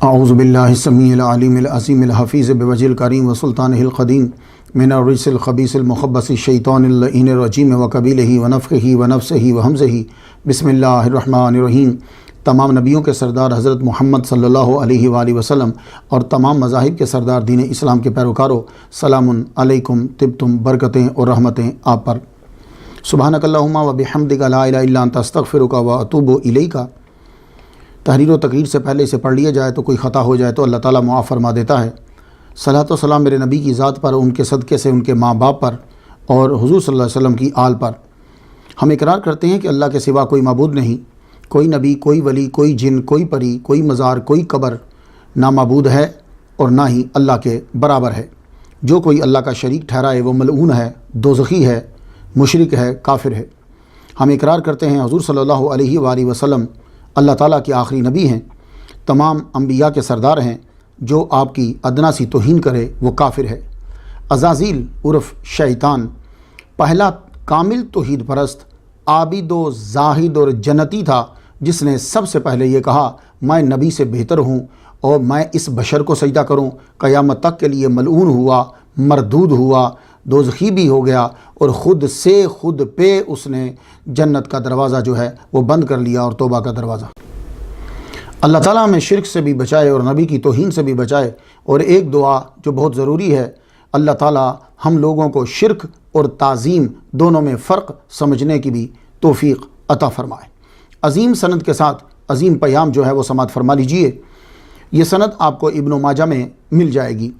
اعوذ باللہ السمیع العلیم العظیم الحفیظ بوجہ الکریم وسلطانہ القدیم من الرجس الخبیث المخبث الشیطان اللعین الرجیم وقبیلہ ونفخہ ونفسہ وہمزہ بسم اللہ الرحمن الرحیم۔ تمام نبیوں کے سردار حضرت محمد صلی اللہ علیہ وآلہ وسلم اور تمام مذاہب کے سردار دین اسلام کے پیروکاروں، سلام علیکم، طبتم، برکتیں اور رحمتیں آپ پر۔ سبحانک اللہم وبحمدک لا الہ الا انت استغفرک واتوب الیک۔ تحریر و تقریر سے پہلے اسے پڑھ لیا جائے تو کوئی خطا ہو جائے تو اللہ تعالیٰ معاف فرما دیتا ہے۔ صلاۃ و سلام میرے نبی کی ذات پر، ان کے صدقے سے ان کے ماں باپ پر اور حضور صلی اللہ علیہ وسلم کی آل پر۔ ہم اقرار کرتے ہیں کہ اللہ کے سوا کوئی معبود نہیں، کوئی نبی، کوئی ولی، کوئی جن، کوئی پری، کوئی مزار، کوئی قبر نہ معبود ہے اور نہ ہی اللہ کے برابر ہے۔ جو کوئی اللہ کا شریک ٹھہرائے وہ ملعون ہے، دوزخی ہے، مشرک ہے، کافر ہے۔ ہم اقرار کرتے ہیں حضور صلی اللہ علیہ وآلہ وسلم اللہ تعالیٰ کے آخری نبی ہیں، تمام انبیاء کے سردار ہیں۔ جو آپ کی ادنا سی توہین کرے وہ کافر ہے۔ عزازیل عرف شیطان پہلا کامل توحید پرست، عابد و زاہد اور جنتی تھا، جس نے سب سے پہلے یہ کہا میں نبی سے بہتر ہوں اور میں اس بشر کو سجدہ کروں۔ قیامت تک کے لیے ملعون ہوا، مردود ہوا، دوزخی بھی ہو گیا اور خود پہ اس نے جنت کا دروازہ جو ہے وہ بند کر لیا اور توبہ کا دروازہ۔ اللہ تعالیٰ ہمیں شرک سے بھی بچائے اور نبی کی توہین سے بھی بچائے۔ اور ایک دعا جو بہت ضروری ہے، اللہ تعالیٰ ہم لوگوں کو شرک اور تعظیم دونوں میں فرق سمجھنے کی بھی توفیق عطا فرمائے۔ عظیم سند کے ساتھ عظیم پیام جو ہے وہ سماعت فرما لیجئے۔ یہ سند آپ کو ابن ماجہ میں مل جائے گی۔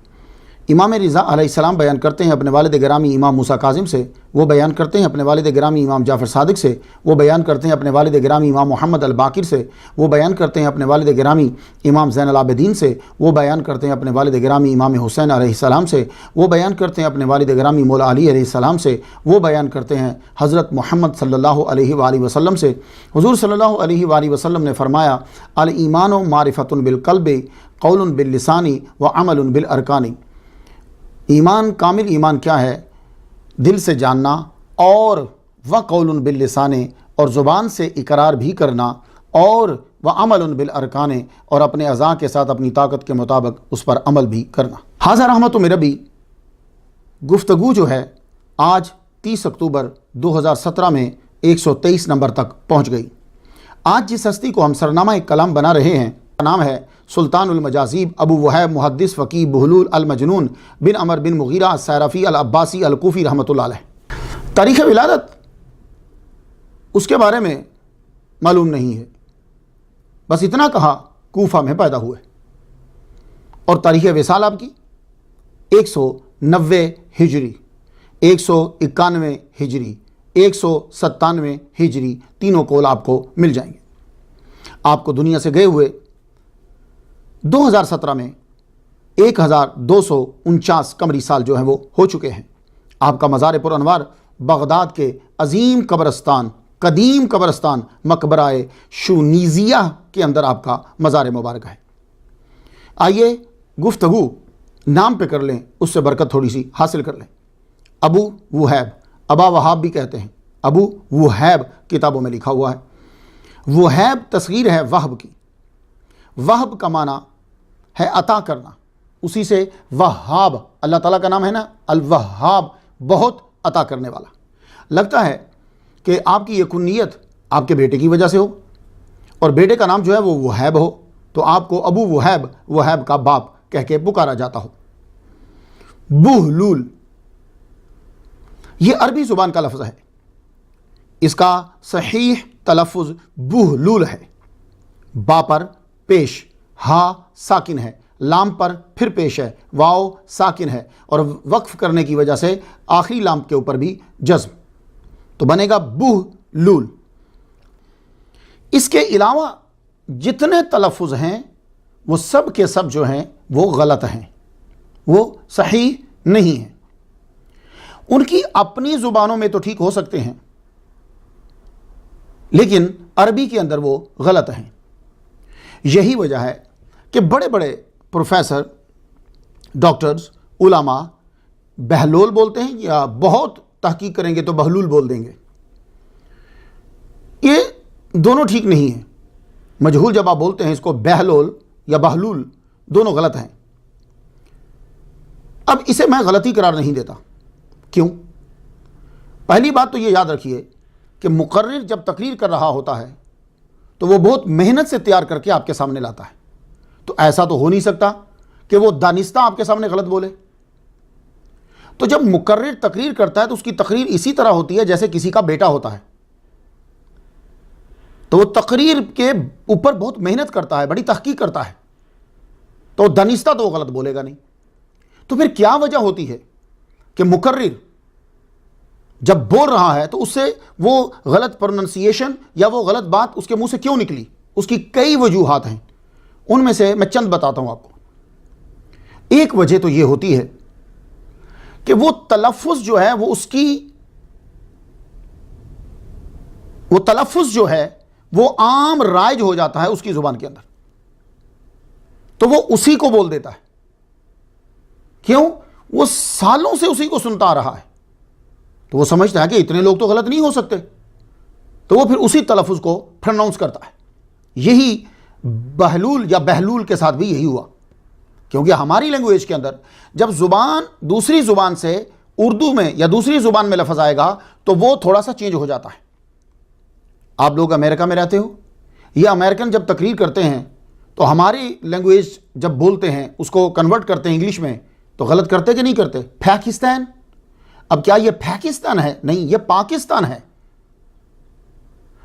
امام رضا علیہ السلام بیان کرتے ہیں اپنے والد گرامی امام موسیٰ کاظم سے، وہ بیان کرتے ہیں اپنے والد گرامی امام جعفر صادق سے، وہ بیان کرتے ہیں اپنے والد گرامی امام محمد الباقر سے، وہ بیان کرتے ہیں اپنے والد گرامی امام زین العابدین سے، وہ بیان کرتے ہیں اپنے والد گرامی امام حسین علیہ السلام سے، وہ بیان کرتے ہیں اپنے والد گرامی مولا علی علیہ السلام سے، وہ بیان کرتے ہیں حضرت محمد صلی اللہ علیہ وآلہ وسلم سے۔ حضور صلی اللہ علیہ وآلہ وسلم نے فرمایا الایمان معرفۃ بالقلب، قول باللسان وعمل بالارکان۔ ایمان، کامل ایمان کیا ہے؟ دل سے جاننا، اور وقول باللسان، اور زبان سے اقرار بھی کرنا، اور وعمل بالارکان، اور اپنے اعضاء کے ساتھ اپنی طاقت کے مطابق اس پر عمل بھی کرنا۔ حاضر رحمت من ربی گفتگو جو ہے آج 30 اکتوبر 2017 میں 123 نمبر تک پہنچ گئی۔ آج جس ہستی کو ہم سرنامہ ایک کلام بنا رہے ہیں نام ہے سلطان المجاذیب ابو وہیب محدث فقیہ بہلول المجنون بن عمر بن مغیرہ السیرفی العباسی الکوفی رحمۃ اللہ علیہ۔ تاریخ ولادت اس کے بارے میں معلوم نہیں ہے، بس اتنا کہا کوفہ میں پیدا ہوئے۔ اور تاریخ وصال آپ کی 190 ہجری، 191 ہجری، 197 ہجری، تینوں کول آپ کو مل جائیں گے۔ آپ کو دنیا سے گئے ہوئے 2017 میں 1249 قمری سال جو ہیں وہ ہو چکے ہیں۔ آپ کا مزار پر انوار بغداد کے عظیم قبرستان، قدیم قبرستان مقبرہ شونیزیہ کے اندر آپ کا مزار مبارک ہے۔ آئیے گفتگو نام پہ کر لیں، اس سے برکت تھوڑی سی حاصل کر لیں۔ ابو وہیب، ابا وہاب بھی کہتے ہیں، ابو وہیب کتابوں میں لکھا ہوا ہے۔ وہیب تصغیر ہے وہب کی۔ وہب کا معنی ہے عطا کرنا، اسی سے وہاب اللہ تعالیٰ کا نام ہے نا، الوہاب، بہت عطا کرنے والا۔ لگتا ہے کہ آپ کی یہ کنیت آپ کے بیٹے کی وجہ سے ہو، اور بیٹے کا نام جو ہے وہ وہیب ہو، تو آپ کو ابو وہیب، وہیب کا باپ کہہ کے پکارا جاتا ہو۔ بہلول یہ عربی زبان کا لفظ ہے، اس کا صحیح تلفظ بہلول ہے۔ با پر پیش، ہا ساکن ہے، لام پر پھر پیش ہے، واو ساکن ہے، اور وقف کرنے کی وجہ سے آخری لام کے اوپر بھی جزم، تو بنے گا بہلول۔ اس کے علاوہ جتنے تلفظ ہیں وہ سب کے سب جو ہیں وہ غلط ہیں، وہ صحیح نہیں ہیں۔ ان کی اپنی زبانوں میں تو ٹھیک ہو سکتے ہیں، لیکن عربی کے اندر وہ غلط ہیں۔ یہی وجہ ہے کہ بڑے بڑے پروفیسر، ڈاکٹرز، علماء بہلول بولتے ہیں، یا بہت تحقیق کریں گے تو بہلول بول دیں گے۔ یہ دونوں ٹھیک نہیں ہیں۔ مجہول جب آپ بولتے ہیں اس کو بہلول یا بہلول دونوں غلط ہیں۔ اب اسے میں غلطی قرار نہیں دیتا۔ کیوں؟ پہلی بات تو یہ یاد رکھیے کہ مقرر جب تقریر کر رہا ہوتا ہے تو وہ بہت محنت سے تیار کر کے آپ کے سامنے لاتا ہے، تو ایسا تو ہو نہیں سکتا کہ وہ دانستہ آپ کے سامنے غلط بولے۔ تو جب مقرر تقریر کرتا ہے تو اس کی تقریر اسی طرح ہوتی ہے جیسے کسی کا بیٹا ہوتا ہے، تو وہ تقریر کے اوپر بہت محنت کرتا ہے، بڑی تحقیق کرتا ہے، تو دانستہ تو وہ غلط بولے گا نہیں۔ تو پھر کیا وجہ ہوتی ہے کہ مقرر جب بول رہا ہے تو اس سے وہ غلط پروننسیشن یا وہ غلط بات اس کے منہ سے کیوں نکلی؟ اس کی کئی وجوہات ہیں، ان میں سے میں چند بتاتا ہوں آپ کو۔ ایک وجہ تو یہ ہوتی ہے کہ وہ تلفظ جو ہے وہ تلفظ جو ہے وہ عام رائج ہو جاتا ہے اس کی زبان کے اندر، تو وہ اسی کو بول دیتا ہے۔ کیوں؟ وہ سالوں سے اسی کو سنتا آ رہا ہے، تو وہ سمجھتا ہے کہ اتنے لوگ تو غلط نہیں ہو سکتے، تو وہ پھر اسی تلفظ کو پروناؤنس کرتا ہے۔ یہی بہلول یا بہلول کے ساتھ بھی یہی ہوا، کیونکہ ہماری لینگویج کے اندر جب زبان دوسری زبان سے اردو میں یا دوسری زبان میں لفظ آئے گا تو وہ تھوڑا سا چینج ہو جاتا ہے۔ آپ لوگ امریکہ میں رہتے ہو، یہ امریکن جب تقریر کرتے ہیں تو ہماری لینگویج جب بولتے ہیں اس کو کنورٹ کرتے ہیں انگلش میں تو غلط کرتے کہ نہیں کرتے؟ پاکستان، اب کیا یہ پاکستان ہے؟ نہیں، یہ پاکستان ہے۔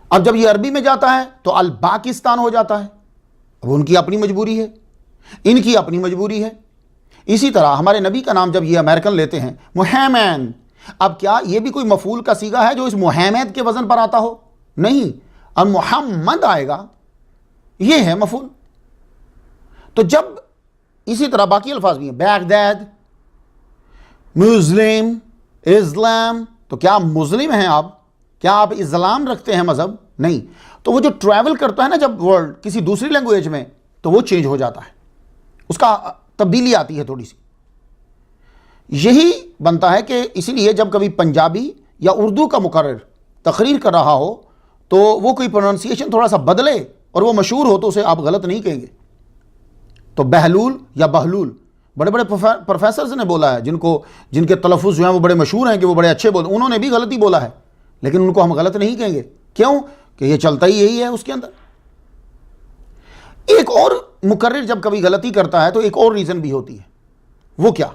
اب جب یہ عربی میں جاتا ہے تو الپاکستان ہو جاتا ہے۔ اب ان کی اپنی مجبوری ہے، ان کی اپنی مجبوری ہے۔ اسی طرح ہمارے نبی کا نام جب یہ امریکن لیتے ہیں محمد، اب کیا یہ بھی کوئی مفعول کا صیغہ ہے جو اس محمد کے وزن پر آتا ہو؟ نہیں، اب محمد آئے گا، یہ ہے مفعول۔ تو جب اسی طرح باقی الفاظ بھی ہیں، بغداد، مسلم، اسلام، تو کیا مسلم ہیں آپ؟ کیا آپ اسلام رکھتے ہیں مذہب؟ نہیں۔ تو وہ جو ٹریول کرتا ہے نا جب ورڈ کسی دوسری لینگویج میں تو وہ چینج ہو جاتا ہے، اس کا تبدیلی آتی ہے تھوڑی سی۔ یہی بنتا ہے کہ اسی لیے جب کبھی پنجابی یا اردو کا مقرر تقریر کر رہا ہو تو وہ کوئی پروننسیشن تھوڑا سا بدلے اور وہ مشہور ہو تو اسے آپ غلط نہیں کہیں گے۔ تو بہلول یا بہلول بڑے بڑے پروفیسرز نے بولا ہے، جن کے تلفظ جو ہیں وہ بڑے مشہور ہیں کہ وہ بڑے اچھے بولتے ہیں، انہوں نے بھی غلطی بولا ہے، لیکن ان کو ہم غلط نہیں کہیں گے۔ کیوں؟ کہ یہ چلتا ہی یہی ہے اس کے اندر۔ ایک اور مقرر جب کبھی غلطی کرتا ہے تو ایک اور ریزن بھی ہوتی ہے۔ وہ کیا؟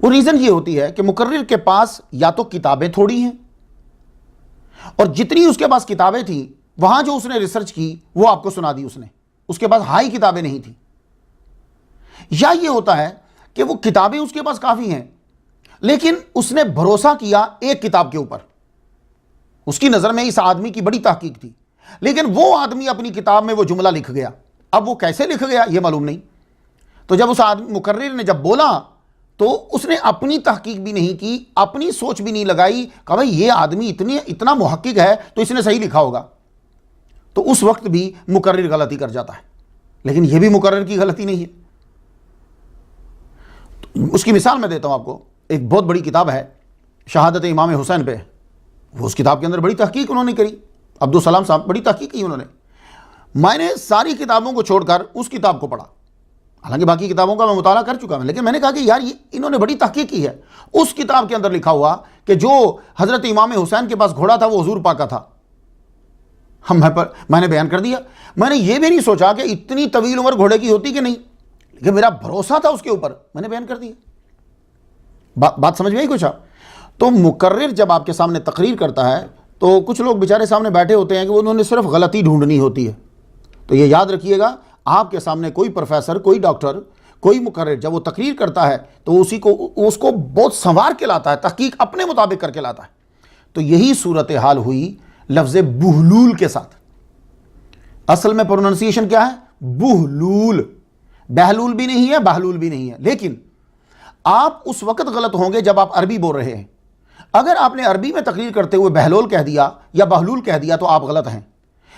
وہ ریزن یہ ہوتی ہے کہ مقرر کے پاس یا تو کتابیں تھوڑی ہیں، اور جتنی اس کے پاس کتابیں تھیں وہاں جو اس نے ریسرچ کی وہ آپ کو سنا دی اس نے، اس کے پاس ہائی کتابیں نہیں تھیں۔ یا یہ ہوتا ہے کہ وہ کتابیں اس کے پاس کافی ہیں لیکن اس نے بھروسہ کیا ایک کتاب کے اوپر، اس کی نظر میں اس آدمی کی بڑی تحقیق تھی، لیکن وہ آدمی اپنی کتاب میں وہ جملہ لکھ گیا۔ اب وہ کیسے لکھ گیا یہ معلوم نہیں۔ تو جب اس مقرر نے جب بولا تو اس نے اپنی تحقیق بھی نہیں کی، اپنی سوچ بھی نہیں لگائی کہ بھائی یہ آدمی اتنا محقق ہے تو اس نے صحیح لکھا ہوگا، تو اس وقت بھی مقرر غلطی کر جاتا ہے۔ لیکن یہ بھی مقرر کی غلطی نہیں ہے۔ اس کی مثال میں دیتا ہوں آپ کو، ایک بہت بڑی کتاب ہے شہادت امام حسین پہ، وہ اس کتاب کے اندر بڑی تحقیق انہوں نے کری، عبدالسلام صاحب بڑی تحقیق کی انہوں نے۔ میں نے ساری کتابوں کو چھوڑ کر اس کتاب کو پڑھا، حالانکہ باقی کتابوں کا میں مطالعہ کر چکا ہوں، لیکن میں نے کہا کہ یار یہ انہوں نے بڑی تحقیق کی ہے۔ اس کتاب کے اندر لکھا ہوا کہ جو حضرت امام حسین کے پاس گھوڑا تھا وہ حضور پاک کا تھا، میں نے بیان کر دیا۔ میں نے یہ بھی نہیں سوچا کہ اتنی طویل عمر گھوڑے کی ہوتی کہ نہیں، لیکن میرا بھروسہ تھا اس کے اوپر، میں نے بیان کر دیا۔ بات سمجھ میں آئی کچھ؟ تو مقرر جب آپ کے سامنے تقریر کرتا ہے تو کچھ لوگ بیچارے سامنے بیٹھے ہوتے ہیں کہ انہوں نے صرف غلطی ڈھونڈنی ہوتی ہے۔ تو یہ یاد رکھیے گا، آپ کے سامنے کوئی پروفیسر، کوئی ڈاکٹر، کوئی مقرر جب وہ تقریر کرتا ہے تو اس کو بہت سنوار کے لاتا ہے، تحقیق اپنے مطابق کر کے لاتا ہے۔ تو یہی صورتحال ہوئی لفظ بہلول کے ساتھ۔ اصل میں پروننسیشن کیا ہے؟ بہلول، بہلول بھی نہیں ہے، بہلول بھی نہیں ہے۔ لیکن آپ اس وقت غلط ہوں گے جب آپ عربی بول رہے ہیں۔ اگر آپ نے عربی میں تقریر کرتے ہوئے بہلول کہہ دیا یا بہلول کہہ دیا تو آپ غلط ہیں،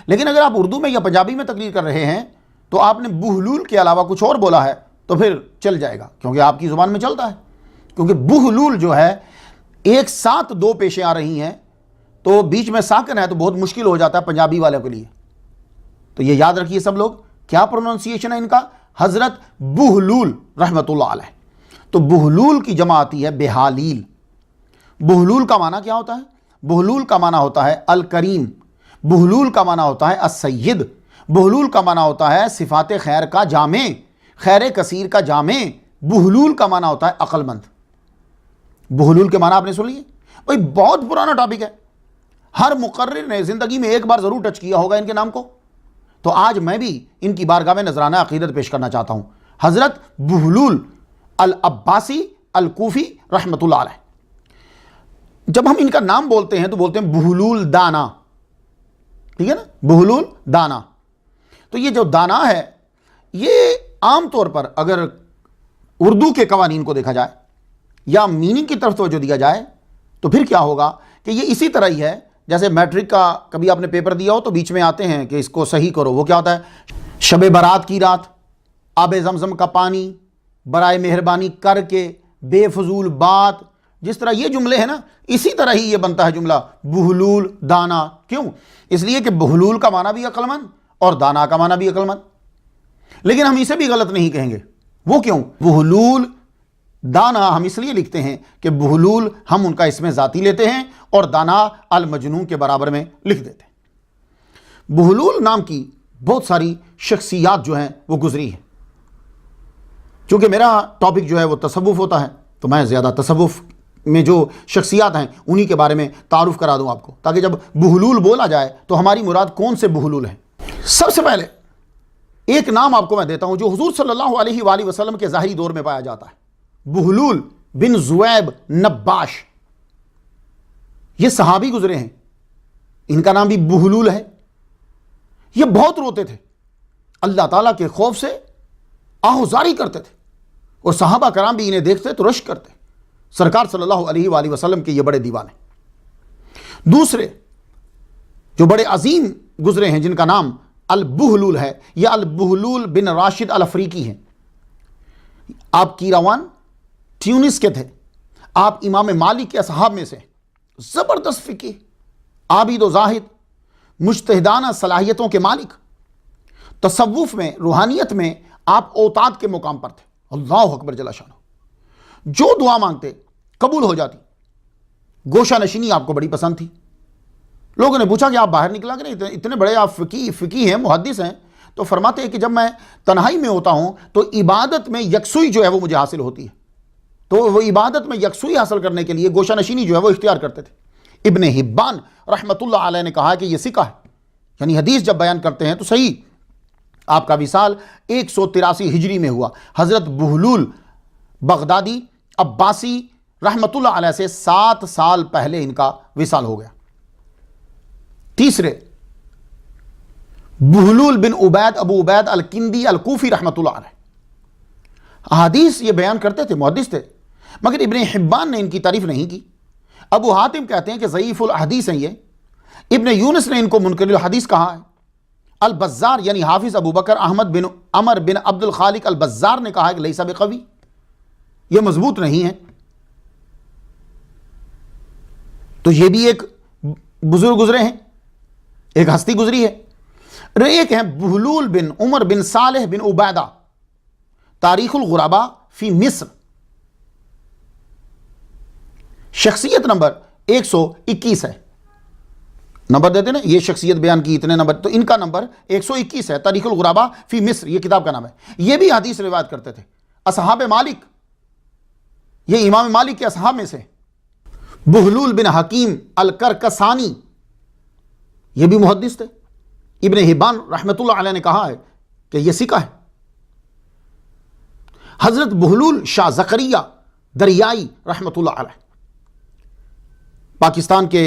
لیکن اگر آپ اردو میں یا پنجابی میں تقریر کر رہے ہیں تو آپ نے بہلول کے علاوہ کچھ اور بولا ہے تو پھر چل جائے گا، کیونکہ آپ کی زبان میں چلتا ہے۔ کیونکہ بہلول جو ہے ایک ساتھ دو پیشیں آ رہی ہیں تو بیچ میں ساکن ہے تو بہت مشکل ہو جاتا ہے پنجابی والوں کے لیے۔ تو یہ یاد رکھیے سب لوگ کیا پروننسیشن ہے ان کا؟ حضرت بہلول رحمۃ اللہ علیہ. تو بہلول کی جمع آتی ہے بہالیل. بہلول کا معنی کیا ہوتا ہے؟ بہلول کا معنی ہوتا ہے الکریم، بہلول کا معنی ہوتا ہے السید، بہلول کا معنی ہوتا ہے صفات خیر کا جامع، خیر کثیر کا جامع. بہلول کا معنی ہوتا ہے عقل مند. بہلول کے معنی آپ نے سن لیے بھائی، بہت پرانا ٹاپک ہے، ہر مقرر نے زندگی میں ایک بار ضرور ٹچ کیا ہوگا ان کے نام کو. تو آج میں بھی ان کی بارگاہ میں نذرانہ عقیدت پیش کرنا چاہتا ہوں. حضرت بہلول العباسی الکوفی رحمۃ اللہ علیہ. جب ہم ان کا نام بولتے ہیں تو بولتے ہیں بہلول دانا، ٹھیک ہے نا، بہلول دانا. تو یہ جو دانا ہے، یہ عام طور پر اگر اردو کے قوانین کو دیکھا جائے یا میننگ کی طرف توجہ دیا جائے تو پھر کیا ہوگا کہ یہ اسی طرح ہی ہے جیسے میٹرک کا کبھی آپ نے پیپر دیا ہو تو بیچ میں آتے ہیں کہ اس کو صحیح کرو. وہ کیا ہوتا ہے؟ شب برات کی رات، آب زمزم کا پانی، برائے مہربانی کر کے، بے فضول بات، جس طرح یہ جملے ہیں نا، اسی طرح ہی یہ بنتا ہے جملہ بہلول دانا. کیوں؟ اس لیے کہ بہلول کا معنی بھی عقل مند اور دانا کا معنی بھی عقل مند. لیکن ہم اسے بھی غلط نہیں کہیں گے. وہ کیوں؟ بہلول دانا ہم اس لیے لکھتے ہیں کہ بہلول ہم ان کا اسم ذاتی لیتے ہیں اور دانا المجنون کے برابر میں لکھ دیتے ہیں. بہلول نام کی بہت ساری شخصیات جو ہیں وہ گزری ہیں. چونکہ میرا ٹاپک جو ہے وہ تصوف ہوتا ہے تو میں زیادہ تصوف میں جو شخصیات ہیں انہی کے بارے میں تعارف کرا دوں آپ کو، تاکہ جب بہلول بولا جائے تو ہماری مراد کون سے بہلول ہیں. سب سے پہلے ایک نام آپ کو میں دیتا ہوں جو حضور صلی اللہ علیہ وآلہ وسلم کے ظاہری دور میں پایا جاتا ہے، بہلول بن زویب نباش. یہ صحابی گزرے ہیں، ان کا نام بھی بہلول ہے. یہ بہت روتے تھے، اللہ تعالیٰ کے خوف سے آہوزاری کرتے تھے، اور صحابہ کرام بھی انہیں دیکھتے تو رشک کرتے. سرکار صلی اللہ علیہ وآلہ وسلم کے یہ بڑے دیوانے. دوسرے جو بڑے عظیم گزرے ہیں جن کا نام البہلول ہے، یہ البہلول بن راشد الافریقی ہیں. آپ کیراوان ٹیونس کے تھے. آپ امام مالک کے اصحاب میں سے، زبردست فقیہ، عابد و زاہد، مجتہدانہ صلاحیتوں کے مالک. تصوف میں، روحانیت میں آپ اوتاد کے مقام پر تھے. اللہ اکبر جل شانہ. جو دعا مانگتے قبول ہو جاتی. گوشہ نشینی آپ کو بڑی پسند تھی. لوگوں نے پوچھا کہ آپ باہر نکلا کہ نہیں، اتنے بڑے آپ فقیہ ہیں، محدث ہیں. تو فرماتے ہیں کہ جب میں تنہائی میں ہوتا ہوں تو عبادت میں یکسوئی جو ہے وہ مجھے حاصل ہوتی ہے. تو وہ عبادت میں یکسوئی حاصل کرنے کے لیے گوشہ نشینی جو ہے وہ اختیار کرتے تھے. ابن حبان رحمۃ اللہ علیہ نے کہا کہ یہ ثقہ ہے، یعنی حدیث جب بیان کرتے ہیں تو صحیح. آپ کا وصال 183 ہجری میں ہوا. حضرت بہلول بغدادی عباسی رحمۃ اللہ علیہ سے 7 سال پہلے ان کا وصال ہو گیا. تیسرے بہلول بن عبید ابو عبید الکندی الکوفی رحمۃ اللہ علیہ. احادیث یہ بیان کرتے تھے، محدث تھے، مگر ابن حبان نے ان کی تعریف نہیں کی. ابو حاتم کہتے ہیں کہ ضعیف الحدیث ہیں یہ. ابن یونس نے ان کو منکر الحدیث کہا ہے. البزار یعنی حافظ ابو بکر احمد بن عمر بن عبد الخالق البزار نے کہا ہے کہ لیس بقوی، یہ مضبوط نہیں ہے. تو یہ بھی ایک بزرگ گزرے ہیں، ایک ہستی گزری ہے. ایک ہیں بہلول بن عمر بن صالح بن عبیدہ، تاریخ الغرباء فی مصر. شخصیت نمبر 121 ہے. نمبر دیتے نا، یہ شخصیت بیان کی اتنے نمبر، تو ان کا نمبر 121 ہے. تاریخ الغرباء فی مصر یہ کتاب کا نام ہے. یہ بھی حدیث روایت کرتے تھے. اصحاب مالک، یہ امام مالک کے اصحاب میں سے. بہلول بن حکیم الکرکسانی، یہ بھی محدث تھے. ابن حبان رحمۃ اللہ علیہ نے کہا ہے کہ یہ ثقہ ہے. حضرت بہلول شاہ زکریہ دریائی رحمۃ اللہ علیہ، پاکستان کے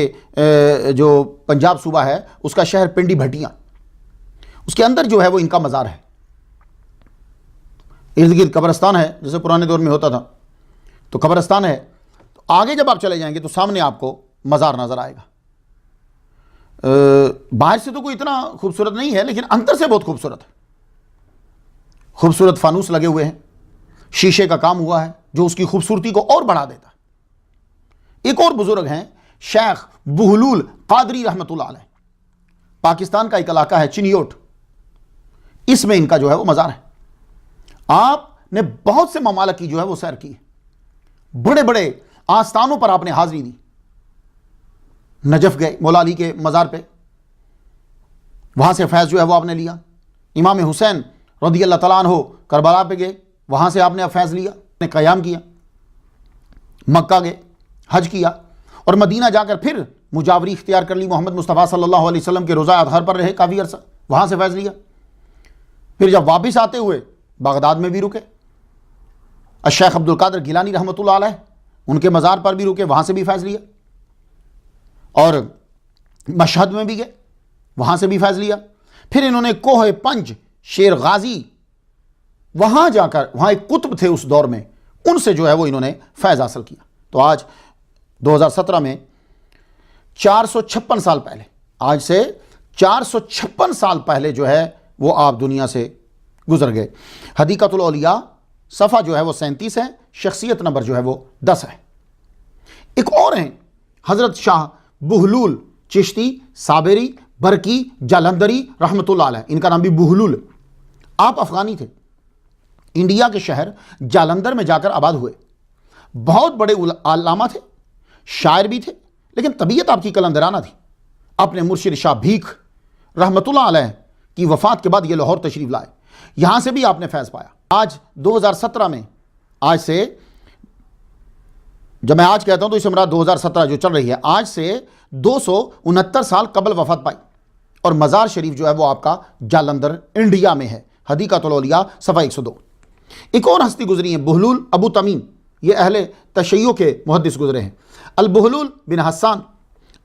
جو پنجاب صوبہ ہے اس کا شہر پنڈی بھٹیاں، اس کے اندر جو ہے وہ ان کا مزار ہے. ارد گرد قبرستان ہے، جیسے پرانے دور میں ہوتا تھا تو قبرستان ہے. تو آگے جب آپ چلے جائیں گے تو سامنے آپ کو مزار نظر آئے گا. باہر سے تو کوئی اتنا خوبصورت نہیں ہے لیکن اندر سے بہت خوبصورت ہے. خوبصورت فانوس لگے ہوئے ہیں، شیشے کا کام ہوا ہے جو اس کی خوبصورتی کو اور بڑھا دیتا ہے. ایک اور بزرگ ہیں شیخ بہلول قادری رحمۃ اللہ علیہ. پاکستان کا ایک علاقہ ہے چنیوٹ. اس میں ان کا جو ہے وہ مزار ہے۔ آپ نے بہت سے ممالک کی جو ہے وہ سیر کی، بڑے بڑے آستانوں پر آپ نے حاضری دی۔ نجف گئے مولا علی کے مزار پہ، وہاں سے فیض جو ہے وہ آپ نے لیا۔ امام حسین رضی اللہ تعالیٰ عنہ کربلا پہ گئے، وہاں سے آپ نے فیض لیا، نے قیام کیا۔ مکہ گئے، حج کیا، اور مدینہ جا کر پھر مجاوری اختیار کر لی، محمد مصطفیٰ صلی اللہ علیہ وسلم کے روضہ اطہر پر رہے کافی عرصہ، وہاں سے فیض لیا۔ پھر جب واپس آتے ہوئے بغداد میں بھی رکے، الشیخ عبد القادر گیلانی رحمۃ اللہ علیہ ان کے مزار پر بھی رکے، وہاں سے بھی فیض لیا۔ اور مشہد میں بھی گئے، وہاں سے بھی فیض لیا۔ پھر انہوں نے کوہ پنج شیر غازی وہاں جا کر، وہاں ایک قطب تھے اس دور میں، ان سے جو ہے وہ انہوں نے فیض حاصل کیا۔ تو آج 2017 میں 456 سال پہلے، آج سے 456 سال پہلے جو ہے وہ آپ دنیا سے گزر گئے۔ حدیقۃ الاولیاء صفحہ جو ہے وہ 37 ہے، شخصیت نمبر جو ہے وہ 10 ہے۔ ایک اور ہیں حضرت شاہ بہلول چشتی صابری برکی جالندری رحمۃ اللہ علیہ، ان کا نام بھی بہلول۔ آپ افغانی تھے، انڈیا کے شہر جالندر میں جا کر آباد ہوئے۔ بہت بڑے علامہ تھے، شاعر بھی تھے، لیکن طبیعت آپ کی قلندرانہ تھی۔ اپنے مرشد شاہ بھیک رحمۃ اللہ علیہ کی وفات کے بعد یہ لاہور تشریف لائے، یہاں سے بھی آپ نے فیض پایا۔ آج 2017 میں، آج سے جب میں آج کہتا ہوں تو اس سے مراد 2017 جو چل رہی ہے، آج سے 269 سال قبل وفات پائی، اور مزار شریف جو ہے وہ آپ کا جالندر انڈیا میں ہے۔ حدیقۃ الاولیاء صفحہ 102۔ ایک اور ہستی گزری ہیں، بہلول ابو تمیم، یہ اہل تشیع کے محدث گزرے ہیں۔ البہلول بن حسان،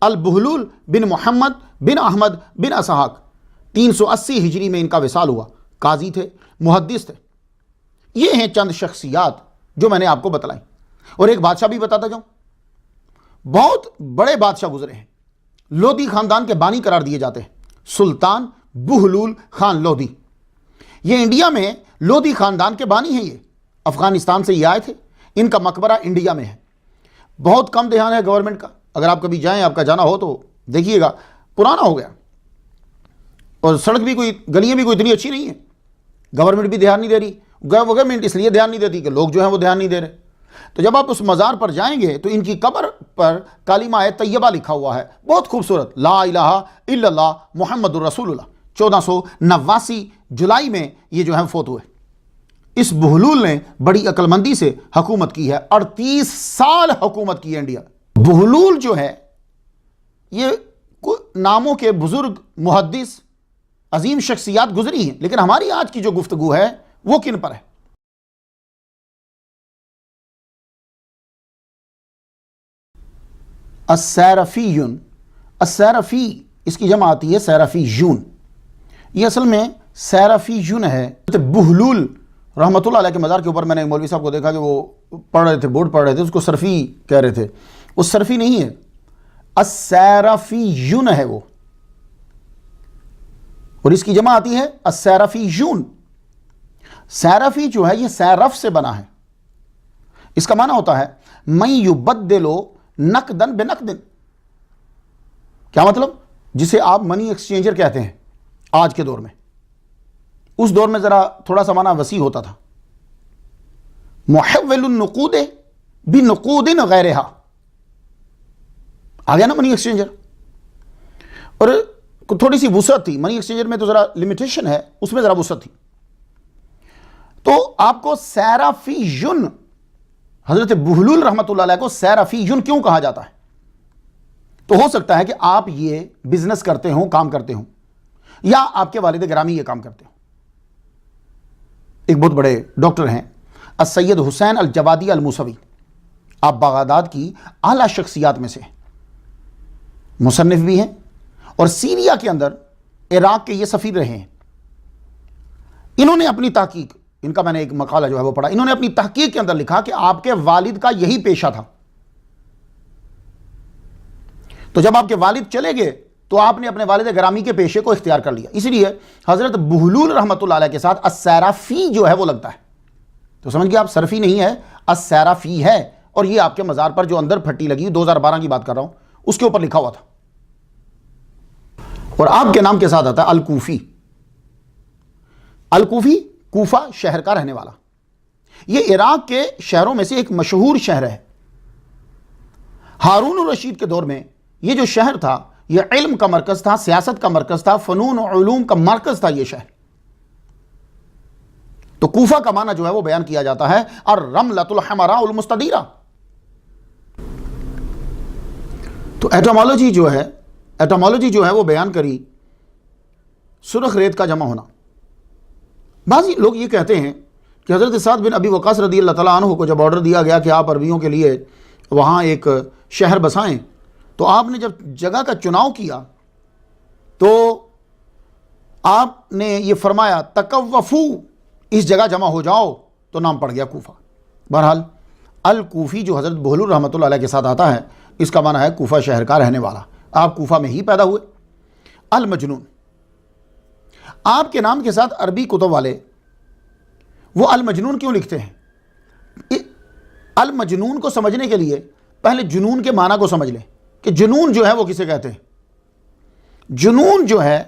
البہلول بن محمد بن احمد بن اسحاق، 380 ہجری میں ان کا وصال ہوا۔ قاضی تھے، محدث تھے۔ یہ ہیں چند شخصیات جو میں نے آپ کو بتلائی۔ اور ایک بادشاہ بھی بتاتا جاؤں، بہت بڑے بادشاہ گزرے ہیں، لودھی خاندان کے بانی قرار دیے جاتے ہیں، سلطان بہلول خان لودھی۔ یہ انڈیا میں لودھی خاندان کے بانی ہیں، یہ افغانستان سے یہ آئے تھے، ان کا مقبرہ انڈیا میں ہے۔ بہت کم دھیان ہے گورنمنٹ کا، اگر آپ کبھی جائیں، آپ کا جانا ہو تو دیکھیے گا، پرانا ہو گیا، اور سڑک بھی کوئی، گلیاں بھی کوئی اتنی اچھی نہیں ہیں، گورنمنٹ بھی دھیان نہیں دے رہی۔ گورنمنٹ اس لیے دھیان نہیں دیتی کہ لوگ جو ہیں وہ دھیان نہیں دے رہے۔ تو جب آپ اس مزار پر جائیں گے تو ان کی قبر پر کلمہ طیبہ لکھا ہوا ہے، بہت خوبصورت، لا الہ الا اللہ محمد الرسول اللہ۔ 1489 جولائی میں یہ جو ہے فوت ہوئے۔ اس بہلول نے بڑی عقل مندی سے حکومت کی ہے، 38 سال حکومت کی ہے انڈیا۔ بہلول جو ہے یہ ناموں کے بزرگ محدث عظیم شخصیات گزری ہیں، لیکن ہماری آج کی جو گفتگو ہے وہ کن پر ہے؟ السیرفیون، السیرفی اس کی جمع آتی ہے سیرفیون، یہ اصل میں سیرفیون ہے۔ بہلول رحمۃ اللہ علیہ کے مزار کے اوپر میں نے مولوی صاحب کو دیکھا کہ وہ پڑھ رہے تھے، بورڈ پڑھ رہے تھے، اس کو سرفی کہہ رہے تھے۔ وہ سرفی نہیں ہے، السیرفیون ہے وہ، اور اس کی جمع آتی ہے السیرفیون۔ سیرفی جو ہے یہ سیرف سے بنا ہے، اس کا معنی ہوتا ہے من یبدل نقدن بنقدن۔ کیا مطلب؟ جسے آپ منی ایکسچینجر کہتے ہیں آج کے دور میں، اس دور میں ذرا تھوڑا سا معنی وسیع ہوتا تھا۔ محول النقود بنقود غیرہا، آ گیا نا منی ایکسچینجر، اور تھوڑی سی وسعت تھی منی ایکسچینجر میں، تو ذرا لمیٹیشن ہے، اس میں ذرا وسعت تھی۔ تو آپ کو سیرفیون، حضرت بہلول رحمۃ اللہ علیہ کو سیرفیون کیوں کہا جاتا ہے؟ تو ہو سکتا ہے کہ آپ یہ بزنس کرتے ہوں، کام کرتے ہوں، یا آپ کے والد گرامی یہ کام کرتے ہوں۔ ایک بہت بڑے ڈاکٹر ہیں السید حسین الجوادی الموسوی، آپ بغداد کی اعلیٰ شخصیات میں سے مصنف بھی ہیں، اور سیریا کے اندر عراق کے یہ سفیر رہے ہیں۔ انہوں نے اپنی تحقیق، ان کا میں نے ایک مقالہ جو ہے وہ پڑھا، انہوں نے اپنی تحقیق کے اندر لکھا کہ آپ کے والد کا یہی پیشہ تھا۔ تو جب آپ کے والد چلے گئے تو آپ نے اپنے والد گرامی کے پیشے کو اختیار کر لیا، اسی لیے حضرت بہلول رحمۃ اللہ علیہ کے ساتھ السیرفی جو ہے وہ لگتا ہے۔ تو سمجھ گئے آپ، سرفی نہیں ہے، السیرفی ہے، اور یہ آپ کے مزار پر جو اندر پھٹی لگی، 2012 کی بات کر رہا ہوں، اس کے اوپر لکھا ہوا تھا، اور آپ کے نام کے ساتھ آتا ہے الکوفی۔ الکوفی کوفہ شہر کا رہنے والا، یہ عراق کے شہروں میں سے ایک مشہور شہر ہے۔ ہارون الرشید کے دور میں یہ جو شہر تھا یہ علم کا مرکز تھا، سیاست کا مرکز تھا، فنون و علوم کا مرکز تھا یہ شہر۔ تو کوفہ کا معنی جو ہے وہ بیان کیا جاتا ہے الرملۃ الحمراء المستدیرہ۔ تو ایٹامالوجی جو ہے وہ بیان کری سرخ ریت کا جمع ہونا۔ بعض لوگ یہ کہتے ہیں کہ حضرت سعد بن ابی وقاص رضی اللہ تعالیٰ عنہ کو جب آرڈر دیا گیا کہ آپ عربیوں کے لیے وہاں ایک شہر بسائیں، تو آپ نے جب جگہ کا چناؤ کیا تو آپ نے یہ فرمایا تکوفو، اس جگہ جمع ہو جاؤ، تو نام پڑ گیا کوفہ۔ بہرحال الکوفی جو حضرت بہلول رحمۃ اللہ علیہ کے ساتھ آتا ہے، اس کا معنی ہے کوفہ شہر کا رہنے والا، آپ کوفہ میں ہی پیدا ہوئے۔ المجنون، آپ کے نام کے ساتھ عربی کتب والے وہ المجنون کیوں لکھتے ہیں؟ المجنون کو سمجھنے کے لیے پہلے جنون کے معنی کو سمجھ لیں کہ جنون جو ہے وہ کسے کہتے ہیں۔ جنون جو ہے،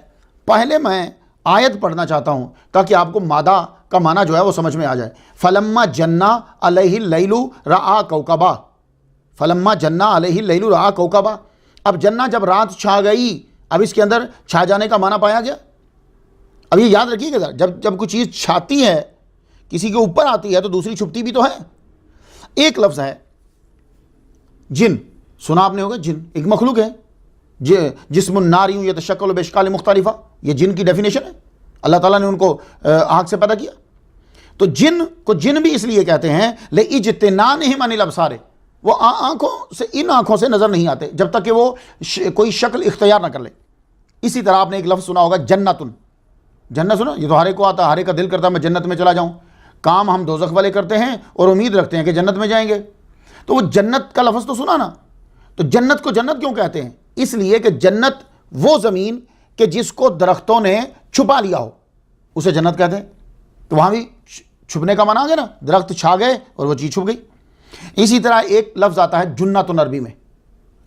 پہلے میں آیت پڑھنا چاہتا ہوں تاکہ آپ کو مادہ کا معنی جو ہے وہ سمجھ میں آ جائے۔ فلما جنا علیہ اللیل رآ کوکبا، فلما جنا علیہ اللیل رآ کوکبا، اب جنا جب رات چھا گئی، اب اس کے اندر چھا جانے کا معنی پایا گیا۔ اب یہ یاد رکھیے گا، جب کوئی چیز چھاتی ہے، کسی کے اوپر آتی ہے، تو دوسری چھپتی بھی تو ہے۔ ایک لفظ ہے جن، سنا آپ نے ہوگا، جن ایک مخلوق ہے، جسم الناری یتشکل باشکال مختلفہ، یہ جن کی ڈیفینیشن ہے۔ اللہ تعالیٰ نے ان کو آگ سے پیدا کیا۔ تو جن کو جن بھی اس لیے کہتے ہیں لِاجْتِنَانِهِمْ عَنِ الْأَبْصَارِ، وہ ان آنکھوں سے نظر نہیں آتے جب تک کہ وہ کوئی شکل اختیار نہ کر لے۔ اسی طرح آپ نے ایک لفظ سنا ہوگا جنتن، جنت سنا، یہ تو ہر ایک کو آتا، ہر ایک کا دل کرتا ہے میں جنت میں چلا جاؤں۔ کام ہم دوزخ والے کرتے ہیں اور امید رکھتے ہیں کہ جنت میں جائیں گے، تو وہ جنت کا لفظ تو سنا نا۔ تو جنت کو جنت کیوں کہتے ہیں؟ اس لیے کہ جنت وہ زمین کہ جس کو درختوں نے چھپا لیا ہو، اسے جنت کہتے ہیں۔ تو وہاں بھی چھپنے کا معنی آ گیا نا، درخت چھا گئے اور وہ چیز چھپ گئی۔ اسی طرح ایک لفظ آتا ہے جنتن، عربی میں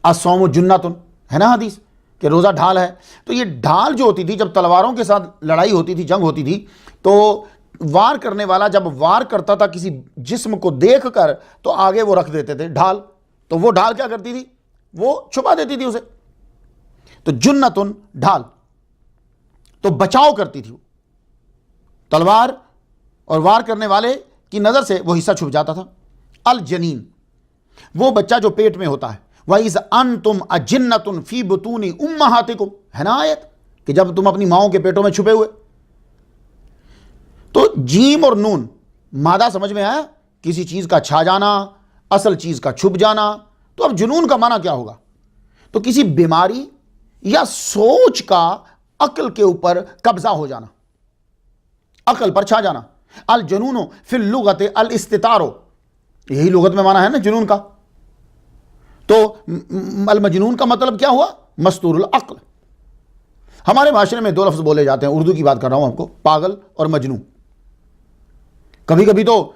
الصوم جنتن، ہے نا حدیث کہ روزہ ڈھال ہے۔ تو یہ ڈھال جو ہوتی تھی، جب تلواروں کے ساتھ لڑائی ہوتی تھی، جنگ ہوتی تھی، تو وار کرنے والا جب وار کرتا تھا کسی جسم کو دیکھ کر، تو آگے وہ رکھ دیتے تھے ڈھال، تو وہ ڈھال کیا کرتی تھی؟ وہ چھپا دیتی تھی اسے۔ تو جنتن ڈھال، تو بچاؤ کرتی تھی وہ، تلوار اور وار کرنے والے کی نظر سے وہ حصہ چھپ جاتا تھا۔ الجنین، وہ بچہ جو پیٹ میں ہوتا ہے۔ وَإِذْ أَنْتُمْ أَجِنَّةٌ فِي بُطُونِ أُمَّهَاتِكُمْ، ہے نا آیت کہ جب تم اپنی ماؤں کے پیٹوں میں چھپے ہوئے۔ تو جیم اور نون مادہ سمجھ میں آیا، کسی چیز کا چھا جانا، اصل چیز کا چھپ جانا۔ تو اب جنون کا معنی کیا ہوگا؟ تو کسی بیماری یا سوچ کا عقل کے اوپر قبضہ ہو جانا، عقل پر چھا جانا۔ الجنون فی اللغت الاستتار، یہی لغت میں معنی ہے نا جنون کا۔ تو المجنون کا مطلب کیا ہوا؟ مستور العقل۔ ہمارے معاشرے میں دو لفظ بولے جاتے ہیں، اردو کی بات کر رہا ہوں آپ کو، پاگل اور مجنون۔ کبھی کبھی تو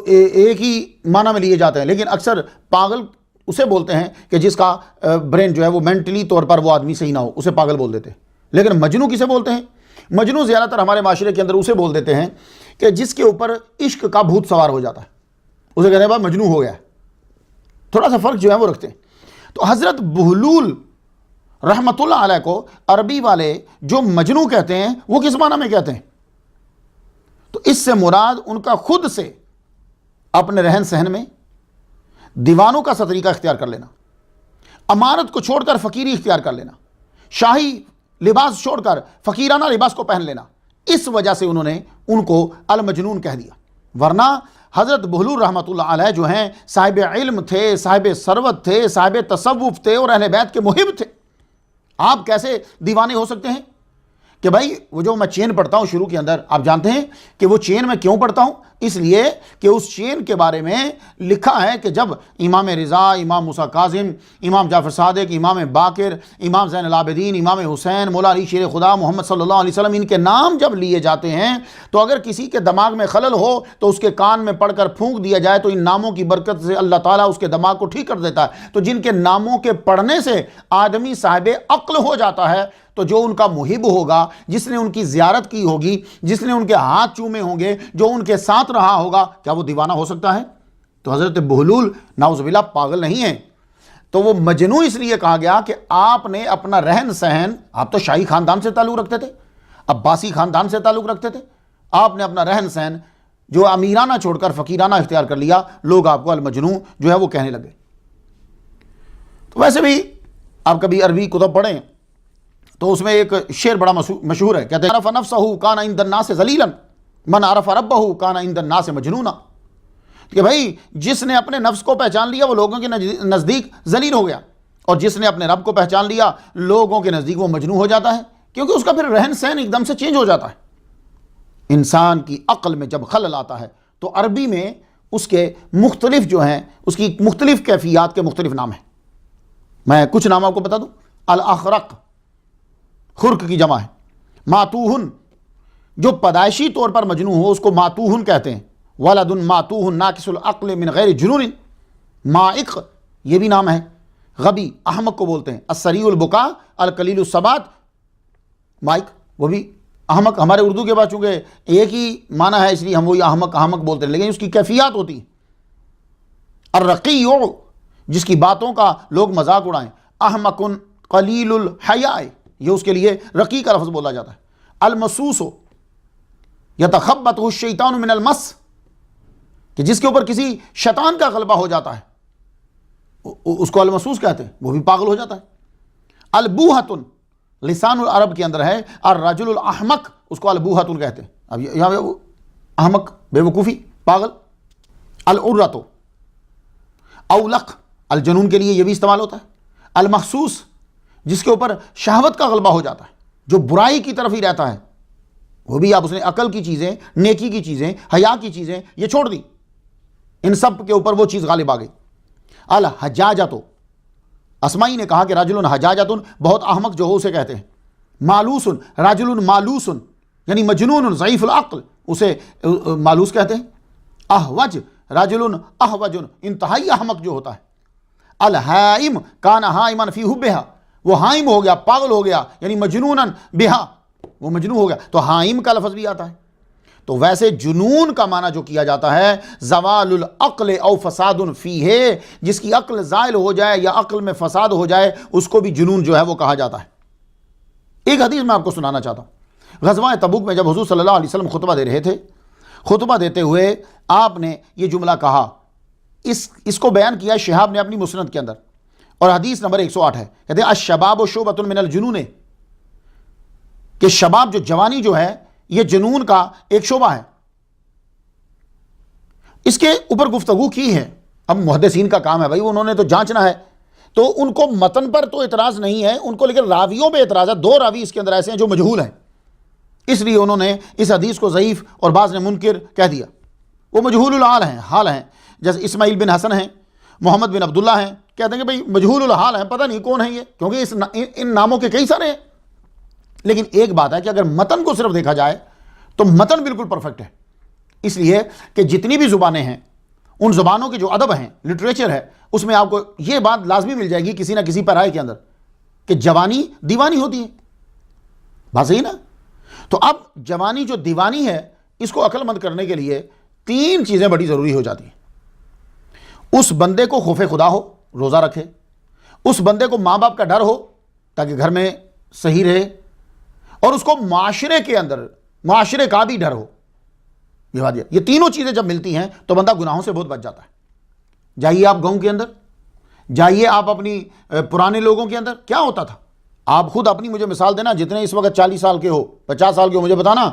ایک ہی معنی میں لیے جاتے ہیں، لیکن اکثر پاگل اسے بولتے ہیں کہ جس کا برین جو ہے وہ مینٹلی طور پر وہ آدمی صحیح نہ ہو، اسے پاگل بول دیتے ہیں۔ لیکن مجنون کسے بولتے ہیں؟ مجنون زیادہ تر ہمارے معاشرے کے اندر اسے بول دیتے ہیں کہ جس کے اوپر عشق کا بھوت سوار ہو جاتا ہے، اسے کہتے ہیں بھائی مجنون ہو گیا ہے۔ تھوڑا سا فرق جو ہے وہ رکھتے ہیں۔ تو حضرت بہلول رحمت اللہ علیہ کو عربی والے جو مجنون کہتے ہیں، وہ کس معنی میں کہتے ہیں؟ تو اس سے مراد ان کا خود سے اپنے رہن سہن میں دیوانوں کا سا طریقہ اختیار کر لینا، امارت کو چھوڑ کر فقیری اختیار کر لینا، شاہی لباس چھوڑ کر فقیرانہ لباس کو پہن لینا، اس وجہ سے انہوں نے ان کو المجنون کہہ دیا۔ ورنہ حضرت بہلول رحمۃ اللہ علیہ جو ہیں صاحب علم تھے، صاحب ثروت تھے، صاحب تصوف تھے اور اہل بیت کے محب تھے۔ آپ کیسے دیوانے ہو سکتے ہیں کہ بھائی وہ جو میں چین پڑھتا ہوں شروع کے اندر، آپ جانتے ہیں کہ وہ چین میں کیوں پڑھتا ہوں؟ اس لیے کہ اس چین کے بارے میں لکھا ہے کہ جب امام رضا، امام موسیٰ کاظم، امام جعفر صادق، امام باقر، امام زین العابدین، امام حسین، مولا علی شیر خدا محمد صلی اللہ علیہ وسلم، ان کے نام جب لیے جاتے ہیں تو اگر کسی کے دماغ میں خلل ہو تو اس کے کان میں پڑھ کر پھونک دیا جائے تو ان ناموں کی برکت سے اللہ تعالیٰ اس کے دماغ کو ٹھیک کر دیتا ہے۔ تو جن کے ناموں کے پڑھنے سے آدمی صاحب عقل ہو جاتا ہے، تو جو ان کا محب ہوگا، جس نے ان کی زیارت کی ہوگی، جس نے ان کے ہاتھ چومے ہوں گے، جو ان کے ساتھ رہا ہوگا، کیا وہ دیوانہ ہو سکتا ہے؟ تو حضرت بہلول نعوذ باللہ پاگل نہیں ہیں، تو وہ مجنون اس لیے کہا گیا کہ آپ نے اپنا رہن سہن، آپ تو شاہی خاندان سے تعلق رکھتے تھے، عباسی خاندان سے تعلق رکھتے تھے، آپ نے اپنا رہن سہن جو امیرانہ چھوڑ کر فقیرانہ اختیار کر لیا، لوگ آپ کو المجنون جو ہے وہ کہنے لگے۔ تو ویسے بھی آپ کبھی عربی کتب پڑھیں تو اس میں ایک شعر بڑا مشہور ہے، کہتے ہیں عرف نفسہ کان عند الناس ذلیلا من عرف ربہ کان عند الناس مجنونا، کہ بھائی جس نے اپنے نفس کو پہچان لیا وہ لوگوں کے نزدیک ذلیل ہو گیا، اور جس نے اپنے رب کو پہچان لیا لوگوں کے نزدیک وہ مجنون ہو جاتا ہے، کیونکہ اس کا پھر رہن سہن ایک دم سے چینج ہو جاتا ہے۔ انسان کی عقل میں جب خلل آتا ہے تو عربی میں اس کے مختلف جو ہیں، اس کی مختلف کیفیات کے مختلف نام ہیں۔ میں کچھ نام آپ کو بتا دوں۔ الاخرق، خرق کی جمع ہے۔ ماتوہن، جو پیدائشی طور پر مجنون ہو اس کو ماتوہن کہتے ہیں۔ ولد ماتوہن ناقص العقل من غیر جنون، مائق یہ بھی نام ہے۔ غبی، احمق کو بولتے ہیں۔ السریع البکا القلیل الثبات، مائق وہ بھی احمق۔ ہمارے اردو کے بعد چونکہ ایک ہی معنی ہے اس لیے ہم وہی احمق احمق بولتے ہیں، لیکن اس کی کیفیات ہوتی ہیں۔ الرقی، جس کی باتوں کا لوگ مذاق اڑائیں۔ احمق قلیل الحیاء، یہ اس کے لیے رقی کا لفظ بولا جاتا ہے۔ المسوس، یتخبطہ الشیطان من المس، کہ جس کے اوپر کسی شیطان کا غلبہ ہو جاتا ہے اس کو المسوس کہتے ہیں، وہ بھی پاگل ہو جاتا ہے۔ البوہۃ، لسان العرب کے اندر ہے الرجل الاحمق، اس کو البوہۃ کہتے ہیں۔ اب یہاں احمق بے وقوفی، پاگل۔ العرۃ، اولق، الجنون کے لیے یہ بھی استعمال ہوتا ہے۔ المخصوص، جس کے اوپر شہوت کا غلبہ ہو جاتا ہے، جو برائی کی طرف ہی رہتا ہے، وہ بھی آپ اس نے عقل کی چیزیں، نیکی کی چیزیں، حیا کی چیزیں یہ چھوڑ دی، ان سب کے اوپر وہ چیز غالب آ گئی۔ الحجاجۃ، اسماعی نے کہا کہ رجل حجاجۃ، بہت احمق جو ہو اسے کہتے ہیں۔ مالوس، رجل مالوس، یعنی مجنون ضعیف العقل، اسے مالوس کہتے ہیں۔ احوج، رجل احوج، انتہائی احمق جو ہوتا ہے۔ الحائم، کان حائما فی حبھا، وہ حائم ہو گیا، پاگل ہو گیا، یعنی مجنونا بہا، وہ مجنون ہو گیا، تو حائم کا لفظ بھی آتا ہے۔ تو ویسے جنون کا معنی جو کیا جاتا ہے زوال العقل او فساد فیہ، جس کی عقل زائل ہو جائے یا عقل میں فساد ہو جائے اس کو بھی جنون جو ہے وہ کہا جاتا ہے۔ ایک حدیث میں آپ کو سنانا چاہتا ہوں۔ غزوہ تبوک میں جب حضور صلی اللہ علیہ وسلم خطبہ دے رہے تھے، خطبہ دیتے ہوئے آپ نے یہ جملہ کہا، اس کو بیان کیا شہاب نے اپنی مسند کے اندر، اور حدیث نمبر 108 ہے، کہتے ہیں الشباب شعبۃ من الجنون، کہ شباب جو جوانی جو ہے یہ جنون کا ایک شعبہ ہے۔ اس کے اوپر گفتگو کی ہے، اب محدثین کا کام ہے بھائی، انہوں نے تو جانچنا ہے، تو ان کو متن پر تو اعتراض نہیں ہے ان کو، لیکن راویوں پہ اعتراض ہے۔ 2 راوی اس کے اندر ایسے ہیں جو مجہول ہیں، اس لیے انہوں نے اس حدیث کو ضعیف اور بعض نے منکر کہہ دیا۔ وہ مجہول الحال ہیں، حال ہیں، جیسے اسماعیل بن حسن ہیں، محمد بن عبداللہ ہیں، کہتے ہیں کہ بھائی مجہول الحال ہیں، پتہ نہیں کون ہیں یہ، کیونکہ ان ناموں کے کئی سارے ہیں۔ لیکن ایک بات ہے کہ اگر متن کو صرف دیکھا جائے تو متن بالکل پرفیکٹ ہے، اس لیے کہ جتنی بھی زبانیں ہیں ان زبانوں کے جو ادب ہیں، لٹریچر ہے، اس میں آپ کو یہ بات لازمی مل جائے گی کسی نہ کسی پیرائے کے اندر کہ جوانی دیوانی ہوتی ہے۔ بات صحیح نا؟ تو اب جوانی جو دیوانی ہے اس کو عقل مند کرنے کے لیے 3 چیزیں بڑی ضروری ہو جاتی ہیں۔ اس بندے کو خوف خدا ہو، روزہ رکھے، اس بندے کو ماں باپ کا ڈر ہو تاکہ گھر میں صحیح رہے، اور اس کو معاشرے کے اندر معاشرے کا بھی ڈر ہو۔ یہ تینوں چیزیں جب ملتی ہیں تو بندہ گناہوں سے بہت بچ جاتا ہے۔ جائیے آپ گاؤں کے اندر، جائیے آپ اپنی پرانے لوگوں کے اندر، کیا ہوتا تھا؟ آپ خود اپنی مجھے مثال دینا، جتنے اس وقت 40 سال کے ہو، 50 سال کے ہو، مجھے بتانا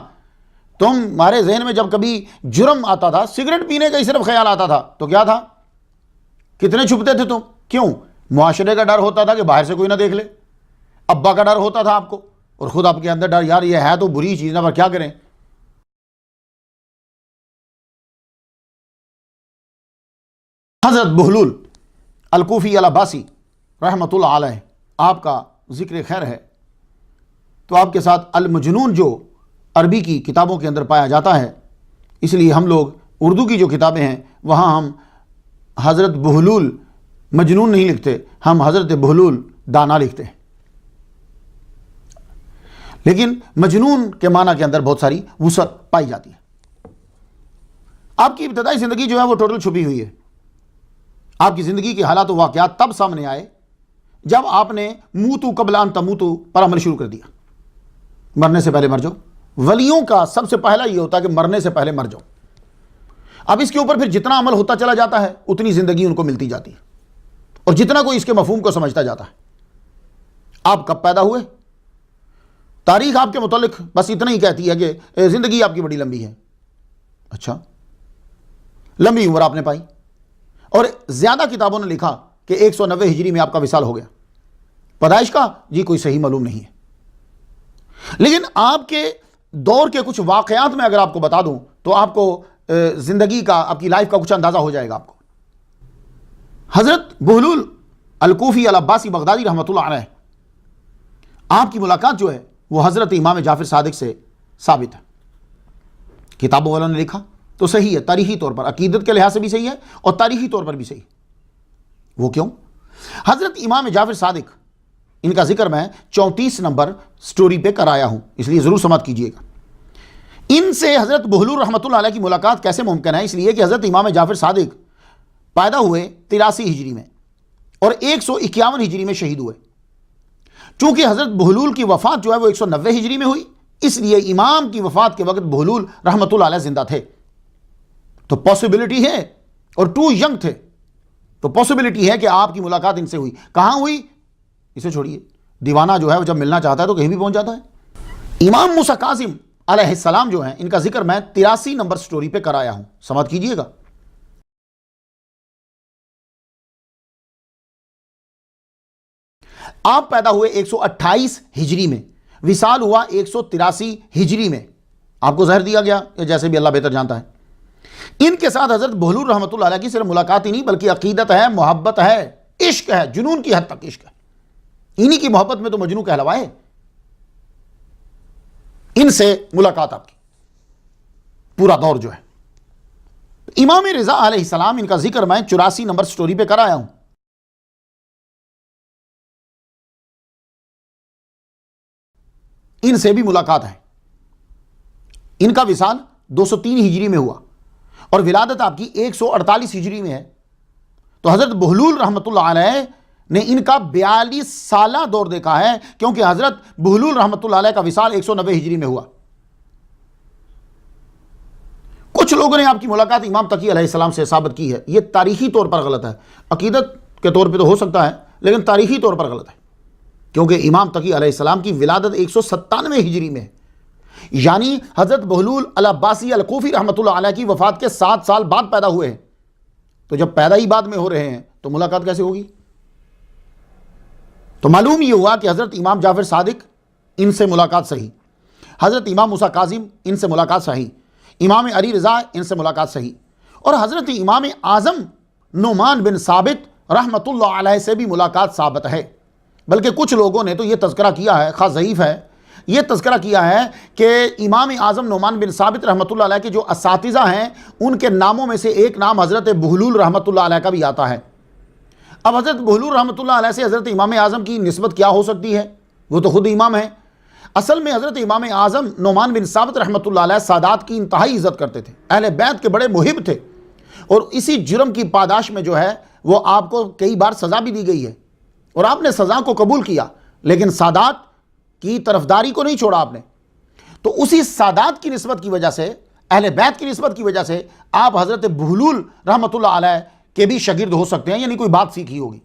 تمہارے ذہن میں جب کبھی جرم آتا تھا، سگریٹ پینے کا ہی صرف خیال آتا تھا تو کیا تھا؟ کتنے چھپتے تھے تم؟ کیوں؟ معاشرے کا ڈر ہوتا تھا کہ باہر سے کوئی نہ دیکھ لے، ابا کا ڈر ہوتا تھا آپ کو، اور خود آپ کے اندر ڈر، یار یہ ہے تو بری چیز نہ، پر کیا کریں۔ حضرت بہلول الکوفی العباسی رحمۃ اللہ علیہ، آپ کا ذکر خیر ہے، تو آپ کے ساتھ المجنون جو عربی کی کتابوں کے اندر پایا جاتا ہے، اس لیے ہم لوگ اردو کی جو کتابیں ہیں وہاں ہم حضرت بہلول مجنون نہیں لکھتے، ہم حضرت بہلول دانا لکھتے ہیں۔ لیکن مجنون کے معنی کے اندر بہت ساری وسعت پائی جاتی ہے۔ آپ کی ابتدائی زندگی جو ہے وہ ٹوٹل چھپی ہوئی ہے۔ آپ کی زندگی کے حالات و واقعات تب سامنے آئے جب آپ نے موتو قبل ان تموتو پر عمل شروع کر دیا، مرنے سے پہلے مر جاؤ۔ ولیوں کا سب سے پہلا یہ ہوتا ہے کہ مرنے سے پہلے مر جاؤ۔ اب اس کے اوپر پھر جتنا عمل ہوتا چلا جاتا ہے اتنی زندگی ان کو ملتی جاتی ہے، اور جتنا کوئی اس کے مفہوم کو سمجھتا جاتا ہے۔ آپ کب پیدا ہوئے؟ تاریخ آپ کے متعلق بس اتنا ہی کہتی ہے کہ زندگی آپ کی بڑی لمبی ہے۔ اچھا، لمبی عمر آپ نے پائی، اور زیادہ کتابوں نے لکھا کہ 190 ہجری میں آپ کا وصال ہو گیا۔ پیدائش کا جی کوئی صحیح معلوم نہیں ہے، لیکن آپ کے دور کے کچھ واقعات میں اگر آپ کو بتا دوں تو آپ کو زندگی کا، آپ کی لائف کا کچھ اندازہ ہو جائے گا آپ کو۔ حضرت بہلول الکوفی العباسی بغدادی رحمۃ اللہ علیہ، آپ کی ملاقات جو ہے وہ حضرت امام جعفر صادق سے ثابت ہے۔ کتابوں والوں نے لکھا تو صحیح ہے، تاریخی طور پر عقیدت کے لحاظ سے بھی صحیح ہے اور تاریخی طور پر بھی صحیح ہے۔ وہ کیوں؟ حضرت امام جعفر صادق، ان کا ذکر میں 34 نمبر سٹوری پہ کرایا ہوں، اس لیے ضرور سماعت کیجئے گا۔ ان سے حضرت بہلول رحمۃ اللہ علیہ کی ملاقات کیسے ممکن ہے؟ اس لیے کہ حضرت امام جعفر صادق پیدا ہوئے 83 ہجری میں اور 151 ہجری میں شہید ہوئے۔ چونکہ حضرت بہلول کی وفات جو ہے وہ 190 ہجری میں ہوئی، اس لیے امام کی وفات کے وقت بہلول رحمۃ اللہ علیہ زندہ تھے، تو پاسبلٹی ہے، اور ٹو ینگ تھے تو پاسبلٹی ہے کہ آپ کی ملاقات ان سے ہوئی۔ کہاں ہوئی؟ اسے چھوڑیے، دیوانہ جو ہے وہ جب ملنا چاہتا ہے تو کہیں بھی پہنچ جاتا ہے۔ امام موسیٰ کاظم علیہ السلام جو ہیں، ان کا ذکر میں 83 نمبر سٹوری پہ کرایا ہوں، سماعت کیجئے گا۔ آپ پیدا ہوئے 128 ہجری میں، وصال ہوا 183 ہجری میں، آپ کو زہر دیا گیا یا جیسے بھی اللہ بہتر جانتا ہے۔ ان کے ساتھ حضرت بہلول رحمۃ اللہ علیہ کی صرف ملاقات ہی نہیں بلکہ عقیدت ہے، محبت ہے، عشق ہے، جنون کی حد تک عشق ہے۔ انہی کی محبت میں تو مجنون کہلوائے۔ ان سے ملاقات آپ کی پورا دور جو ہے۔ امام رضا علیہ السلام، ان کا ذکر میں 84 نمبر سٹوری پہ کرایا ہوں۔ ان سے بھی ملاقات ہے۔ ان کا وصال 203 ہجری میں ہوا اور ولادت آپ کی 148 ہجری میں ہے، تو حضرت بہلول رحمۃ اللہ علیہ نے ان کا 42 سالہ دور دیکھا ہے، کیونکہ حضرت بہلول رحمۃ اللہ علیہ کا وصال 190 ہجری میں ہوا۔ کچھ لوگوں نے آپ کی ملاقات امام تقی علیہ السلام سے ثابت کی ہے، یہ تاریخی طور پر غلط ہے۔ عقیدت کے طور پہ تو ہو سکتا ہے لیکن تاریخی طور پر غلط ہے، کیونکہ امام تقی علیہ السلام کی ولادت 197 ہجری میں ہے، یعنی حضرت بہلول العباسی الکوفی رحمۃ اللہ علیہ کی وفات کے 7 سال بعد پیدا ہوئے ہیں۔ تو جب پیدا ہی بعد میں ہو رہے ہیں تو ملاقات کیسے ہوگی؟ تو معلوم یہ ہوا کہ حضرت امام جعفر صادق، ان سے ملاقات صحیح، حضرت امام موسیٰ کاظم، ان سے ملاقات صحیح، امام علی رضا، ان سے ملاقات صحیح، اور حضرت امام اعظم نعمان بن ثابت رحمۃ اللہ علیہ سے بھی ملاقات ثابت ہے۔ بلکہ کچھ لوگوں نے تو یہ تذکرہ کیا ہے، خاص ضعیف ہے، یہ تذکرہ کیا ہے کہ امام اعظم نعمان بن ثابت رحمۃ اللہ علیہ کے جو اساتذہ ہیں ان کے ناموں میں سے ایک نام حضرت بہلول رحمۃ اللہ علیہ کا بھی آتا ہے۔ اب حضرت بہلول رحمۃ اللہ علیہ سے حضرت امام اعظم کی نسبت کیا ہو سکتی ہے؟ وہ تو خود امام ہے۔ اصل میں حضرت امام اعظم نعمان بن ثابت رحمۃ اللہ علیہ سادات کی انتہائی عزت کرتے تھے، اہل بیت کے بڑے محب تھے، اور اسی جرم کی پاداش میں جو ہے وہ آپ کو کئی بار سزا بھی دی گئی ہے، اور آپ نے سزا کو قبول کیا، لیکن سادات کی طرفداری کو نہیں چھوڑا آپ نے۔ تو اسی سادات کی نسبت کی وجہ سے، اہل بیت کی نسبت کی وجہ سے آپ حضرت بہلول رحمۃ اللہ علیہ کے بھی شاگرد ہو سکتے ہیں، یعنی کوئی بات سیکھی ہوگی۔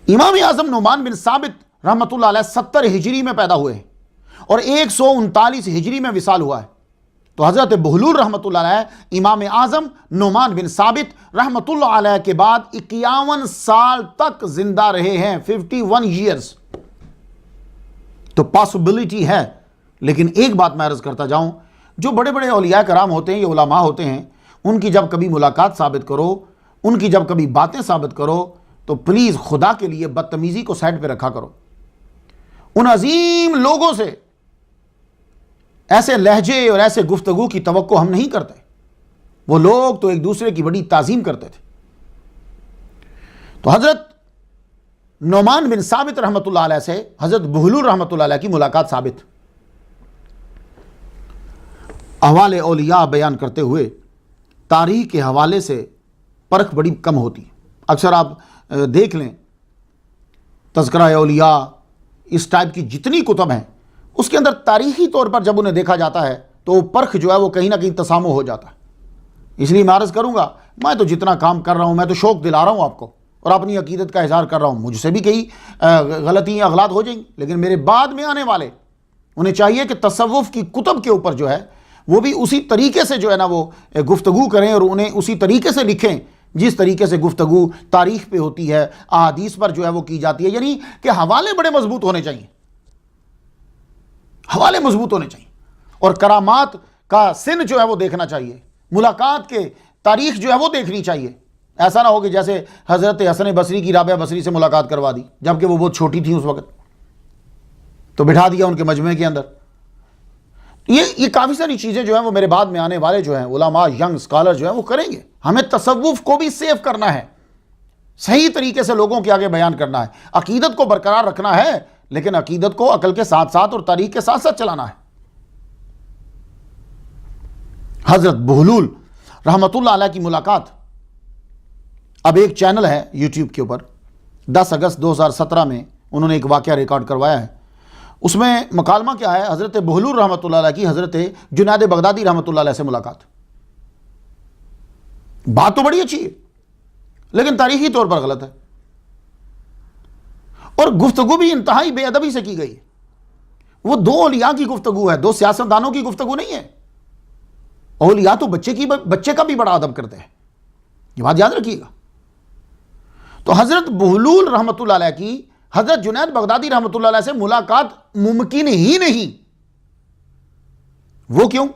امام اعظم نعمان بن ثابت رحمۃ اللہ علیہ 70 ہجری میں پیدا ہوئے ہیں اور 139 ہجری میں وصال ہوا ہے، تو حضرت بہلول رحمۃ اللہ علیہ امام اعظم نعمان بن ثابت رحمۃ اللہ علیہ کے بعد 51 سال تک زندہ رہے ہیں، 51 ایئرز۔ تو پاسبلٹی ہے، لیکن ایک بات میں عرض کرتا جاؤں، جو بڑے بڑے اولیاء کرام ہوتے ہیں یا علماء ہوتے ہیں، ان کی جب کبھی ملاقات ثابت کرو، ان کی جب کبھی باتیں ثابت کرو، تو پلیز خدا کے لیے بدتمیزی کو سائڈ پہ رکھا کرو۔ ان عظیم لوگوں سے ایسے لہجے اور ایسے گفتگو کی توقع ہم نہیں کرتے۔ وہ لوگ تو ایک دوسرے کی بڑی تعظیم کرتے تھے۔ تو حضرت نعمان بن ثابت رحمۃ اللہ علیہ سے حضرت بہلول رحمۃ اللہ علیہ کی ملاقات ثابت۔ احوال اولیاء بیان کرتے ہوئے تاریخ کے حوالے سے پرکھ بڑی کم ہوتی ہے۔ اکثر آپ دیکھ لیں تذکرہ اولیاء اس ٹائپ کی جتنی کتب ہیں اس کے اندر تاریخی طور پر جب انہیں دیکھا جاتا ہے تو وہ پرکھ جو ہے وہ کہیں نہ کہیں تسامح ہو جاتا ہے۔ اس لیے میں عرض کروں گا، میں تو جتنا کام کر رہا ہوں میں تو شوق دلا رہا ہوں آپ کو اور اپنی عقیدت کا اظہار کر رہا ہوں، مجھ سے بھی کئی غلطیاں اغلاط ہو جائیں گی، لیکن میرے بعد میں آنے والے انہیں چاہیے کہ تصوف کی کتب کے اوپر جو ہے وہ بھی اسی طریقے سے جو ہے نا وہ گفتگو کریں اور انہیں اسی طریقے سے لکھیں جس طریقے سے گفتگو تاریخ پہ ہوتی ہے، احادیث پر جو ہے وہ کی جاتی ہے، یعنی کہ حوالے بڑے مضبوط ہونے چاہیے، حوالے مضبوط ہونے چاہیے، اور کرامات کا سن جو ہے وہ دیکھنا چاہیے، ملاقات کے تاریخ جو ہے وہ دیکھنی چاہیے۔ ایسا نہ ہو کہ جیسے حضرت حسن بصری کی رابعہ بصری سے ملاقات کروا دی جبکہ وہ بہت چھوٹی تھیں اس وقت، تو بٹھا دیا ان کے مجمع کے اندر۔ یہ کافی ساری چیزیں جو ہیں وہ میرے بعد میں آنے والے جو ہیں علماء، ینگ اسکالر جو ہیں وہ کریں گے۔ ہمیں تصوف کو بھی سیو کرنا ہے، صحیح طریقے سے لوگوں کے آگے بیان کرنا ہے، عقیدت کو برقرار رکھنا ہے، لیکن عقیدت کو عقل کے ساتھ ساتھ اور تاریخ کے ساتھ ساتھ چلانا ہے۔ حضرت بہلول رحمۃ اللہ علیہ کی ملاقات، اب ایک چینل ہے یوٹیوب کے اوپر 10 اگست 2017 میں انہوں نے ایک واقعہ ریکارڈ کروایا ہے۔ اس میں مکالمہ کیا ہے؟ حضرت بہلول رحمۃ اللہ علیہ کی حضرت جنید بغدادی رحمۃ اللہ علیہ سے ملاقات۔ بات تو بڑی اچھی ہے لیکن تاریخی طور پر غلط ہے، اور گفتگو بھی انتہائی بے ادبی سے کی گئی ہے۔ وہ دو اولیاء کی گفتگو ہے، دو سیاستدانوں کی گفتگو نہیں ہے۔ اولیاء تو بچے کا بھی بڑا ادب کرتے ہیں، یہ بات یاد رکھیے گا۔ تو حضرت بہلول رحمۃ اللہ علیہ کی حضرت جنید بغدادی رحمۃ اللہ علیہ سے ملاقات ممکن ہی نہیں۔ وہ کیوں؟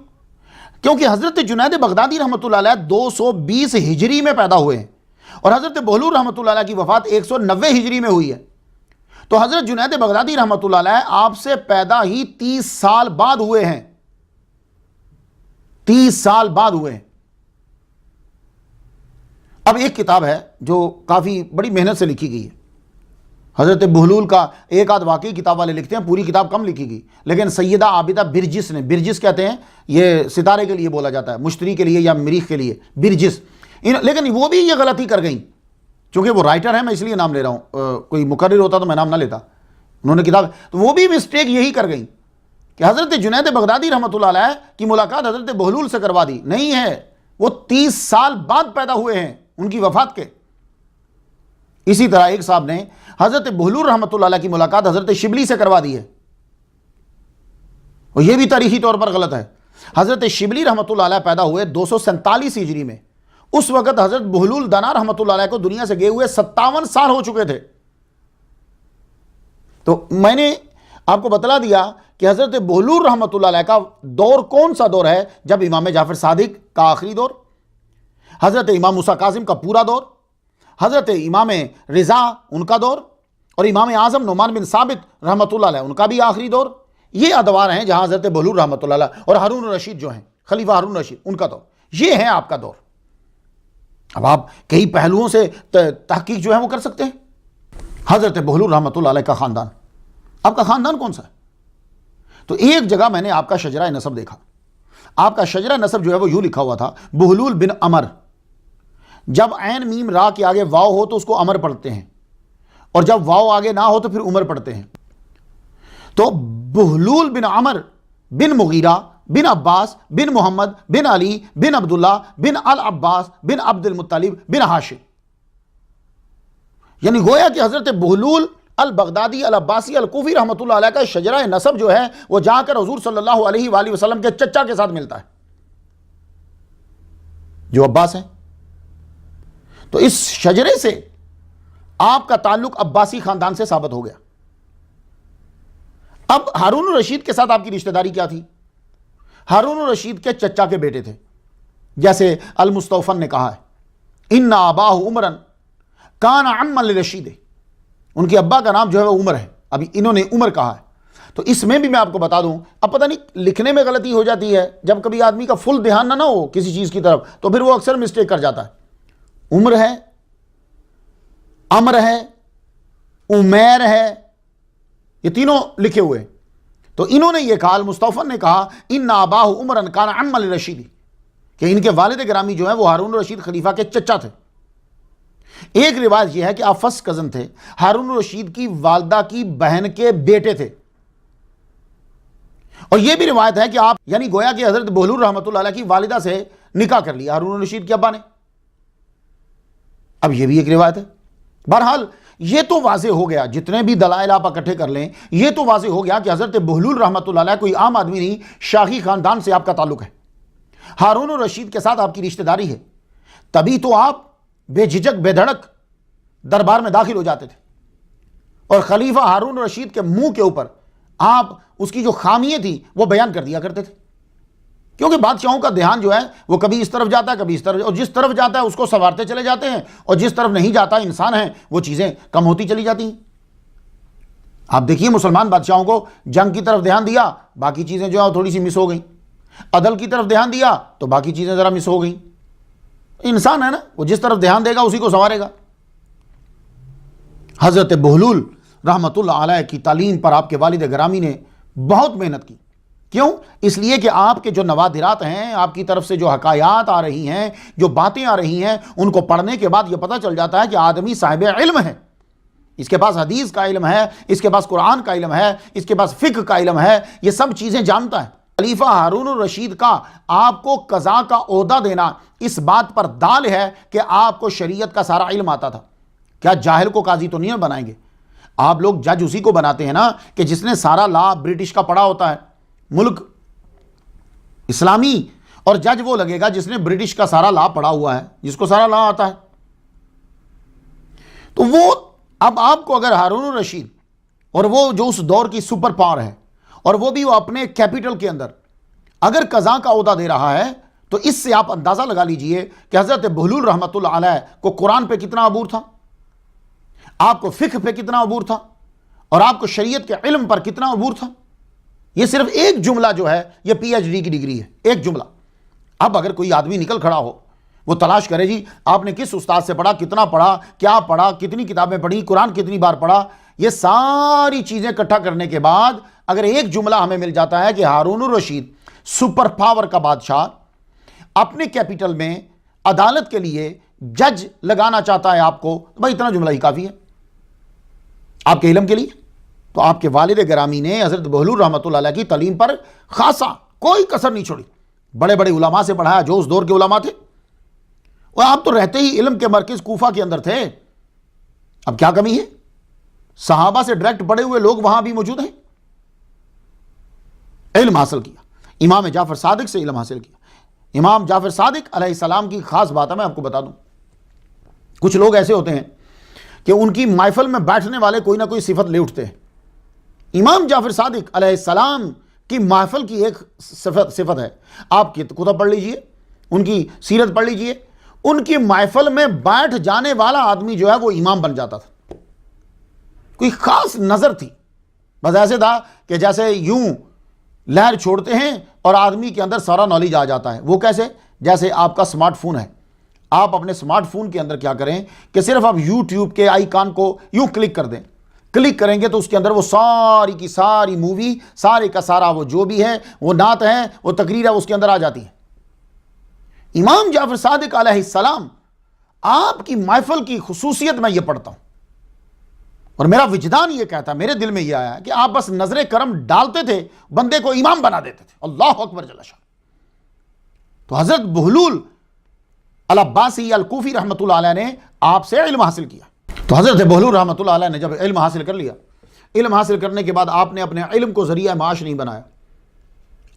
کیونکہ حضرت جنید بغدادی رحمۃ اللہ علیہ 220 ہجری میں پیدا ہوئے ہیں اور حضرت بہلول رحمۃ اللہ علیہ کی وفات 190 ہجری میں ہوئی ہے۔ تو حضرت جنید بغدادی رحمۃ اللہ علیہ آپ سے پیدا ہی 30 سال بعد ہوئے ہیں، 30 سال بعد ہوئے ہیں۔ اب ایک کتاب ہے جو کافی بڑی محنت سے لکھی گئی ہے، حضرت بہلول کا ایک آدھ واقعی کتاب والے لکھتے ہیں، پوری کتاب کم لکھی گئی، لیکن سیدہ عابدہ برجس نے، برجس کہتے ہیں یہ ستارے کے لیے بولا جاتا ہے، مشتری کے لیے یا مریخ کے لیے، برجس، لیکن وہ بھی یہ غلطی کر گئیں، چونکہ وہ رائٹر ہے میں اس لیے نام لے رہا ہوں، کوئی مقرر ہوتا تو میں نام نہ لیتا، انہوں نے کتاب، تو وہ بھی مسٹیک یہی کر گئیں کہ حضرت جنید بغدادی رحمۃ اللہ علیہ کی ملاقات حضرت بہلول سے کروا دی۔ نہیں ہے، وہ 30 سال بعد پیدا ہوئے ہیں ان کی وفات کے۔ اسی طرح ایک صاحب نے حضرت بہلول رحمۃ اللہ علیہ کی ملاقات حضرت شبلی سے کروا دی ہے، اور یہ بھی تاریخی طور پر غلط ہے۔ حضرت شبلی رحمۃ اللہ علیہ پیدا ہوئے 247 ہجری میں، اس وقت حضرت بہلول دانا رحمۃ اللہ علیہ کو دنیا سے گئے ہوئے 57 سال ہو چکے تھے۔ تو میں نے آپ کو بتلا دیا کہ حضرت بہلول رحمۃ اللہ علیہ کا دور کون سا دور ہے؟ جب امام جعفر صادق کا آخری دور، حضرت امام موسیٰ کاظم کا پورا دور، حضرت امام رضا ان کا دور، اور امام اعظم نعمان بن ثابت رحمۃ اللہ علیہ ان کا بھی آخری دور۔ یہ ادوار ہیں جہاں حضرت بہلول رحمۃ اللہ علیہ اور ہارون الرشید جو ہیں، خلیفہ ہارون الرشید، ان کا دور، یہ ہے آپ کا دور۔ اب آپ کئی پہلوؤں سے تحقیق جو ہے وہ کر سکتے ہیں۔ حضرت بہلول رحمۃ اللہ علیہ کا خاندان، آپ کا خاندان کون سا ہے؟ تو ایک جگہ میں نے آپ کا شجرہ نسب دیکھا، آپ کا شجرہ نسب جو ہے وہ یوں لکھا ہوا تھا، بہلول بن عمر، جب عین میم را کے آگے واو ہو تو اس کو عمر پڑھتے ہیں، اور جب واو آگے نہ ہو تو پھر عمر پڑھتے ہیں۔ تو بہلول بن عمر بن مغیرہ بن عباس بن محمد بن علی بن عبداللہ بن العباس بن عبد المطلب بن ہاشم، یعنی گویا کہ حضرت بہلول البغدادی العباسی الکوفی رحمۃ اللہ علیہ کا شجرہ نسب جو ہے وہ جا کر حضور صلی اللہ علیہ وآلہ وسلم کے چچا کے ساتھ ملتا ہے جو عباس ہیں۔ تو اس شجرے سے آپ کا تعلق عباسی خاندان سے ثابت ہو گیا۔ اب ہارون الرشید کے ساتھ آپ کی رشتہ داری کیا تھی؟ ہارون الرشید کے چچا کے بیٹے تھے، جیسے المستوفن نے کہا ہے، ان اباہ عمرن کان عما لرشید، ان کے ابا کا نام جو ہے وہ عمر ہے، ابھی انہوں نے عمر کہا ہے۔ تو اس میں بھی میں آپ کو بتا دوں، اب پتہ نہیں لکھنے میں غلطی ہو جاتی ہے، جب کبھی آدمی کا فل دھیان نہ ہو کسی چیز کی طرف تو پھر وہ اکثر مسٹیک کر جاتا ہے۔ عمر ہے، امر ہے، عمیر ہے، یہ تینوں لکھے ہوئے ہیں۔ تو انہوں نے یہ کہا، المستوفن نے کہا ان آباہ عمرا کان عم الرشید، کہ ان کے والد گرامی جو ہیں وہ ہارون الرشید خلیفہ کے چچا تھے۔ ایک روایت یہ ہے کہ آپ فرسٹ کزن تھے، ہارون الرشید کی والدہ کی بہن کے بیٹے تھے، اور یہ بھی روایت ہے کہ آپ یعنی گویا کہ حضرت بہلول رحمۃ اللہ علیہ کی والدہ سے نکاح کر لیا ہارون الرشید کے ابا نے۔ اب یہ بھی ایک روایت ہے۔ بہرحال یہ تو واضح ہو گیا، جتنے بھی دلائل آپ اکٹھے کر لیں یہ تو واضح ہو گیا کہ حضرت بہلول رحمۃ اللہ علیہ کوئی عام آدمی نہیں، شاہی خاندان سے آپ کا تعلق ہے، ہارون الرشید کے ساتھ آپ کی رشتہ داری ہے، تبھی تو آپ بے جھجک بے دھڑک دربار میں داخل ہو جاتے تھے، اور خلیفہ ہارون الرشید کے منہ کے اوپر آپ اس کی جو خامیاں تھی وہ بیان کر دیا کرتے تھے، کیونکہ بادشاہوں کا دھیان جو ہے وہ کبھی اس طرف جاتا ہے کبھی اس طرف، اور جس طرف جاتا ہے اس کو سنوارتے چلے جاتے ہیں، اور جس طرف نہیں جاتا انسان ہے وہ چیزیں کم ہوتی چلی جاتی ہیں۔ آپ دیکھیے مسلمان بادشاہوں کو جنگ کی طرف دھیان دیا، باقی چیزیں جو ہے تھوڑی سی مس ہو گئیں، عدل کی طرف دھیان دیا تو باقی چیزیں ذرا مس ہو گئیں۔ انسان ہے نا، وہ جس طرف دھیان دے گا اسی کو سنوارے گا۔ حضرت بہلول رحمۃ اللہ علیہ کی تعلیم پر آپ کے والد گرامی نے بہت محنت کی۔ کیوں؟ اس لیے کہ آپ کے جو نوادرات ہیں، آپ کی طرف سے جو حکایات آ رہی ہیں، جو باتیں آ رہی ہیں، ان کو پڑھنے کے بعد یہ پتہ چل جاتا ہے کہ آدمی صاحب علم ہے، اس کے پاس حدیث کا علم ہے، اس کے پاس قرآن کا علم ہے، اس کے پاس فقہ کا علم ہے، یہ سب چیزیں جانتا ہے۔ خلیفہ ہارون الرشید کا آپ کو قضاء کا عہدہ دینا اس بات پر دال ہے کہ آپ کو شریعت کا سارا علم آتا تھا۔ کیا جاہل کو قاضی تو نہیں بنائیں گے؟ آپ لوگ جج اسی کو بناتے ہیں نا کہ جس نے سارا لا برٹش کا پڑھا ہوتا ہے، ملک اسلامی، اور جج وہ لگے گا جس نے برٹش کا سارا لا پڑھا ہوا ہے، جس کو سارا لا آتا ہے۔ تو وہ اب آپ کو اگر ہارون الرشید اور وہ جو اس دور کی سپر پاور ہے، اور وہ بھی وہ اپنے کیپٹل کے اندر اگر قضاء کا عہدہ دے رہا ہے، تو اس سے آپ اندازہ لگا لیجئے کہ حضرت بہلول رحمۃ اللہ علیہ کو قرآن پہ کتنا عبور تھا، آپ کو فقہ پہ کتنا عبور تھا، اور آپ کو شریعت کے علم پر کتنا عبور تھا۔ یہ صرف ایک جملہ جو ہے یہ پی ایچ ڈی کی ڈگری ہے، ایک جملہ۔ اب اگر کوئی آدمی نکل کھڑا ہو، وہ تلاش کرے جی آپ نے کس استاد سے پڑھا، کتنا پڑھا، کیا پڑھا، کتنی کتابیں پڑھی، قرآن کتنی بار پڑھا، یہ ساری چیزیں اکٹھا کرنے کے بعد اگر ایک جملہ ہمیں مل جاتا ہے کہ ہارون الرشید سپر پاور کا بادشاہ اپنے کیپٹل میں عدالت کے لیے جج لگانا چاہتا ہے آپ کو، تو بھائی اتنا جملہ ہی کافی ہے آپ کے علم کے لیے۔ تو آپ کے والد گرامی نے حضرت بہلول رحمۃ اللہ علیہ کی تعلیم پر خاصا کوئی کسر نہیں چھوڑی، بڑے بڑے علماء سے پڑھایا جو اس دور کے علماء تھے، اور آپ تو رہتے ہی علم کے مرکز کوفہ کے اندر تھے، اب کیا کمی ہے؟ صحابہ سے ڈائریکٹ پڑھے ہوئے لوگ وہاں بھی موجود ہیں۔ علم حاصل کیا، امام جعفر صادق سے علم حاصل کیا۔ امام جعفر صادق علیہ السلام کی خاص بات ہے، میں آپ کو بتا دوں، کچھ لوگ ایسے ہوتے ہیں کہ ان کی محفل میں بیٹھنے والے کوئی نہ کوئی صفت لے اٹھتے ہیں۔ امام جعفر صادق علیہ السلام کی محفل کی ایک صفت ہے، آپ کی کتب پڑھ لیجئے، ان کی سیرت پڑھ لیجئے، ان کی محفل میں بیٹھ جانے والا آدمی جو ہے وہ امام بن جاتا تھا۔ کوئی خاص نظر تھی، بس ایسے تھا کہ جیسے یوں لہر چھوڑتے ہیں اور آدمی کے اندر سارا نالج آ جاتا ہے۔ وہ کیسے؟ جیسے آپ کا سمارٹ فون ہے، آپ اپنے سمارٹ فون کے اندر کیا کریں کہ صرف آپ یوٹیوب کے آئیکن کو یوں کلک کر دیں، کلک کریں گے تو اس کے اندر وہ ساری کی ساری مووی، سارے کا سارا وہ جو بھی ہے، وہ نعت ہے، وہ تقریر ہے، اس کے اندر آ جاتی ہے۔ امام جعفر صادق علیہ السلام آپ کی محفل کی خصوصیت میں یہ پڑھتا ہوں، اور میرا وجدان یہ کہتا ہے، میرے دل میں یہ آیا کہ آپ بس نظر کرم ڈالتے تھے، بندے کو امام بنا دیتے تھے۔ اللہ اکبر جل شان۔ تو حضرت بہلول العباسی الکوفی رحمۃ اللہ علیہ نے آپ سے علم حاصل کیا۔ تو حضرت بہلول رحمۃ اللہ علیہ نے جب علم حاصل کر لیا، علم حاصل کرنے کے بعد آپ نے اپنے علم کو ذریعہ معاش نہیں بنایا،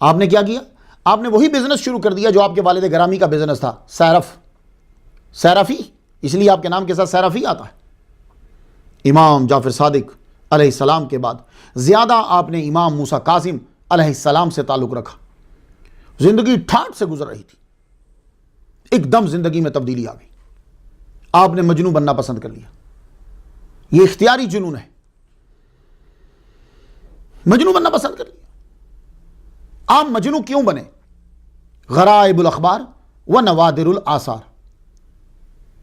آپ نے کیا کیا؟ آپ نے وہی بزنس شروع کر دیا جو آپ کے والد گرامی کا بزنس تھا، سیرفی، اس لیے آپ کے نام کے ساتھ سیرفی آتا ہے۔ امام جعفر صادق علیہ السلام کے بعد زیادہ آپ نے امام موسیٰ کاظم علیہ السلام سے تعلق رکھا۔ زندگی ٹھاٹ سے گزر رہی تھی، ایک دم زندگی میں تبدیلی آ گئی، آپ نے مجنون بننا پسند کر لیا۔ یہ اختیاری جنون ہے، مجنون بننا پسند کر لیا۔ آپ مجنون کیوں بنے؟ غرائب الاخبار و نوادر الآثار،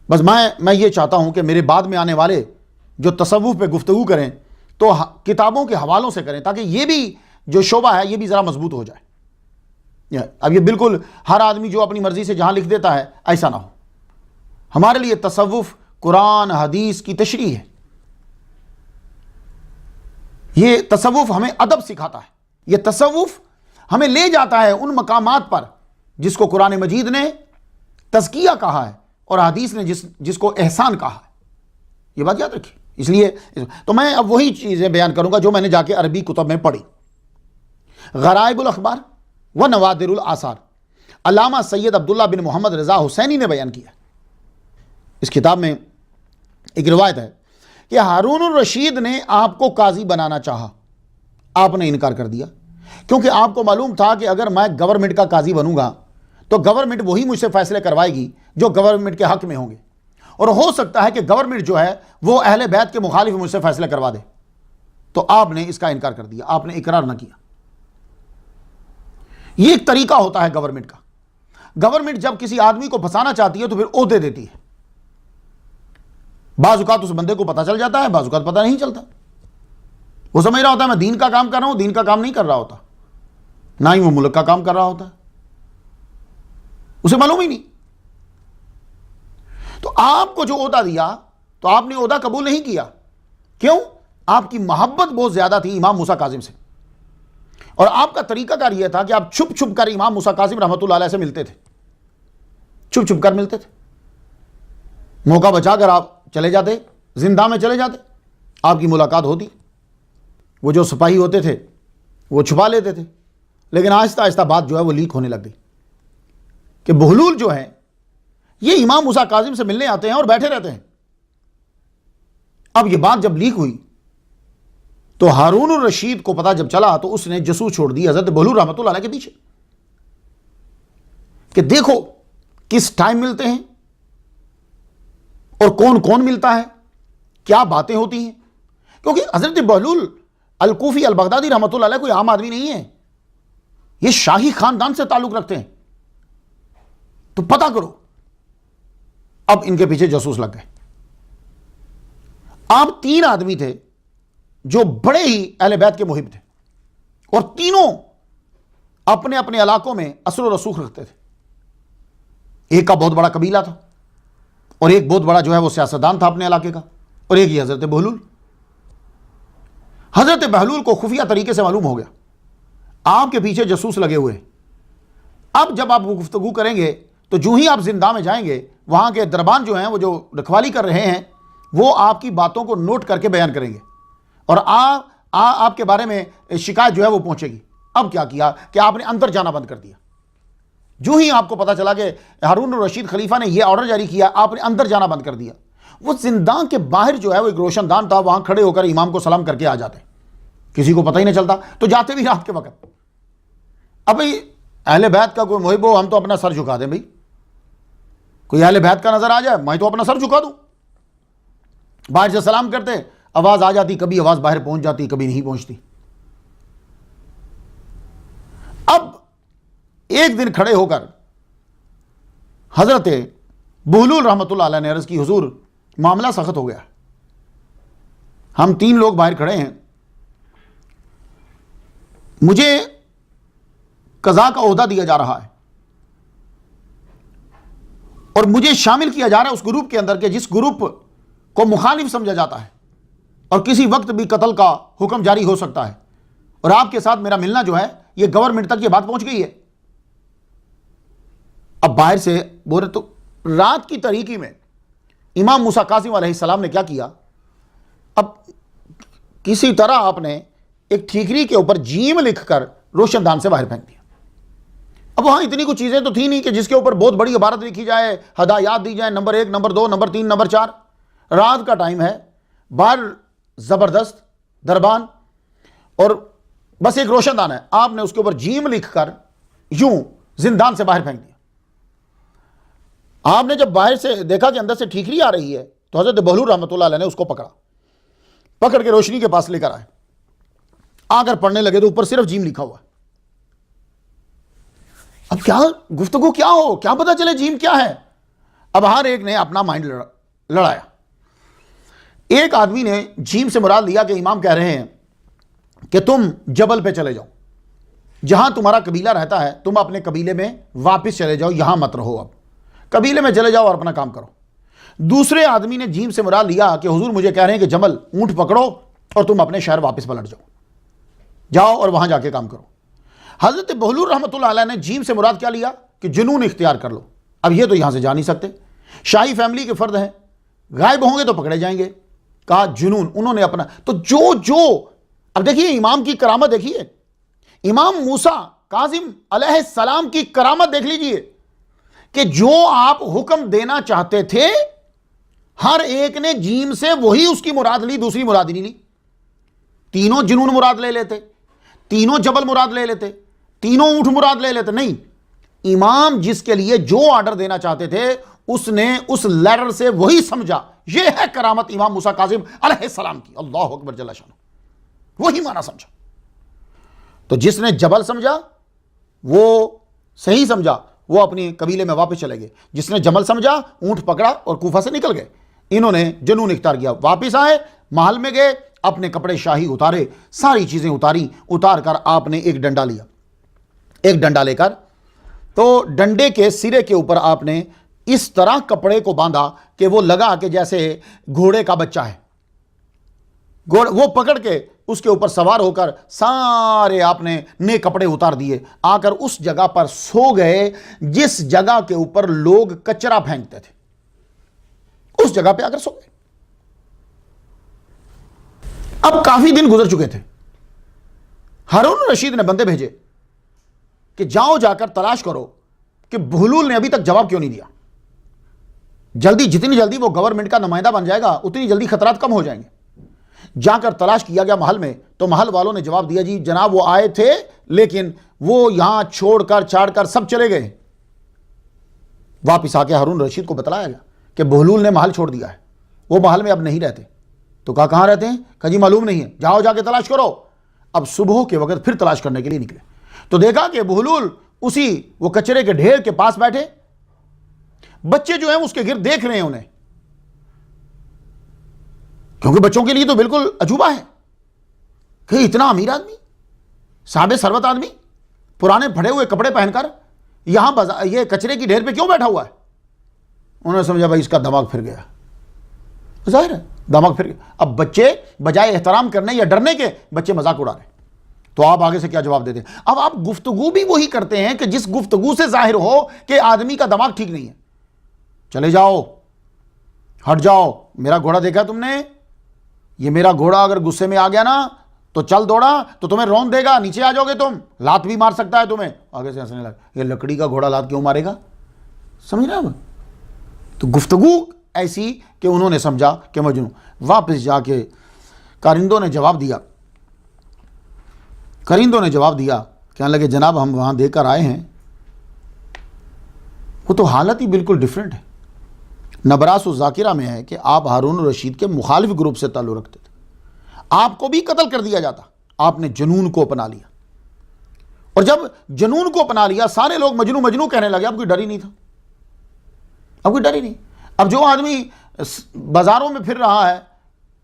بس میں یہ چاہتا ہوں کہ میرے بعد میں آنے والے جو تصوف پہ گفتگو کریں تو کتابوں کے حوالوں سے کریں، تاکہ یہ بھی جو شعبہ ہے یہ بھی ذرا مضبوط ہو جائے۔ اب یہ بالکل ہر آدمی جو اپنی مرضی سے جہاں لکھ دیتا ہے ایسا نہ ہو۔ ہمارے لیے تصوف قرآن حدیث کی تشریح ہے۔ یہ تصوف ہمیں ادب سکھاتا ہے، یہ تصوف ہمیں لے جاتا ہے ان مقامات پر جس کو قرآن مجید نے تزکیہ کہا ہے اور حدیث نے جس کو احسان کہا ہے۔ یہ بات یاد رکھیے۔ اس لیے تو میں اب وہی چیزیں بیان کروں گا جو میں نے جا کے عربی کتب میں پڑھی۔ غرائب الاخبار و نوادر الاثار، علامہ سید عبداللہ بن محمد رضا حسینی نے بیان کیا۔ اس کتاب میں ایک روایت ہے کہ ہارون الرشید نے آپ کو قاضی بنانا چاہا، آپ نے انکار کر دیا، کیونکہ آپ کو معلوم تھا کہ اگر میں گورنمنٹ کا قاضی بنوں گا تو گورنمنٹ وہی مجھ سے فیصلے کروائے گی جو گورنمنٹ کے حق میں ہوں گے، اور ہو سکتا ہے کہ گورنمنٹ جو ہے وہ اہل بیت کے مخالف مجھ سے فیصلے کروا دے۔ تو آپ نے اس کا انکار کر دیا، آپ نے اقرار نہ کیا۔ یہ ایک طریقہ ہوتا ہے گورنمنٹ کا۔ گورنمنٹ جب کسی آدمی کو پھنسانا چاہتی ہے تو پھر عہدے دیتی ہے۔ بعض اوقات اس بندے کو پتہ چل جاتا ہے، بعض اوقات پتہ نہیں چلتا۔ وہ سمجھ رہا ہوتا ہے میں دین کا کام کر رہا ہوں، دین کا کام نہیں کر رہا ہوتا، نہ ہی وہ ملک کا کام کر رہا ہوتا ہے، اسے معلوم ہی نہیں۔ تو آپ کو جو عہدہ دیا تو آپ نے عہدہ قبول نہیں کیا۔ کیوں؟ آپ کی محبت بہت زیادہ تھی امام موسیٰ کاظم سے، اور آپ کا طریقہ کار یہ تھا کہ آپ چھپ چھپ کر امام موسیٰ کاظم رحمۃ اللہ علیہ سے ملتے تھے، چھپ چھپ کر ملتے تھے۔ موقع بچا کر آپ چلے جاتے، زندہ میں چلے جاتے، آپ کی ملاقات ہوتی۔ وہ جو سپاہی ہوتے تھے وہ چھپا لیتے تھے، لیکن آہستہ آہستہ بات جو ہے وہ لیک ہونے لگ گئی کہ بہلول جو ہے یہ امام موسیٰ کاظم سے ملنے آتے ہیں اور بیٹھے رہتے ہیں۔ اب یہ بات جب لیک ہوئی تو ہارون الرشید کو پتہ جب چلا تو اس نے جاسوس چھوڑ دی حضرت بہلول رحمۃ اللہ علیہ کے پیچھے کہ دیکھو کس ٹائم ملتے ہیں اور کون کون ملتا ہے، کیا باتیں ہوتی ہیں، کیونکہ حضرت بہلول الکوفی البغدادی رحمۃ اللہ علیہ کوئی عام آدمی نہیں ہے، یہ شاہی خاندان سے تعلق رکھتے ہیں، تو پتہ کرو۔ اب ان کے پیچھے جاسوس لگ گئے۔ آپ 3 آدمی تھے جو بڑے ہی اہل بیت کے محب تھے، اور تینوں اپنے اپنے علاقوں میں اثر و رسوخ رکھتے تھے۔ ایک کا بہت بڑا قبیلہ تھا، اور ایک بہت بڑا جو ہے وہ سیاستدان تھا اپنے علاقے کا، اور ایک ہی حضرت بہلول۔ حضرت بہلول کو خفیہ طریقے سے معلوم ہو گیا آپ کے پیچھے جاسوس لگے ہوئے۔ اب جب آپ گفتگو کریں گے تو جو ہی آپ زندہ میں جائیں گے، وہاں کے دربان جو ہیں وہ جو رکھوالی کر رہے ہیں وہ آپ کی باتوں کو نوٹ کر کے بیان کریں گے، اور آپ کے بارے میں شکایت جو ہے وہ پہنچے گی۔ اب کیا کیا کہ آپ نے اندر جانا بند کر دیا۔ جو ہی آپ کو پتا چلا کہ ہارون الرشید خلیفہ نے یہ آرڈر جاری کیا، آپ نے اندر جانا بند کر دیا۔ وہ زندان کے باہر جو ہے وہ ایک روشن دان تھا، وہاں کھڑے ہو کر امام کو سلام کر کے آ جاتے، کسی کو پتہ ہی نہیں چلتا، تو جاتے بھی رات کے وقت۔ اب بھائی اہل بیت کا کوئی محب ہو، ہم تو اپنا سر جھکا دیں۔ بھائی کوئی اہل بیت کا نظر آ جائے میں تو اپنا سر جھکا دوں، باہر سے سلام کرتے، آواز آ جاتی، کبھی آواز باہر پہنچ جاتی، کبھی نہیں پہنچتی۔ اب ایک دن کھڑے ہو کر حضرت بہلول رحمۃ اللہ علیہ نے عرض کی، حضور معاملہ سخت ہو گیا، ہم 3 لوگ باہر کھڑے ہیں، مجھے قضاء کا عہدہ دیا جا رہا ہے، اور مجھے شامل کیا جا رہا ہے اس گروپ کے اندر کہ جس گروپ کو مخالف سمجھا جاتا ہے، اور کسی وقت بھی قتل کا حکم جاری ہو سکتا ہے، اور آپ کے ساتھ میرا ملنا جو ہے یہ گورنمنٹ تک یہ بات پہنچ گئی ہے۔ اب باہر سے بول رہے، تو رات کی تاریکی میں امام موسیٰ کاظم علیہ السلام نے کیا کیا، اب کسی طرح آپ نے ایک ٹھیکری کے اوپر جیم لکھ کر روشن دان سے باہر پھینک دیا۔ اب وہاں اتنی کچھ چیزیں تو تھی نہیں کہ جس کے اوپر بہت بڑی عبارت لکھی جائے، ہدایات دی جائیں، نمبر 1، نمبر 2، نمبر 3، نمبر 4۔ رات کا ٹائم ہے، باہر زبردست دربان، اور بس ایک روشن دان ہے، آپ نے اس کے اوپر جیم لکھ کر یوں زندان سے باہر پھینک دیا۔ آپ نے جب باہر سے دیکھا کہ اندر سے ٹھیکری آ رہی ہے تو حضرت بہلول رحمۃ اللہ علیہ نے اس کو پکڑ کے روشنی کے پاس لے کر آئے، آ کر پڑھنے لگے تو اوپر صرف جیم لکھا ہوا ہے۔ اب کیا گفتگو کیا ہو، کیا پتا چلے جیم کیا ہے۔ اب ہر ایک نے اپنا مائنڈ لڑایا۔ ایک آدمی نے جیم سے مراد لیا کہ امام کہہ رہے ہیں کہ تم جبل پہ چلے جاؤ، جہاں تمہارا قبیلہ رہتا ہے تم اپنے قبیلے میں واپس چلے جاؤ، یہاں مت رہو، اب قبیلے میں چلے جاؤ اور اپنا کام کرو۔ دوسرے آدمی نے جیم سے مراد لیا کہ حضور مجھے کہہ رہے ہیں کہ جمل اونٹ پکڑو اور تم اپنے شہر واپس پلٹ جاؤ اور وہاں جا کے کام کرو۔ حضرت بہلول رحمۃ اللہ علیہ نے جیم سے مراد کیا لیا کہ جنون اختیار کر لو، اب یہ تو یہاں سے جا نہیں سکتے، شاہی فیملی کے فرد ہیں، غائب ہوں گے تو پکڑے جائیں گے، کہا جنون، انہوں نے اپنا تو جو اب دیکھیے امام کی کرامت دیکھیے، امام موسیٰ کاظم علیہ السلام کی کرامت دیکھ لیجئے کہ جو آپ حکم دینا چاہتے تھے ہر ایک نے جیم سے وہی اس کی مراد لی، دوسری مراد نہیں لی۔ تینوں جنون مراد لے لیتے، تینوں جبل مراد لے لیتے، تینوں اونٹ مراد لے لیتے، نہیں، امام جس کے لیے جو آرڈر دینا چاہتے تھے اس نے اس لیٹر سے وہی سمجھا۔ یہ ہے کرامت امام موسیٰ کاظم علیہ السلام کی، اللہ اکبر جل شانہ، وہی معنی سمجھا۔ تو جس نے جبل سمجھا وہ صحیح سمجھا، وہ اپنی قبیلے میں واپس چلے گئے، جس نے جمل سمجھا اونٹ پکڑا اور کوفہ سے نکل گئے۔ انہوں نے جنون اختیار کیا، واپس آئے، محل میں گئے، اپنے کپڑے شاہی اتارے، ساری چیزیں اتاری، اتار کر آپ نے ایک ڈنڈا لیا، ایک ڈنڈا لے کر تو ڈنڈے کے سرے کے اوپر آپ نے اس طرح کپڑے کو باندھا کہ وہ لگا کہ جیسے گھوڑے کا بچہ ہے، وہ پکڑ کے اس کے اوپر سوار ہو کر سارے آپ نے نئے کپڑے اتار دیے، آ کر اس جگہ پر سو گئے جس جگہ کے اوپر لوگ کچرا پھینکتے تھے، اس جگہ پہ آ کر سو گئے۔ اب کافی دن گزر چکے تھے، ہارون رشید نے بندے بھیجے کہ جاؤ جا کر تلاش کرو کہ بہلول نے ابھی تک جواب کیوں نہیں دیا، جتنی جلدی وہ گورنمنٹ کا نمائندہ بن جائے گا اتنی جلدی خطرات کم ہو جائیں گے۔ جا کر تلاش کیا گیا محل میں، تو محل والوں نے جواب دیا جی جناب وہ آئے تھے لیکن وہ یہاں چھوڑ کر سب چلے گئے۔ واپس آ کے ہارون رشید کو بتلایا گیا کہ بہلول نے محل چھوڑ دیا ہے، وہ محل میں اب نہیں رہتے۔ تو کہاں رہتے ہیں؟ کہا جی معلوم نہیں ہے، جاؤ جا کے تلاش کرو۔ اب صبح کے وقت پھر تلاش کرنے کے لیے نکلے تو دیکھا کہ بہلول وہ کچرے کے ڈھیر کے پاس بیٹھے، بچے جو ہیں اس کے گرد دیکھ رہے ہیں انہیں، کیونکہ بچوں کے لیے تو بالکل عجوبہ ہے کہ اتنا امیر آدمی، صاحب ثروت آدمی، پرانے پھٹے ہوئے کپڑے پہن کر یہاں یہ کچرے کی ڈھیر پہ کیوں بیٹھا ہوا ہے؟ انہوں نے سمجھا بھائی اس کا دماغ پھر گیا، ظاہر ہے دماغ پھر گیا۔ اب بچے بجائے احترام کرنے یا ڈرنے کے بچے مذاق اڑا رہے ہیں، تو آپ آگے سے کیا جواب دیتے ہیں؟ اب آپ گفتگو بھی وہی کرتے ہیں کہ جس گفتگو سے ظاہر ہو کہ آدمی کا دماغ ٹھیک نہیں ہے۔ چلے جاؤ، ہٹ جاؤ، میرا گھوڑا دیکھا تم نے؟ یہ میرا گھوڑا اگر غصے میں آ گیا نا تو چل دوڑا تو تمہیں رون دے گا، نیچے آ جاؤ گے تم، لات بھی مار سکتا ہے تمہیں۔ آگے سے ہنسنے لگا، یہ لکڑی کا گھوڑا لات کیوں مارے گا؟ سمجھ رہے ہیں؟ تو گفتگو ایسی کہ انہوں نے سمجھا کہ مجنون۔ واپس جا کے کارندوں نے جواب دیا، کہنے لگے جناب ہم وہاں دے کر آئے ہیں، وہ تو حالت ہی بالکل ڈیفرنٹ ہے۔ نبراس و ذاکرہ میں ہے کہ آپ ہارون رشید کے مخالف گروپ سے تعلق رکھتے تھے، آپ کو بھی قتل کر دیا جاتا، آپ نے جنون کو اپنا لیا، اور جب جنون کو اپنا لیا سارے لوگ مجنون مجنون کہنے لگے، اب کوئی ڈر ہی نہیں تھا، اب کوئی ڈر ہی نہیں۔ اب جو آدمی بازاروں میں پھر رہا ہے،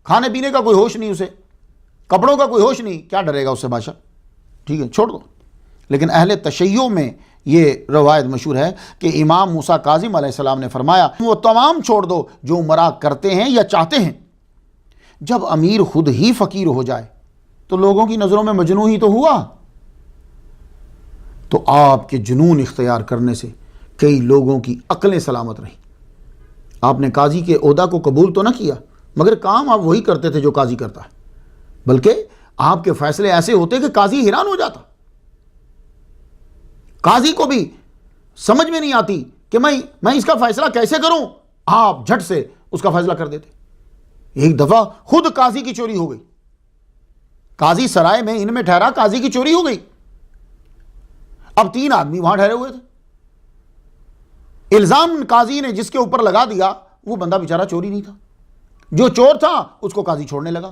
کھانے پینے کا کوئی ہوش نہیں اسے، کپڑوں کا کوئی ہوش نہیں، کیا ڈرے گا اس سے بادشاہ؟ ٹھیک ہے چھوڑ دو۔ لیکن اہل تشیع میں یہ روایت مشہور ہے کہ امام موسیٰ کاظم علیہ السلام نے فرمایا وہ تمام چھوڑ دو جو عمرا کرتے ہیں یا چاہتے ہیں، جب امیر خود ہی فقیر ہو جائے تو لوگوں کی نظروں میں مجنون ہی تو ہوا۔ تو آپ کے جنون اختیار کرنے سے کئی لوگوں کی عقلیں سلامت رہیں۔ آپ نے قاضی کے عہدہ کو قبول تو نہ کیا، مگر کام آپ وہی کرتے تھے جو قاضی کرتا ہے، بلکہ آپ کے فیصلے ایسے ہوتے کہ قاضی حیران ہو جاتا، قاضی کو بھی سمجھ میں نہیں آتی کہ میں اس کا فیصلہ کیسے کروں، آپ جھٹ سے اس کا فیصلہ کر دیتے۔ ایک دفعہ خود قاضی کی چوری ہو گئی، قاضی سرائے میں ان میں ٹھہرا، قاضی کی چوری ہو گئی۔ اب 3 آدمی وہاں ٹھہرے ہوئے تھے، الزام قاضی نے جس کے اوپر لگا دیا وہ بندہ بیچارہ چوری نہیں تھا، جو چور تھا اس کو قاضی چھوڑنے لگا۔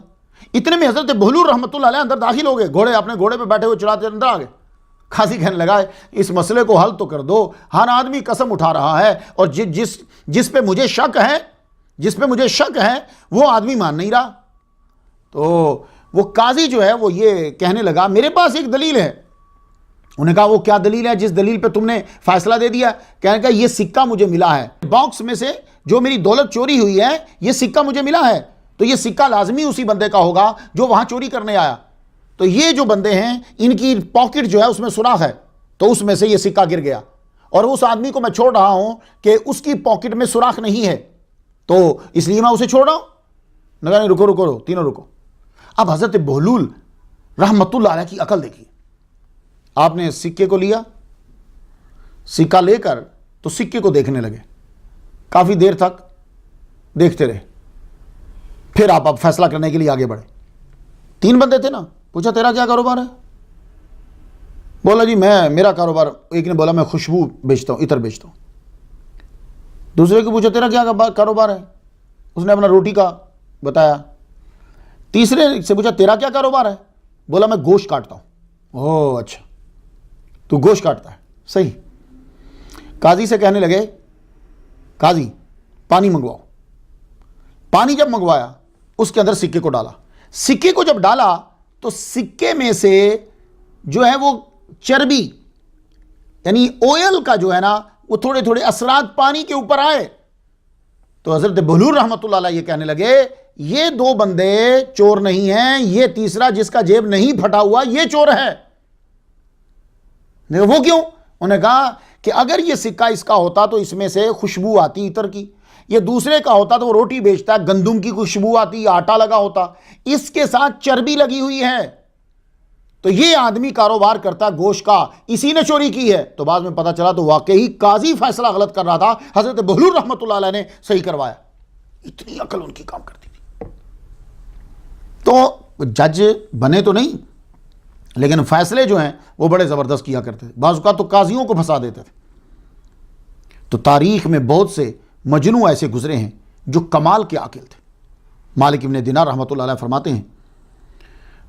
اتنے میں حضرت بہلول رحمۃ اللہ علیہ اندر داخل ہو گئے، اپنے گھوڑے پہ بیٹھے ہوئے چڑھاتے اندر آ گئے۔ قاضی کہنے لگا اس مسئلے کو حل تو کر دو، ہر آدمی قسم اٹھا رہا ہے، اور جس پہ مجھے شک ہے، جس پہ مجھے شک ہے وہ آدمی مان نہیں رہا۔ تو وہ قاضی جو ہے وہ یہ کہنے لگا میرے پاس ایک دلیل ہے۔ انہوں نے کہا وہ کیا دلیل ہے جس دلیل پہ تم نے فیصلہ دے دیا؟ کہنے کا یہ سکہ مجھے ملا ہے، باکس میں سے جو میری دولت چوری ہوئی ہے یہ سکہ مجھے ملا ہے، تو یہ سکہ لازمی اسی بندے کا ہوگا جو وہاں چوری کرنے آیا۔ تو یہ جو بندے ہیں ان کی پاکٹ جو ہے اس میں سوراخ ہے، تو اس میں سے یہ سکہ گر گیا، اور اس آدمی کو میں چھوڑ رہا ہوں کہ اس کی پاکٹ میں سوراخ نہیں ہے، تو اس لیے میں اسے چھوڑ رہا ہوں۔ نہیں رکو تینوں رکو۔ اب حضرت بہلول رحمت اللہ علیہ کی عقل دیکھیے، آپ نے سکے کو لیا، سکہ لے کر تو سکے کو دیکھنے لگے، کافی دیر تک دیکھتے رہے، پھر آپ اب فیصلہ کرنے کے لیے آگے بڑھے۔ 3 بندے تھے نا، پوچھا تیرا کیا کاروبار ہے؟ بولا جی میرا کاروبار، ایک نے بولا میں خوشبو بیچتا ہوں، عطر بیچتا ہوں۔ دوسرے کو پوچھا تیرا کیا کاروبار ہے؟ اس نے اپنا روٹی کا بتایا۔ تیسرے سے پوچھا تیرا کیا کاروبار ہے؟ بولا میں گوشت کاٹتا ہوں۔ اوہ اچھا، تو گوشت کاٹتا ہے، صحیح۔ قاضی سے کہنے لگے قاضی پانی منگواؤ۔ پانی جب منگوایا اس کے اندر سکے کو ڈالا، سکے کو جب ڈالا تو سکے میں سے جو ہے وہ چربی یعنی اوئل کا جو ہے نا وہ تھوڑے تھوڑے اثرات پانی کے اوپر آئے۔ تو حضرت بہلول رحمت اللہ علیہ یہ کہنے لگے یہ 2 بندے چور نہیں ہیں، یہ تیسرا جس کا جیب نہیں پھٹا ہوا یہ چور ہے۔ وہ کیوں؟ انہوں نے کہا کہ اگر یہ سکہ اس کا ہوتا تو اس میں سے خوشبو آتی عطر کی، یہ دوسرے کا ہوتا تو وہ روٹی بیچتا ہے گندم کی خوشبو آتی، آٹا لگا ہوتا، اس کے ساتھ چربی لگی ہوئی ہے، تو یہ آدمی کاروبار کرتا گوشت کا، اسی نے چوری کی ہے۔ تو بعد میں پتا چلا تو واقعی قاضی فیصلہ غلط کر رہا تھا، حضرت بہلول رحمت اللہ علیہ نے صحیح کروایا۔ اتنی عقل ان کی کام کرتی تھی۔ تو جج بنے تو نہیں لیکن فیصلے جو ہیں وہ بڑے زبردست کیا کرتے تھے، بعض اوقات تو قاضیوں کو پھنسا دیتے تھے۔ تو تاریخ میں بہت سے مجنو ایسے گزرے ہیں جو کمال کے عاقل تھے۔ مالک ابن دینار رحمۃ اللہ علیہ فرماتے ہیں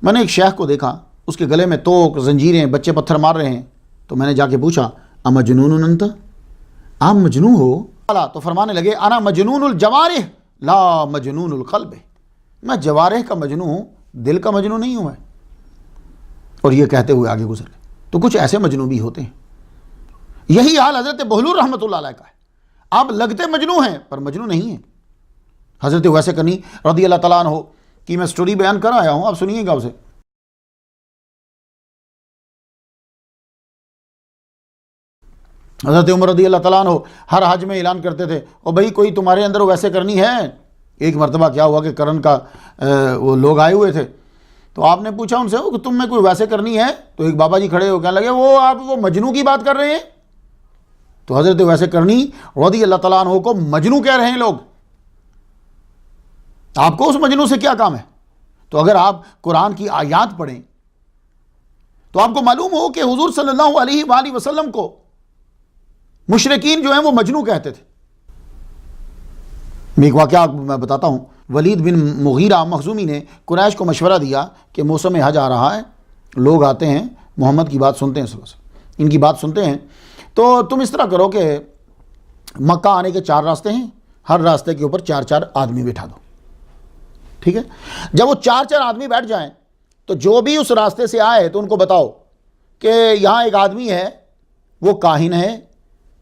میں نے ایک شیخ کو دیکھا، اس کے گلے میں توک زنجیریں، بچے پتھر مار رہے ہیں، تو میں نے جا کے پوچھا امجنون انت، آپ مجنون ہو؟ تو فرمانے لگے انا مجنون الجوارح لا مجنون القلب، میں جوارح کا مجنون ہوں، دل کا مجنون نہیں ہوں میں۔ اور یہ کہتے ہوئے آگے گزر گئے۔ تو کچھ ایسے مجنون بھی ہوتے ہیں۔ یہی حال حضرت بہلول رحمت اللہ علیہ کا ہے، آپ لگتے مجنون ہیں پر مجنون نہیں ہیں۔ حضرت ویسے کرنی رضی اللہ تعالیٰ عنہ کی میں سٹوری بیان کر آیا ہوں، آپ سنیے گا اسے۔ حضرت عمر رضی اللہ تعالیٰ عنہ ہر حج میں اعلان کرتے تھے اور بھائی کوئی تمہارے اندر ویسے کرنی ہے۔ ایک مرتبہ کیا ہوا کہ کرن کا وہ لوگ آئے ہوئے تھے، تو آپ نے پوچھا ان سے کہ تم میں کوئی ویسے کرنی ہے؟ تو ایک بابا جی کھڑے ہو کہنے لگے وہ آپ وہ مجنو کی بات کر رہے ہیں؟ تو حضرت ویسے کرنی رضی اللہ تعالیٰ عنہ کو مجنو کہہ رہے ہیں لوگ، آپ کو اس مجنو سے کیا کام ہے؟ تو اگر آپ قرآن کی آیات پڑھیں تو آپ کو معلوم ہو کہ حضور صلی اللہ علیہ وآلہ وسلم کو مشرکین جو ہیں وہ مجنو کہتے تھے۔ میں ایک واقعہ میں بتاتا ہوں، ولید بن مغیرہ مخزومی نے قریش کو مشورہ دیا کہ موسم حج آ رہا ہے، لوگ آتے ہیں محمد کی بات سنتے ہیں، صلی اللہ علیہ وسلم ان کی بات سنتے ہیں، تو تم اس طرح کرو کہ مکہ آنے کے 4 راستے ہیں، ہر راستے کے اوپر 4 آدمی بٹھا دو، ٹھیک ہے؟ جب وہ 4 آدمی بیٹھ جائیں تو جو بھی اس راستے سے آئے تو ان کو بتاؤ کہ یہاں ایک آدمی ہے، وہ کاہن ہے،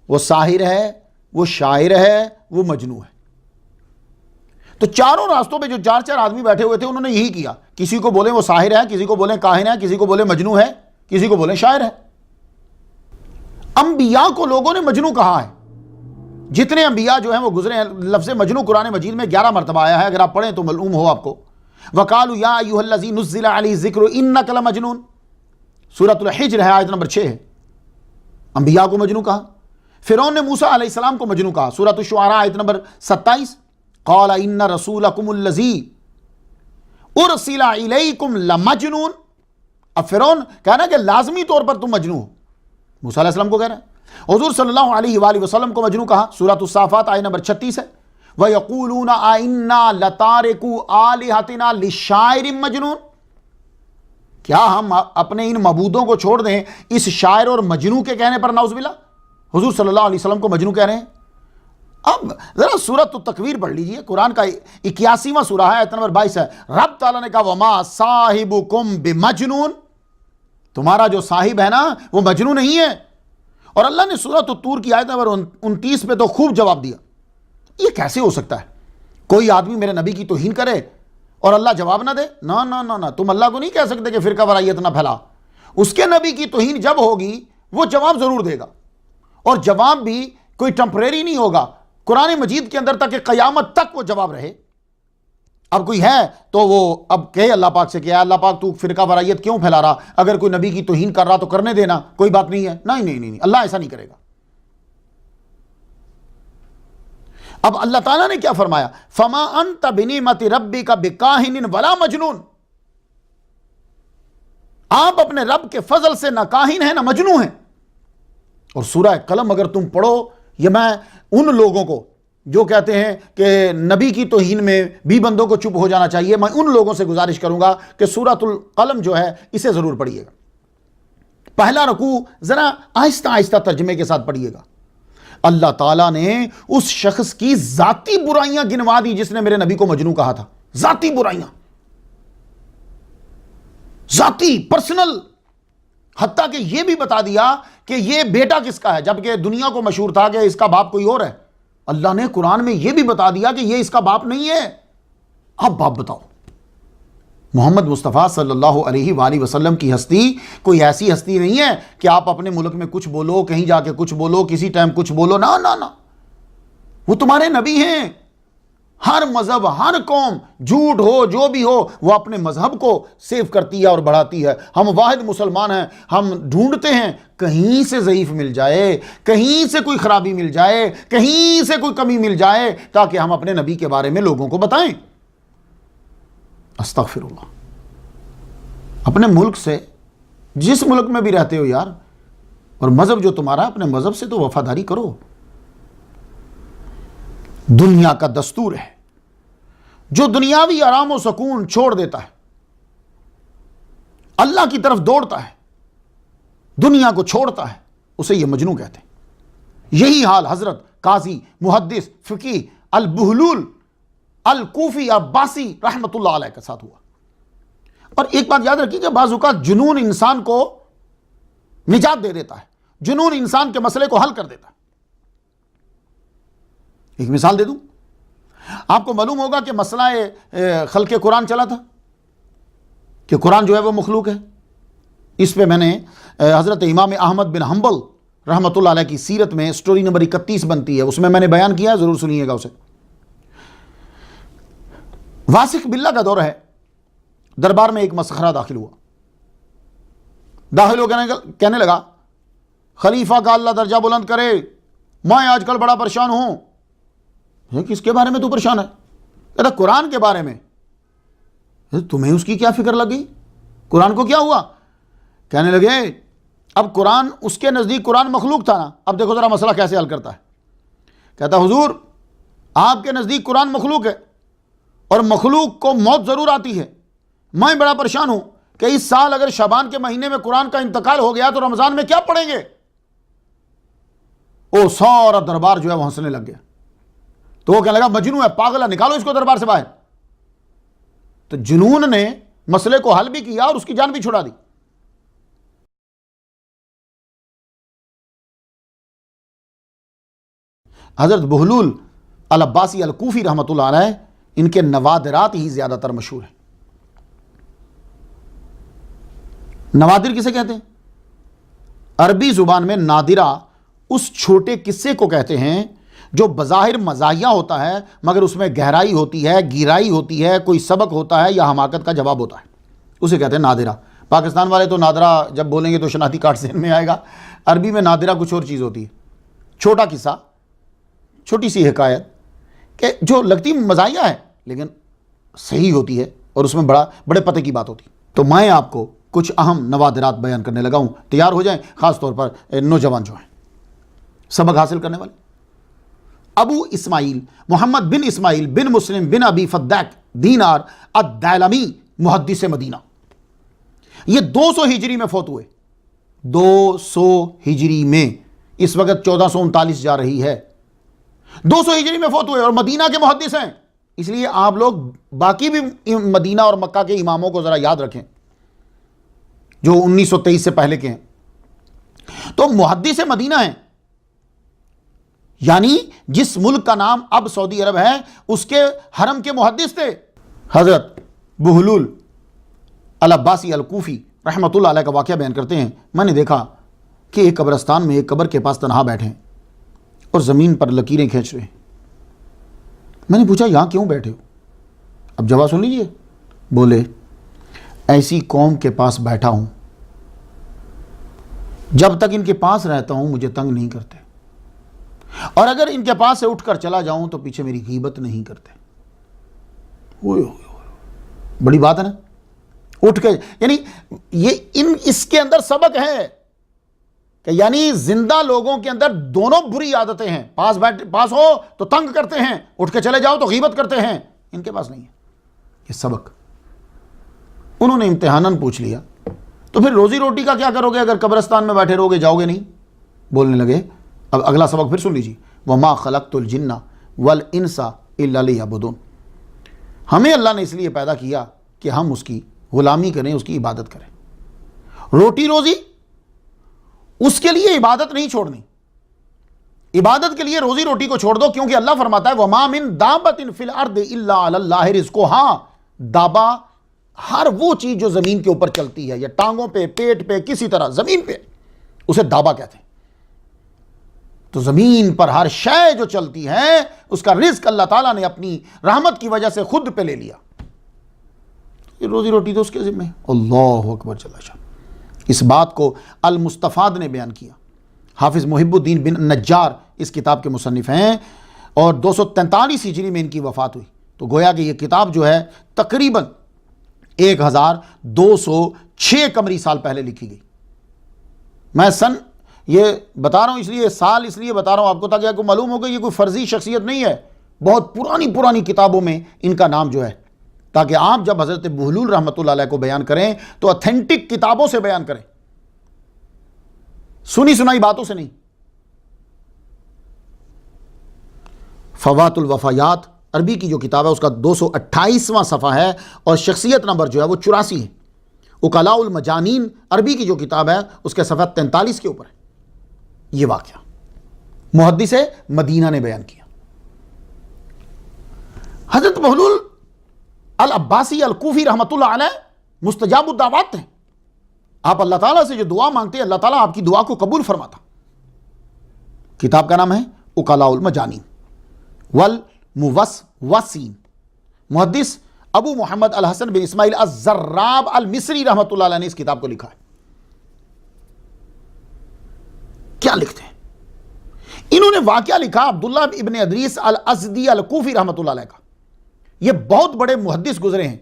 وہ ساحر ہے، وہ شاعر ہے، وہ مجنو ہے۔ تو 4 راستوں پہ جو 4 آدمی بیٹھے ہوئے تھے انہوں نے یہی کیا، کسی کو بولے وہ ساحر ہے، کسی کو بولے کاہن ہے، کسی کو بولے مجنو ہے، کسی کو بولے شاعر ہے۔ انبیاء کو لوگوں نے مجنو کہا ہے، جتنے انبیاء جو ہیں وہ گزرے ہیں۔ لفظ مجنو قرآن مجید میں 11 مرتبہ آیا ہے، اگر آپ پڑھیں تو معلوم ہو آپ کو۔ وَقَالُوا يَا أَيُّهَا الَّذِي نُزِّلَ عَلَيْهِ الذِّكْرُ إِنَّكَ لَمَجْنُونَ، سورۃ الحجر ہے، آیت نمبر 6 ہے۔ انبیاء کو مجنو کہا۔ فرعون نے موسیٰ علیہ السلام کو مجنو کہا، سورۃ الشعراء آیت نمبر 27، قَالَ إِنَّ رَسُولَكُمُ الَّذِي أُرْسِلَ إِلَيْكُمْ لَمَجْنُونَ۔ اب فرعون کہنا کہ لازمی طور پر تم مجنو ہو، موسیٰ علیہ السلام کو کہہ رہا ہے۔ حضور صلی اللہ علیہ وآلہ وسلم کو مجنو کہا، سورۃ الصافات آیت نمبر 36 ہے، وَيَقُولُونَ أَإِنَّا لَتَارِكُو آلِهَتِنَا لِشَاعِرٍ مَجْنُونَ، کیا ہم اپنے ان معبودوں کو چھوڑ دیں اس شاعر اور مجنو کے کہنے پر؟ نعوذ باللہ، حضور صلی اللہ علیہ وسلم کو مجنو کہہ رہے ہیں۔ اب ذرا سورۃ التکویر پڑھ لیجئے، قرآن کا 81واں سورہ ہے، آیت نمبر 22 ہے۔ رب تعالیٰ نے کہا وما صاحبکم بمجنون، تمہارا جو صاحب ہے نا وہ مجنون نہیں ہے۔ اور اللہ نے سورۃ الطور کی آیت نمبر 29 پہ تو خوب جواب دیا۔ یہ کیسے ہو سکتا ہے کوئی آدمی میرے نبی کی توہین کرے اور اللہ جواب نہ دے؟ نہ نہ نہ نہ، تم اللہ کو نہیں کہہ سکتے کہ فرقہ واریت نہ پھیلا۔ اس کے نبی کی توہین جب ہوگی وہ جواب ضرور دے گا، اور جواب بھی کوئی ٹمپریری نہیں ہوگا، قرآن مجید کے اندر تک کہ قیامت تک وہ جواب رہے۔ اب کوئی ہے تو وہ اب کہے اللہ پاک سے کہ اللہ پاک تو فرقہ واریت کیوں پھیلا رہا، اگر کوئی نبی کی توہین کر رہا تو کرنے دینا، کوئی بات نہیں ہے۔ نہیں نہیں نہیں، اللہ ایسا نہیں کرے گا۔ اب اللہ تعالیٰ نے کیا فرمایا؟ فما انت بنعمت ربک بکاہن ولا مجنون، آپ اپنے رب کے فضل سے نہ کاہن ہیں نہ مجنون ہیں۔ اور سورہ قلم اگر تم پڑھو، یہ میں ان لوگوں کو جو کہتے ہیں کہ نبی کی توہین میں بھی بندوں کو چپ ہو جانا چاہیے، میں ان لوگوں سے گزارش کروں گا کہ سورۃ القلم جو ہے اسے ضرور پڑھیے گا۔ پہلا رکوع ذرا آہستہ آہستہ ترجمے کے ساتھ پڑھیے گا۔ اللہ تعالیٰ نے اس شخص کی ذاتی برائیاں گنوا دی جس نے میرے نبی کو مجنون کہا تھا، ذاتی برائیاں، ذاتی پرسنل، حتیٰ کہ یہ بھی بتا دیا کہ یہ بیٹا کس کا ہے، جبکہ دنیا کو مشہور تھا کہ اس کا باپ کوئی اور ہے۔ اللہ نے قرآن میں یہ بھی بتا دیا کہ یہ اس کا باپ نہیں ہے۔ اب باپ بتاؤ، محمد مصطفیٰ صلی اللہ علیہ وآلہ وسلم کی ہستی کوئی ایسی ہستی نہیں ہے کہ آپ اپنے ملک میں کچھ بولو، کہیں جا کے کچھ بولو، کسی ٹائم کچھ بولو، نہ نہ نہ، وہ تمہارے نبی ہیں۔ ہر مذہب، ہر قوم، جھوٹ ہو جو بھی ہو، وہ اپنے مذہب کو سیو کرتی ہے اور بڑھاتی ہے۔ ہم واحد مسلمان ہیں، ہم ڈھونڈتے ہیں کہیں سے ضعیف مل جائے، کہیں سے کوئی خرابی مل جائے، کہیں سے کوئی کمی مل جائے، تاکہ ہم اپنے نبی کے بارے میں لوگوں کو بتائیں۔ استغفر اللہ۔ اپنے ملک سے، جس ملک میں بھی رہتے ہو یار، اور مذہب جو تمہارا، اپنے مذہب سے تو وفاداری کرو۔ دنیا کا دستور ہے، جو دنیاوی آرام و سکون چھوڑ دیتا ہے، اللہ کی طرف دوڑتا ہے، دنیا کو چھوڑتا ہے، اسے یہ مجنون کہتے ہیں۔ یہی حال حضرت قاضی محدث فقیہ البہلول الکوفی عباسی رحمۃ اللہ علیہ کے ساتھ ہوا۔ اور ایک بات یاد رکھیے کہ بعض اوقات جنون انسان کو نجات دے دیتا ہے، جنون انسان کے مسئلے کو حل کر دیتا ہے۔ ایک مثال دے دوں، آپ کو معلوم ہوگا کہ مسئلہ خلق قرآن چلا تھا کہ قرآن جو ہے وہ مخلوق ہے۔ اس پہ میں نے حضرت امام احمد بن حنبل رحمۃ اللہ علیہ کی سیرت میں سٹوری نمبر 31 بنتی ہے، اس میں نے بیان کیا ہے، ضرور سنیے گا اسے۔ واسق باللہ کا دور ہے، دربار میں ایک مسخرہ داخل ہوا، داخل ہو کہنے لگا خلیفہ کا اللہ درجہ بلند کرے، میں آج کل بڑا پریشان ہوں۔ کس کے بارے میں تو پریشان ہے؟ کہتا قرآن کے بارے میں۔ تمہیں اس کی کیا فکر لگ گئی؟ قرآن کو کیا ہوا؟ کہنے لگے اب قرآن، اس کے نزدیک قرآن مخلوق تھا نا، اب دیکھو ذرا مسئلہ کیسے حل کرتا ہے۔ کہتا حضور آپ کے نزدیک قرآن مخلوق ہے اور مخلوق کو موت ضرور آتی ہے، میں بڑا پریشان ہوں کہ اس سال اگر شعبان کے مہینے میں قرآن کا انتقال ہو گیا تو رمضان میں کیا پڑھیں گے؟ او سارا دربار جو ہے وہ ہنسنے لگ گیا۔ تو وہ کہنے لگا مجنون ہے، پاگل ہے، نکالو اس کو دربار سے باہر۔ تو جنون نے مسئلے کو حل بھی کیا اور اس کی جان بھی چھڑا دی۔ حضرت بہلول العباسی الکوفی رحمۃ اللہ علیہ، ان کے نوادرات ہی زیادہ تر مشہور ہیں۔ نوادر کسے کہتے ہیں؟ عربی زبان میں نادرہ اس چھوٹے قصے کو کہتے ہیں جو بظاہر مزاحیہ ہوتا ہے مگر اس میں گہرائی ہوتی ہے، گہرائی ہوتی ہے، کوئی سبق ہوتا ہے یا حماقت کا جواب ہوتا ہے، اسے کہتے ہیں نادرہ۔ پاکستان والے تو نادرہ جب بولیں گے تو شناختی کارڈ ذہن میں آئے گا، عربی میں نادرہ کچھ اور چیز ہوتی ہے، چھوٹا قصہ، چھوٹی سی حکایت کہ جو لگتی مزاحیہ ہے لیکن صحیح ہوتی ہے اور اس میں بڑے پتے کی بات ہوتی ہے۔ تو میں آپ کو کچھ اہم نوادرات بیان کرنے لگا ہوں، تیار ہو جائیں، خاص طور پر نوجوان جو ہیں سبق حاصل کرنے والے۔ ابو اسماعیل محمد بن اسماعیل بن مسلم بن ابی فدیک دینار الدیلمی محدث مدینہ، یہ 200 ہجری میں فوت ہوئے، 200 ہجری میں، اس وقت 1439 جا رہی ہے۔ 200 ہجری میں فوت ہوئے اور مدینہ کے محدث ہیں. اس لیے آپ لوگ باقی بھی مدینہ اور مکہ کے اماموں کو ذرا یاد رکھیں جو 1923 سے پہلے کے ہیں. تو محدث مدینہ ہیں، یعنی جس ملک کا نام اب سعودی عرب ہے اس کے حرم کے محدث تھے. حضرت بہلول العباسی الکوفی رحمۃ اللہ علیہ کا واقعہ بیان کرتے ہیں، میں نے دیکھا کہ ایک قبرستان میں ایک قبر کے پاس تنہا بیٹھے ہیں اور زمین پر لکیریں کھینچ رہے ہیں. میں نے پوچھا یہاں کیوں بیٹھے ہو؟ اب جواب سن لیجئے. بولے ایسی قوم کے پاس بیٹھا ہوں جب تک ان کے پاس رہتا ہوں مجھے تنگ نہیں کرتے، اور اگر ان کے پاس سے اٹھ کر چلا جاؤں تو پیچھے میری غیبت نہیں کرتے. بڑی بات ہے نا، اٹھ کے، یعنی یہ اس کے اندر سبق ہے کہ یعنی زندہ لوگوں کے اندر دونوں بری عادتیں ہیں. پاس ہو تو تنگ کرتے ہیں، اٹھ کے چلے جاؤ تو غیبت کرتے ہیں. ان کے پاس نہیں ہے یہ سبق. انہوں نے امتحاناً پوچھ لیا تو پھر روزی روٹی کا کیا کرو گے اگر قبرستان میں بیٹھے رہو گے، جاؤ گے نہیں؟ بولنے لگے. اب اگلا سبق پھر سن لیجیے. وَمَا خَلَقْتُ الْجِنَّ وَالْإِنسَ إِلَّا لِيَعْبُدُونِ. ہمیں اللہ نے اس لیے پیدا کیا کہ ہم اس کی غلامی کریں، اس کی عبادت کریں. روٹی روزی اس کے لیے عبادت نہیں چھوڑنی. عبادت کے لیے روزی روٹی کو چھوڑ دو، کیونکہ اللہ فرماتا ہے وَمَا مِن دَابَّةٍ فِي الْأَرْضِ إِلَّا عَلَى اللَّهِ رِزْقُهَا. دابا ہر وہ چیز جو زمین کے اوپر چلتی ہے، یا ٹانگوں پہ، پیٹ پہ، کسی طرح زمین پہ، اسے دابا کہتے ہیں. تو زمین پر ہر شے جو چلتی ہے اس کا رزق اللہ تعالیٰ نے اپنی رحمت کی وجہ سے خود پہ لے لیا. یہ روزی روٹی تو اس کے ذمہ ہے. اللہ اکبر جل شان. اس بات کو المستفاد نے بیان کیا. حافظ محب الدین بن نجار اس کتاب کے مصنف ہیں اور 243 ہجری میں ان کی وفات ہوئی. تو گویا کہ یہ کتاب جو ہے تقریباً 1206 قمری سال پہلے لکھی گئی. میں سن یہ بتا رہا ہوں، اس لیے سال اس لیے بتا رہا ہوں آپ کو تاکہ آپ کو معلوم ہو کہ یہ کوئی فرضی شخصیت نہیں ہے. بہت پرانی کتابوں میں ان کا نام جو ہے، تاکہ آپ جب حضرت بہلول رحمۃ اللہ علیہ کو بیان کریں تو اتھینٹک کتابوں سے بیان کریں، سنی سنائی باتوں سے نہیں. فوات الوفایات عربی کی جو کتاب ہے اس کا 228واں صفحہ ہے اور شخصیت نمبر جو ہے وہ 84 ہے. اقلاء المجانین عربی کی جو کتاب ہے اس کے صفحہ 43 کے اوپر ہے. یہ واقعہ محدث مدینہ نے بیان کیا. حضرت بہلول العباسی الکوفی رحمۃ اللہ علیہ مستجاب الدعوات ہیں. آپ اللہ تعالیٰ سے جو دعا مانگتے ہیں اللہ تعالیٰ آپ کی دعا کو قبول فرماتا. کتاب کا نام ہے اقلاء المجانین والموسوسین. محدث ابو محمد الحسن بن اسماعیل الزراب المصری رحمۃ اللہ علیہ نے اس کتاب کو لکھا ہے. کیا لکھتے ہیں انہوں نے؟ واقعہ لکھا عبداللہ ابن ادریس الازدی الکوفی رحمۃ اللہ علیہ کا. یہ بہت بڑے محدث گزرے ہیں.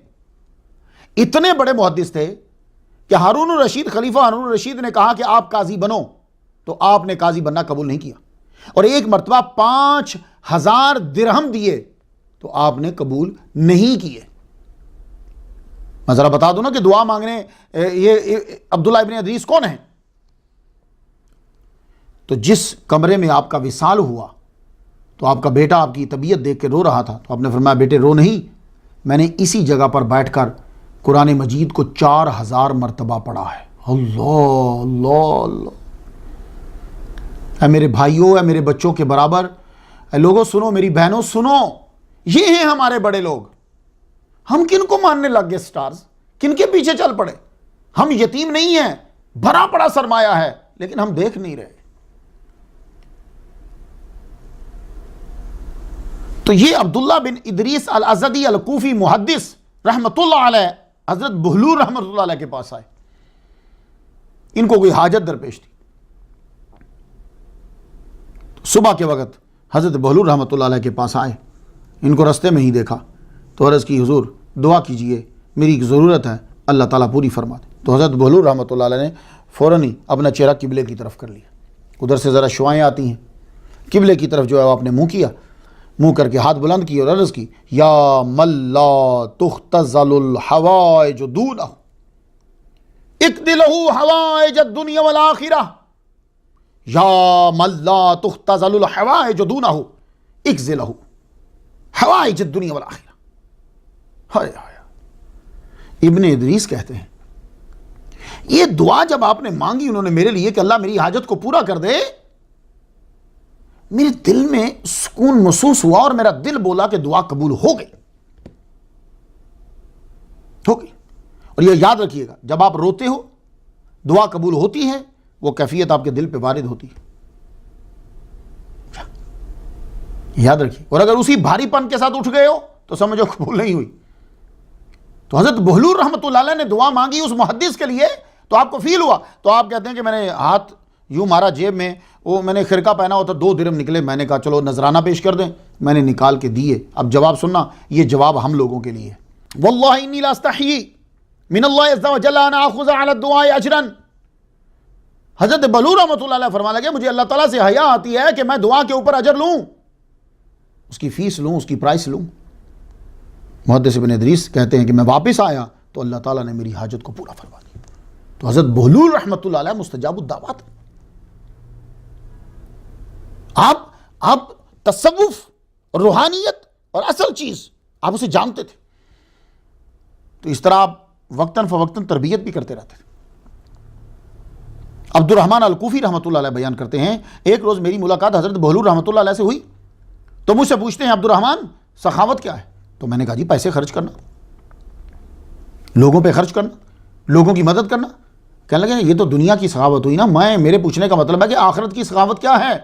اتنے بڑے محدث تھے کہ ہارون الرشید، خلیفہ ہارون الرشید نے کہا کہ آپ قاضی بنو، تو آپ نے قاضی بننا قبول نہیں کیا. اور ایک مرتبہ 5000 درہم دیے تو آپ نے قبول نہیں کیے. میں ذرا بتا دوں نا کہ دعا مانگنے یہ عبداللہ ابن ادریس کون ہیں؟ تو جس کمرے میں آپ کا وصال ہوا تو آپ کا بیٹا آپ کی طبیعت دیکھ کے رو رہا تھا، تو آپ نے فرمایا بیٹے رو نہیں، میں نے اسی جگہ پر بیٹھ کر قرآن مجید کو 4000 مرتبہ پڑھا ہے. اللہ اللہ اللہ. اے میرے بھائیوں، اے میرے بچوں کے برابر، اے لوگوں سنو، میری بہنوں سنو، یہ ہیں ہمارے بڑے لوگ. ہم کن کو ماننے لگ گئے سٹارز؟ کن کے پیچھے چل پڑے؟ ہم یتیم نہیں ہیں، بھرا پڑا سرمایہ ہے، لیکن ہم دیکھ نہیں رہے. تو یہ عبداللہ بن ادریس الازدی الکوفی محدث رحمت اللہ علیہ حضرت بہلول رحمت اللہ علیہ کے پاس آئے. ان کو کوئی حاجت درپیش تھی. صبح کے وقت حضرت بہلول رحمت اللہ علیہ کے پاس آئے. ان کو رستے میں ہی دیکھا تو عرض کی حضور دعا کیجئے، میری ایک ضرورت ہے، اللہ تعالیٰ پوری فرما دے. تو حضرت بہلول رحمت اللہ علیہ نے فوراً ہی اپنا چہرہ قبلے کی طرف کر لیا. ادھر سے ذرا شعائیں آتی ہیں، قبلے کی طرف جو ہے وہ آپ نے منہ کیا، منہ کر کے ہاتھ بلند کی اور عرض کی یا من لا تختزل الحوائج دونہ اقض لہ حوائج الدنیا والآخرہ. یا من لا تختزل الحوائج دونہ اقض لہ حوائج الدنیا والآخرہ. ہائے ہائے. ابن ادریس کہتے ہیں یہ دعا جب آپ نے مانگی انہوں نے میرے لیے کہ اللہ میری حاجت کو پورا کر دے، میرے دل میں سکون محسوس ہوا اور میرا دل بولا کہ دعا قبول ہو گئی. اور یہ یاد رکھیے گا، جب آپ روتے ہو دعا قبول ہوتی ہے، وہ کیفیت آپ کے دل پہ وارد ہوتی ہے. یاد رکھیے. اور اگر اسی بھاری پن کے ساتھ اٹھ گئے ہو تو سمجھو قبول نہیں ہوئی. تو حضرت بہلول رحمۃ اللہ علیہ نے دعا مانگی اس محدث کے لیے، تو آپ کو فیل ہوا. تو آپ کہتے ہیں کہ میں نے ہاتھ یوں مارا جیب میں، وہ میں نے خرقہ پہنا ہوا تھا، 2 درہم نکلے، میں نے کہا چلو نذرانہ پیش کر دیں، میں نے نکال کے دیے. اب جواب سننا، یہ جواب ہم لوگوں کے لیے. واللہ انی لا استحیی من اللہ عز وجل ان آخذ علی الدعاء اجرا. حضرت بہلول رحمۃ اللہ علیہ فرمانے لگے مجھے اللہ تعالیٰ سے حیا آتی ہے کہ میں دعا کے اوپر اجر لوں، اس کی فیس لوں، اس کی پرائس لوں. محدث ابن ادریس کہتے ہیں کہ میں واپس آیا تو اللہ تعالیٰ نے میری حاجت کو پورا فرما دیا. تو حضرت بہلول رحمۃ اللہ علیہ مستجاب الدعوات. آپ تصوف اور روحانیت اور اصل چیز آپ اسے جانتے تھے، تو اس طرح آپ وقتاً فوقتاً تربیت بھی کرتے رہتے تھے. عبد الرحمن الکوفی رحمۃ اللہ علیہ بیان کرتے ہیں ایک روز میری ملاقات حضرت بہلول رحمۃ اللہ علیہ سے ہوئی تو مجھ سے پوچھتے ہیں عبد الرحمن سخاوت کیا ہے؟ تو میں نے کہا جی پیسے خرچ کرنا، لوگوں پہ خرچ کرنا، لوگوں کی مدد کرنا. کہنے لگے یہ تو دنیا کی سخاوت ہوئی نا. میرے پوچھنے کا مطلب ہے کہ آخرت کی سخاوت کیا ہے؟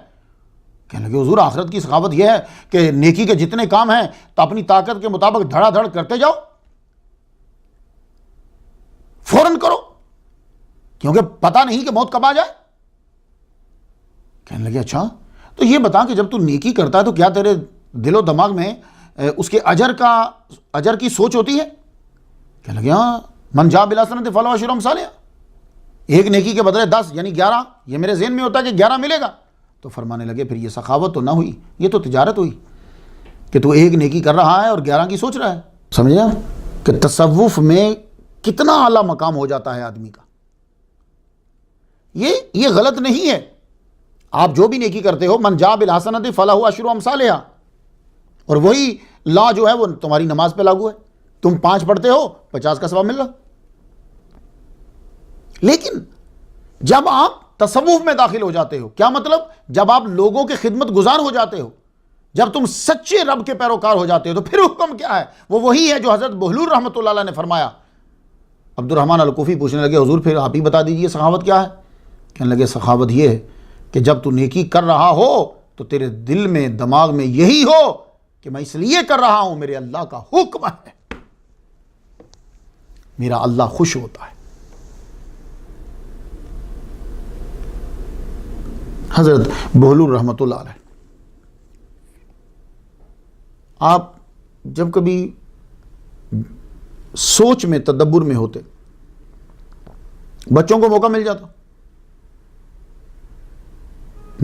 کہنے لگے حضور آخرت کی سخاوت یہ ہے کہ نیکی کے جتنے کام ہیں تو اپنی طاقت کے مطابق دھڑا دھڑ کرتے جاؤ، فوراً کرو، کیونکہ پتہ نہیں کہ موت کب آ جائے. کہنے لگے اچھا تو یہ بتا کہ جب تو نیکی کرتا ہے تو کیا تیرے دل و دماغ میں اس کے اجر کی سوچ ہوتی ہے؟ کہنے لگے ہاں. من جاء بالحسنۃ فلہ عشر امثالہا، ایک نیکی کے بدلے 10 یعنی 11. یہ میرے ذہن میں ہوتا ہے کہ 11 ملے گا. تو فرمانے لگے پھر یہ سخاوت تو نہ ہوئی، یہ تو تجارت ہوئی کہ تو ایک نیکی کر رہا ہے اور 11 کی سوچ رہا ہے. سمجھے آپ کہ تصوف میں کتنا اعلیٰ مقام ہو جاتا ہے آدمی کا. یہ غلط نہیں ہے. آپ جو بھی نیکی کرتے ہو من جاء بالحسنۃ فلہ عشر امثالہا، اور وہی لا جو ہے وہ تمہاری نماز پہ لاگو ہے. تم 5 پڑھتے ہو 50 کا ثواب مل رہا. لیکن جب آپ تصوف میں داخل ہو جاتے ہو، کیا مطلب؟ جب آپ لوگوں کے خدمت گزار ہو جاتے ہو، جب تم سچے رب کے پیروکار ہو جاتے ہو، تو پھر حکم کیا ہے؟ وہ وہی ہے جو حضرت بہلول رحمۃ اللہ علیہ نے فرمایا. عبد الرحمن الکوفی پوچھنے لگے حضور پھر آپ ہی بتا دیجئے سخاوت کیا ہے؟ کہنے لگے سخاوت یہ ہے کہ جب تو نیکی کر رہا ہو تو تیرے دل میں دماغ میں یہی ہو کہ میں اس لیے کر رہا ہوں میرے اللہ کا حکم ہے، میرا اللہ خوش ہوتا ہے. حضرت بہلول رحمۃ اللہ علیہ آپ جب کبھی سوچ میں تدبر میں ہوتے، بچوں کو موقع مل جاتا،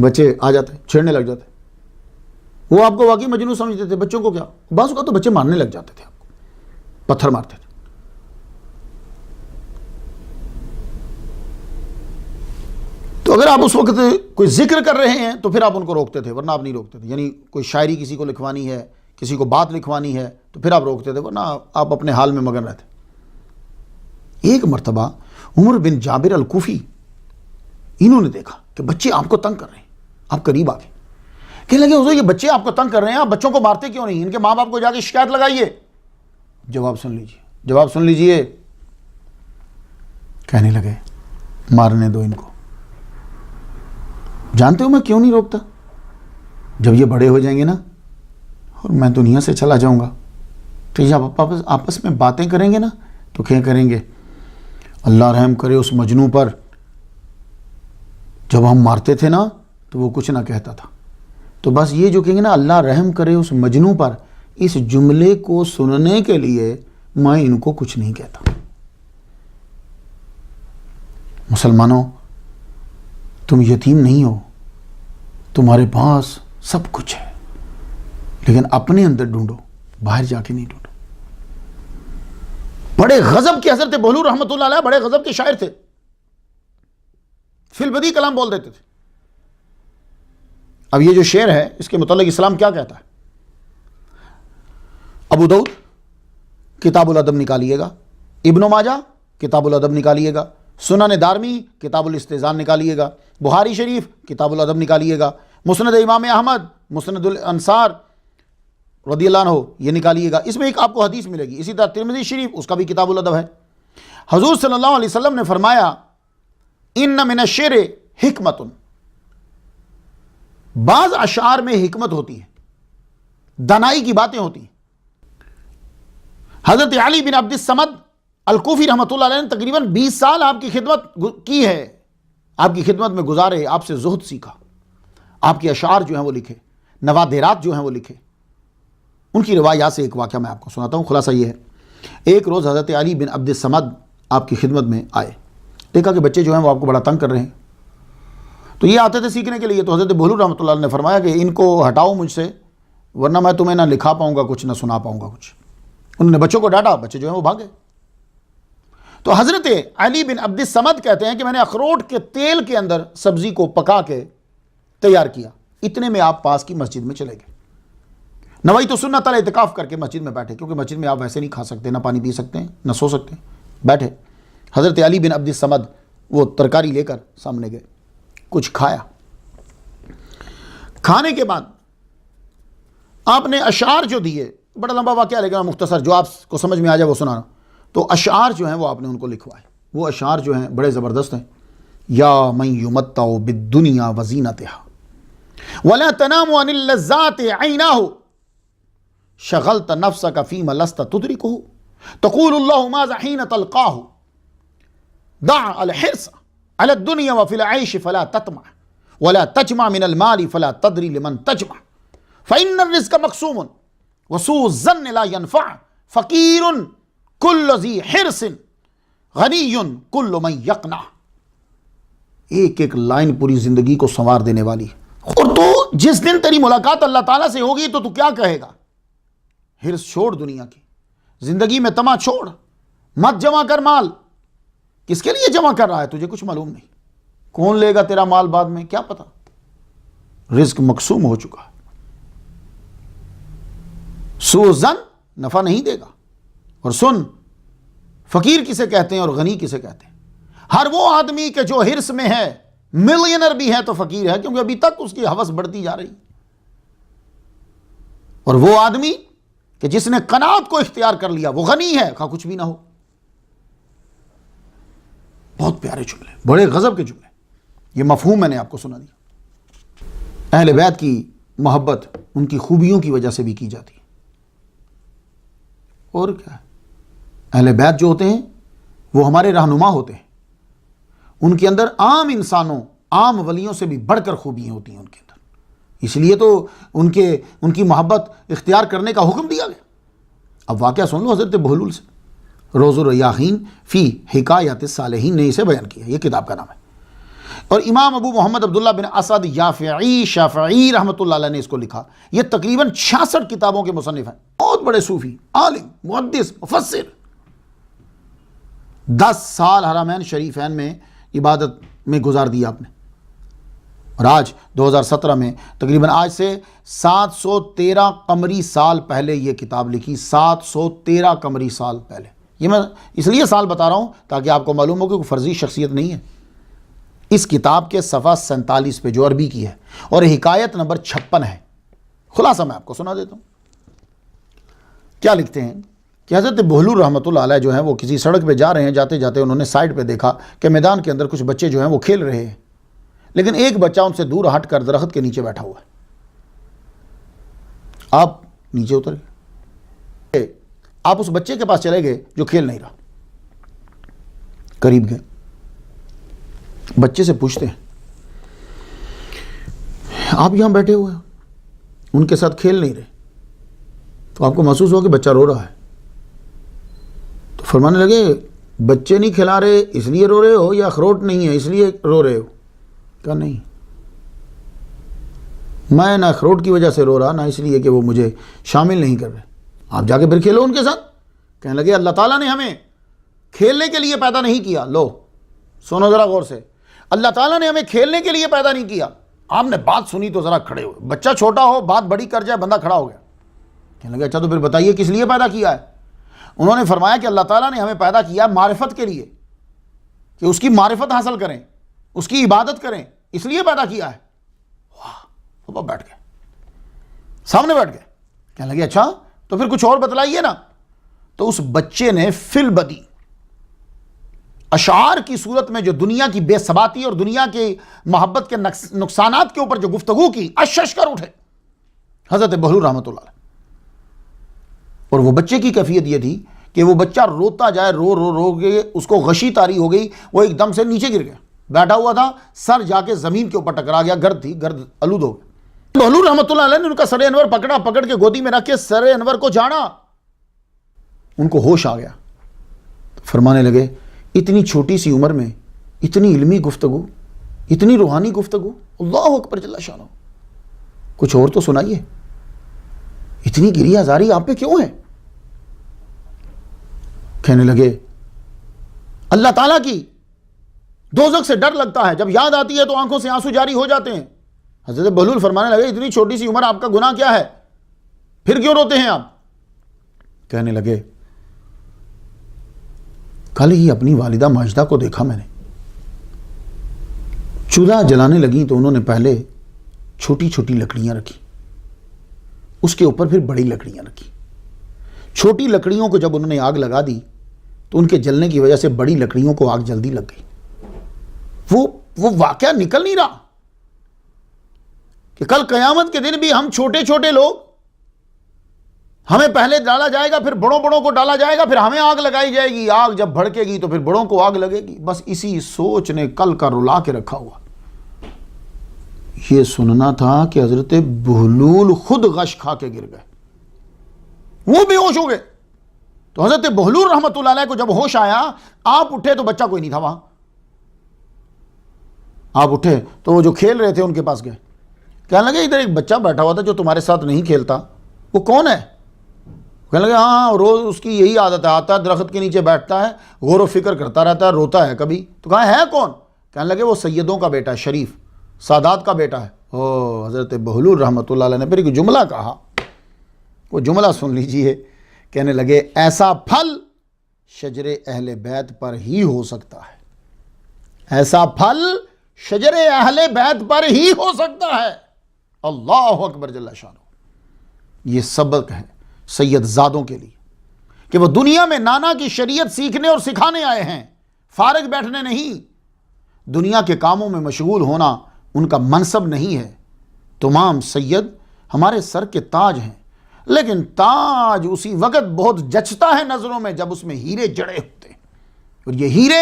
بچے آ جاتے چھیڑنے لگ جاتے، وہ آپ کو واقعی مجنون سمجھتے تھے. بچوں کو کیا بعض اوقات تو بچے مارنے لگ جاتے تھے، آپ کو پتھر مارتے تھے. تو اگر آپ اس وقت کوئی ذکر کر رہے ہیں تو پھر آپ ان کو روکتے تھے، ورنہ آپ نہیں روکتے تھے. یعنی کوئی شاعری کسی کو لکھوانی ہے، کسی کو بات لکھوانی ہے تو پھر آپ روکتے تھے، ورنہ آپ اپنے حال میں مگن رہتے. ایک مرتبہ عمر بن جابر الکوفی انہوں نے دیکھا کہ بچے آپ کو تنگ کر رہے ہیں. آپ قریب آ گئے، کہنے لگے حضور یہ بچے آپ کو تنگ کر رہے ہیں، آپ بچوں کو مارتے کیوں نہیں؟ ان کے ماں باپ کو جا کے شکایت لگائیے. جواب سن لیجئے. کہنے لگے مارنے دو ان کو. جانتے ہو میں کیوں نہیں روکتا؟ جب یہ بڑے ہو جائیں گے نا اور میں دنیا سے چلا جاؤں گا تو یہ آپس میں باتیں کریں گے نا تو کیا کریں گے؟ اللہ رحم کرے اس مجنوں پر، جب ہم مارتے تھے نا تو وہ کچھ نہ کہتا تھا. تو بس یہ جو کہیں گے نا اللہ رحم کرے اس مجنوں پر، اس جملے کو سننے کے لیے میں ان کو کچھ نہیں کہتا. مسلمانوں تم یتیم نہیں ہو، تمہارے پاس سب کچھ ہے، لیکن اپنے اندر ڈھونڈو، باہر جا کے نہیں ڈھونڈو. بڑے غضب کے حضرت بہلول رحمۃ اللہ علیہ بڑے غضب کے شاعر تھے، فی البدیہہ کلام بول دیتے تھے. اب یہ جو شعر ہے اس کے متعلق اسلام کیا کہتا ہے؟ ابو داؤد کتاب الادب نکالیے گا، ابن ماجہ کتاب الادب نکالیے گا، سنن دارمی کتاب الاستئذان نکالیے گا، بخاری شریف کتاب الادب نکالیے گا، مسند امام احمد، مسند الانصار رضی اللہ عنہ یہ نکالیے گا، اس میں ایک آپ کو حدیث ملے گی۔ اسی طرح ترمذی شریف اس کا بھی کتاب الادب ہے۔ حضور صلی اللہ علیہ وسلم نے فرمایا ان من الشعر حکمت، بعض اشعار میں حکمت ہوتی ہے، دانائی کی باتیں ہوتی ہیں۔ حضرت علی بن عبد الصمد الکوفی رحمۃ اللہ علیہ نے تقریباً 20 سال آپ کی خدمت کی ہے، آپ کی خدمت میں گزارے، آپ سے زہد سیکھا، آپ کے اشعار جو ہیں وہ لکھے، نوادرات جو ہیں وہ لکھے۔ ان کی روایات سے ایک واقعہ میں آپ کو سناتا ہوں، خلاصہ یہ ہے۔ ایک روز حضرت علی بن عبد الصمد آپ کی خدمت میں آئے، دیکھا کہ بچے جو ہیں وہ آپ کو بڑا تنگ کر رہے ہیں، تو یہ آتے تھے سیکھنے کے لیے، تو حضرت بہلول رحمۃ اللہ علیہ نے فرمایا کہ ان کو ہٹاؤ مجھ سے، ورنہ میں تمہیں نہ لکھا پاؤں گا کچھ، نہ سنا پاؤں گا کچھ۔ انہوں نے بچوں کو ڈانٹا، بچے جو ہیں وہ بھاگے۔ تو حضرت علی بن عبد الصمد کہتے ہیں کہ میں نے اخروٹ کے تیل کے اندر سبزی کو پکا کے تیار کیا، اتنے میں آپ پاس کی مسجد میں چلے گئے۔ نویت سنت الاعتکاف کر کے مسجد میں بیٹھے، کیونکہ مسجد میں آپ ویسے نہیں کھا سکتے، نہ پانی پی سکتے ہیں، نہ سو سکتے ہیں، بیٹھے۔ حضرت علی بن عبد الصمد وہ ترکاری لے کر سامنے گئے، کچھ کھایا، کھانے کے بعد آپ نے اشعار جو دیے، بڑا لمبا واقعہ ہے لیکن مختصر جو آپ کو سمجھ میں آ جائے وہ سنانا۔ تو اشعار جو ہیں وہ آپ نے ان کو لکھوائے، وہ اشعار جو ہیں بڑے زبردست ہیں۔ یا من یمتع بالدنیا وزینتها ولا تنام عن اللذات عیناہ شغلت نفسک فیما لست تدرکہ تقول اللہ ماذا حین تلقاہ دع الحرص على الدنيا وفي العيش فلا تطمع ولا تجمع من المال فلا تدري لمن تجمع فإن الرزق مقسوم وسوء الظن لا ينفع فقير كل ذي حرص غني كل من يقنع۔ ایک ایک لائن پوری زندگی کو سنوار دینے والی ہے۔ اور تو جس دن تیری ملاقات اللہ تعالیٰ سے ہوگی تو کیا کہے گا؟ حرص چھوڑ دنیا کی، زندگی میں طمع چھوڑ، مت جمع کر مال۔ کس کے لیے جمع کر رہا ہے تجھے کچھ معلوم نہیں، کون لے گا تیرا مال بعد میں کیا پتا، رزق مقسوم ہو چکا ہے۔ سوء ظن نفع نہیں دے گا۔ اور سن، فقیر کسے کہتے ہیں اور غنی کسے کہتے ہیں؟ ہر وہ آدمی کہ جو حرص میں ہے، ملینر بھی ہے تو فقیر ہے، کیونکہ ابھی تک اس کی ہوس بڑھتی جا رہی، اور وہ آدمی کہ جس نے قناعت کو اختیار کر لیا وہ غنی ہے، خواہ کچھ بھی نہ ہو۔ بہت پیارے جملے، بڑے غضب کے جملے، یہ مفہوم میں نے آپ کو سنا دیا۔ اہل بیت کی محبت ان کی خوبیوں کی وجہ سے بھی کی جاتی ہے، اور کیا ہے، اہل بیت جو ہوتے ہیں وہ ہمارے رہنما ہوتے ہیں، ان کے اندر عام انسانوں، عام ولیوں سے بھی بڑھ کر خوبیاں ہوتی ہیں ان کے اندر، اس لیے تو ان کی محبت اختیار کرنے کا حکم دیا گیا۔ اب واقعہ سن لو حضرت بہلول سے، روز الریاحین فی حکایات الصالحین نے اسے بیان کیا، یہ کتاب کا نام ہے۔ اور امام ابو محمد عبداللہ بن اسد یافعی شافعی رحمۃ اللہ علیہ نے اس کو لکھا۔ یہ تقریباً 66 کتابوں کے مصنف ہیں، بہت بڑے صوفی، عالم، محدث، مفسر۔ 10 سال حرمین شریفین میں عبادت میں گزار دیا آپ نے، اور آج 2017 میں تقریباً آج سے 713 قمری سال پہلے یہ کتاب لکھی، 713 قمری سال پہلے۔ یہ میں اس لیے سال بتا رہا ہوں تاکہ آپ کو معلوم ہو کہ کوئی فرضی شخصیت نہیں ہے۔ اس کتاب کے صفحہ 47 پہ جو عربی کی ہے، اور حکایت نمبر 56 ہے۔ خلاصہ میں آپ کو سنا دیتا ہوں۔ کیا لکھتے ہیں کہ حضرت بہلول رحمۃ اللہ علیہ جو ہیں وہ کسی سڑک پہ جا رہے ہیں، جاتے جاتے انہوں نے سائڈ پہ دیکھا کہ میدان کے اندر کچھ بچے جو ہیں وہ کھیل رہے ہیں، لیکن ایک بچہ ان سے دور ہٹ کر درخت کے نیچے بیٹھا ہوا ہے۔ آپ نیچے اتر گئے، آپ اس بچے کے پاس چلے گئے جو کھیل نہیں رہا، قریب گئے، بچے سے پوچھتے ہیں آپ یہاں بیٹھے ہوئے ان کے ساتھ کھیل نہیں رہے، تو آپ کو محسوس ہوا کہ بچہ رو رہا ہے، تو فرمانے لگے بچے نہیں کھلا رہے اس لیے رو رہے ہو، یا اخروٹ نہیں ہے اس لیے رو رہے ہو؟ کہا نہیں، میں نہ اخروٹ کی وجہ سے رو رہا، نہ اس لیے کہ وہ مجھے شامل نہیں کر رہے، آپ جا کے پھر کھیلو ان کے ساتھ۔ کہنے لگے اللہ تعالیٰ نے ہمیں کھیلنے کے لیے پیدا نہیں کیا، لو سنو ذرا غور سے، اللہ تعالیٰ نے ہمیں کھیلنے کے لیے پیدا نہیں کیا۔ آپ نے بات سنی تو ذرا کھڑے ہوئے، بچہ چھوٹا ہو بات بڑی کر جائے بندہ کھڑا ہو گیا، کہنے لگے اچھا تو پھر بتائیے کس لیے پیدا کیا ہے؟ انہوں نے فرمایا کہ اللہ تعالیٰ نے ہمیں پیدا کیا معرفت کے لیے، کہ اس کی معرفت حاصل کریں، اس کی عبادت کریں، اس لیے پیدا کیا ہے۔ واہ، بیٹھ گئے، سامنے بیٹھ گئے، کہنے لگے اچھا تو پھر کچھ اور بتلائیے نا۔ تو اس بچے نے فی البدی اشعار کی صورت میں جو دنیا کی بے ثباتی اور دنیا کی محبت کے نقصانات کے اوپر جو گفتگو کی، اشش کر اٹھے حضرت بہلول رحمۃ اللہ علیہ۔ اور وہ بچے کی کیفیت یہ تھی کہ وہ بچہ روتا جائے، رو رو رو کے اس کو غشی طاری ہو گئی، وہ ایک دم سے نیچے گر گیا، بیٹھا ہوا تھا، سر جا کے زمین کے اوپر ٹکرا گیا، گرد تھی، گرد آلود ہو گیا۔ بہلول رحمۃ اللہ علیہ نے ان کا سر انور پکڑا، پکڑ کے گودی میں رکھ کے سر انور کو جھاڑا، ان کو ہوش آ گیا، فرمانے لگے اتنی چھوٹی سی عمر میں اتنی علمی گفتگو، اتنی روحانی گفتگو، اللہ اکبر جل شانہ، کچھ اور تو سنائیے، اتنی گری آزاری آپ پہ کیوں ہے؟ کہنے لگے اللہ تعالیٰ کی دوزخ سے ڈر لگتا ہے، جب یاد آتی ہے تو آنکھوں سے آنسو جاری ہو جاتے ہیں۔ حضرت بہلول فرمانے لگے اتنی چھوٹی سی عمر، آپ کا گناہ کیا ہے؟ پھر کیوں روتے ہیں آپ؟ کہنے لگے کل ہی اپنی والدہ ماجدہ کو دیکھا میں نے، چولہا جلانے لگی تو انہوں نے پہلے چھوٹی چھوٹی لکڑیاں رکھی، اس کے اوپر پھر بڑی لکڑیاں رکھی، چھوٹی لکڑیوں کو جب انہوں نے آگ لگا دی تو ان کے جلنے کی وجہ سے بڑی لکڑیوں کو آگ جلدی لگ گئی۔ وہ واقعہ نکل نہیں رہا کہ کل قیامت کے دن بھی ہم چھوٹے چھوٹے لوگ، ہمیں پہلے ڈالا جائے گا، پھر بڑوں بڑوں کو ڈالا جائے گا، پھر ہمیں آگ لگائی جائے گی، آگ جب بھڑکے گی تو پھر بڑوں کو آگ لگے گی۔ بس اسی سوچ نے کل کا رلا کے رکھا ہوا۔ یہ سننا تھا کہ حضرت بہلول خود غش کھا کے گر گئے، وہ بے ہوش ہو گئے۔ تو حضرت بہلول رحمۃ اللہ علیہ کو جب ہوش آیا، آپ اٹھے تو بچہ کوئی نہیں تھا وہاں، آپ اٹھے تو وہ جو کھیل رہے تھے ان کے پاس گئے، کہنے لگے ادھر ایک بچہ بیٹھا ہوا تھا جو تمہارے ساتھ نہیں کھیلتا، وہ کون ہے؟ کہنے لگے ہاں روز اس کی یہی عادت ہے، آتا ہے درخت کے نیچے بیٹھتا ہے، غور و فکر کرتا رہتا ہے، روتا ہے کبھی۔ تو کہا ہے کون؟ کہنے لگے وہ سیدوں کا بیٹا ہے، شریف سادات کا بیٹا ہے۔ او حضرت بہلول رحمۃ اللہ علیہ نے پھر ایک جملہ کہا، وہ جملہ سن لیجئے، کہنے لگے ایسا پھل شجر اہل بیت پر ہی ہو سکتا ہے، ایسا پھل شجر اہل بیت پر ہی ہو سکتا ہے۔ اللہ اکبر جل شانہ۔ یہ سبق ہے سید زادوں کے لیے کہ وہ دنیا میں نانا کی شریعت سیکھنے اور سکھانے آئے ہیں، فارغ بیٹھنے نہیں۔ دنیا کے کاموں میں مشغول ہونا ان کا منصب نہیں ہے۔ تمام سید ہمارے سر کے تاج ہیں، لیکن تاج اسی وقت بہت جچتا ہے نظروں میں جب اس میں ہیرے جڑے ہوتے ہیں، اور یہ ہیرے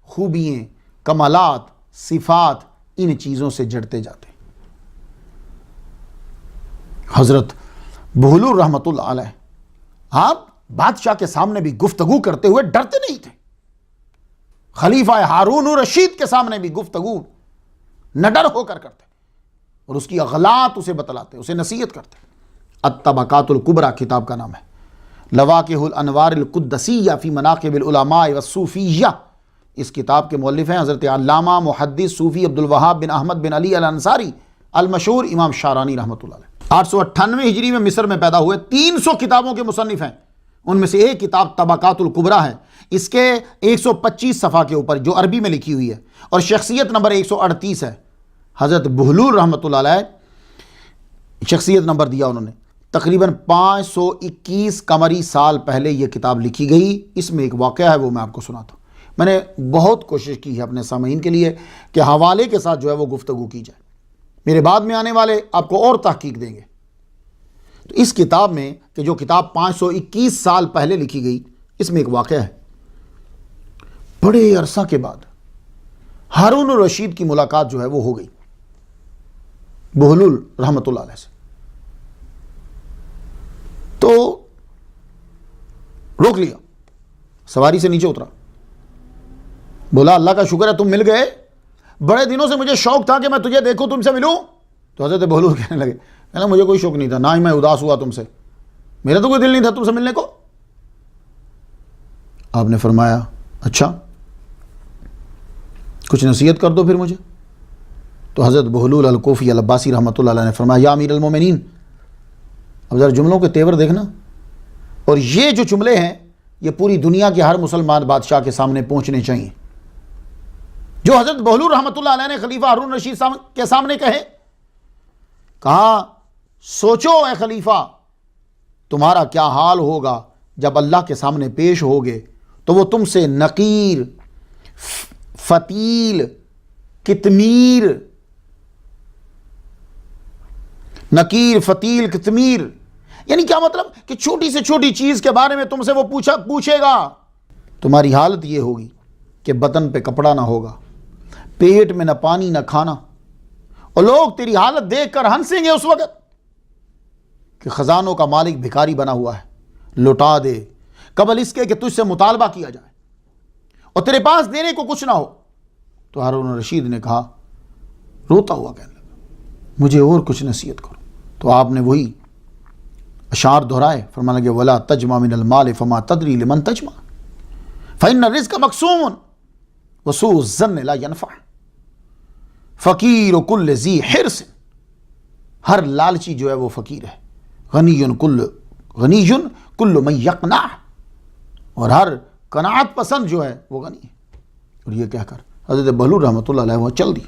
خوبیاں، کمالات، صفات ان چیزوں سے جڑتے جاتے ہیں۔ حضرت بہلول رحمۃ اللہ علیہ آپ بادشاہ کے سامنے بھی گفتگو کرتے ہوئے ڈرتے نہیں تھے، خلیفہ ہارون الرشید کے سامنے بھی گفتگو نہ ڈر ہو کر کرتے، اور اس کی اغلاط اسے بتلاتے، اسے نصیحت کرتے۔ الطبقات الکبریٰ کتاب کا نام ہے، لواقح الانوار القدسیہ فی مناقب العلماء والصوفیہ، اس کتاب کے مؤلف ہیں حضرت علامہ محدث صوفی عبدالوہاب بن احمد بن علی الانصاری المشہور امام شارانی رحمۃ اللہ علیہ۔ 898 ہجری میں مصر میں پیدا ہوئے، 300 کتابوں کے مصنف ہیں، ان میں سے ایک کتاب طبقات الکبریٰ ہے، اس کے 125 صفحہ کے اوپر جو عربی میں لکھی ہوئی ہے، اور شخصیت نمبر 138 ہے۔ حضرت بہلول رحمۃ اللہ علیہ شخصیت نمبر دیا انہوں نے، تقریباً 521 قمری سال پہلے یہ کتاب لکھی گئی۔ اس میں ایک واقعہ ہے، وہ میں آپ کو سناتا ہوں۔ میں نے بہت کوشش کی ہے اپنے سامعین کے لیے کہ حوالے کے ساتھ جو ہے وہ گفتگو کی جائے، میرے بعد میں آنے والے آپ کو اور تحقیق دیں گے۔ تو اس کتاب میں کہ جو کتاب 521 سال پہلے لکھی گئی، اس میں ایک واقعہ ہے۔ بڑے عرصہ کے بعد ہارون الرشید کی ملاقات جو ہے وہ ہو گئی بہلول رحمۃ اللہ علیہ سے، تو روک لیا، سواری سے نیچے اترا، بولا اللہ کا شکر ہے تم مل گئے، بڑے دنوں سے مجھے شوق تھا کہ میں تجھے دیکھوں، تم سے ملوں۔ تو حضرت بہلول کہنے لگے، کہنا مجھے کوئی شوق نہیں تھا، نہ ہی میں اداس ہوا تم سے، میرا تو کوئی دل نہیں تھا تم سے ملنے کو۔ آپ نے فرمایا اچھا کچھ نصیحت کر دو پھر مجھے۔ تو حضرت بہلول الکوفی العباسی رحمۃ اللہ علیہ نے فرمایا یا امیر المومنین، اب ذرا جملوں کے تیور دیکھنا، اور یہ جو جملے ہیں یہ پوری دنیا کے ہر مسلمان بادشاہ کے سامنے پہنچنے چاہیے، جو حضرت بہلول رحمۃ اللہ علیہ نے خلیفہ ہارون رشید کے سامنے کہے۔ کہا سوچو اے خلیفہ تمہارا کیا حال ہوگا جب اللہ کے سامنے پیش ہوگے تو وہ تم سے نقیر، فتیل، کتمیر، نقیر، فتیل، کتمیر، یعنی کیا مطلب کہ چھوٹی سے چھوٹی چیز کے بارے میں تم سے وہ پوچھے گا۔ تمہاری حالت یہ ہوگی کہ بدن پہ کپڑا نہ ہوگا، پیٹ میں نہ پانی نہ کھانا، اور لوگ تیری حالت دیکھ کر ہنسیں گے اس وقت کہ خزانوں کا مالک بھکاری بنا ہوا ہے، لوٹا دے قبل اس کے کہ تجھ سے مطالبہ کیا جائے اور تیرے پاس دینے کو کچھ نہ ہو۔ تو ہارون رشید نے کہا، روتا ہوا کہنے لگا، مجھے اور کچھ نصیحت کرو۔ تو آپ نے وہی اشعار دہرائے، فرمانے لگے ولا تجمع من المال فما تدری لمن تجمع فإن الرزق مقسوم وسوء الظن لا ينفع فقیر کل ذی حرص، ہر لالچی جو ہے وہ فقیر ہے، غنی کل من یقنع، اور ہر قناعت پسند جو ہے وہ غنی ہے۔ اور یہ کہہ کر حضرت بہلول رحمۃ اللہ علیہ وہ چل دی۔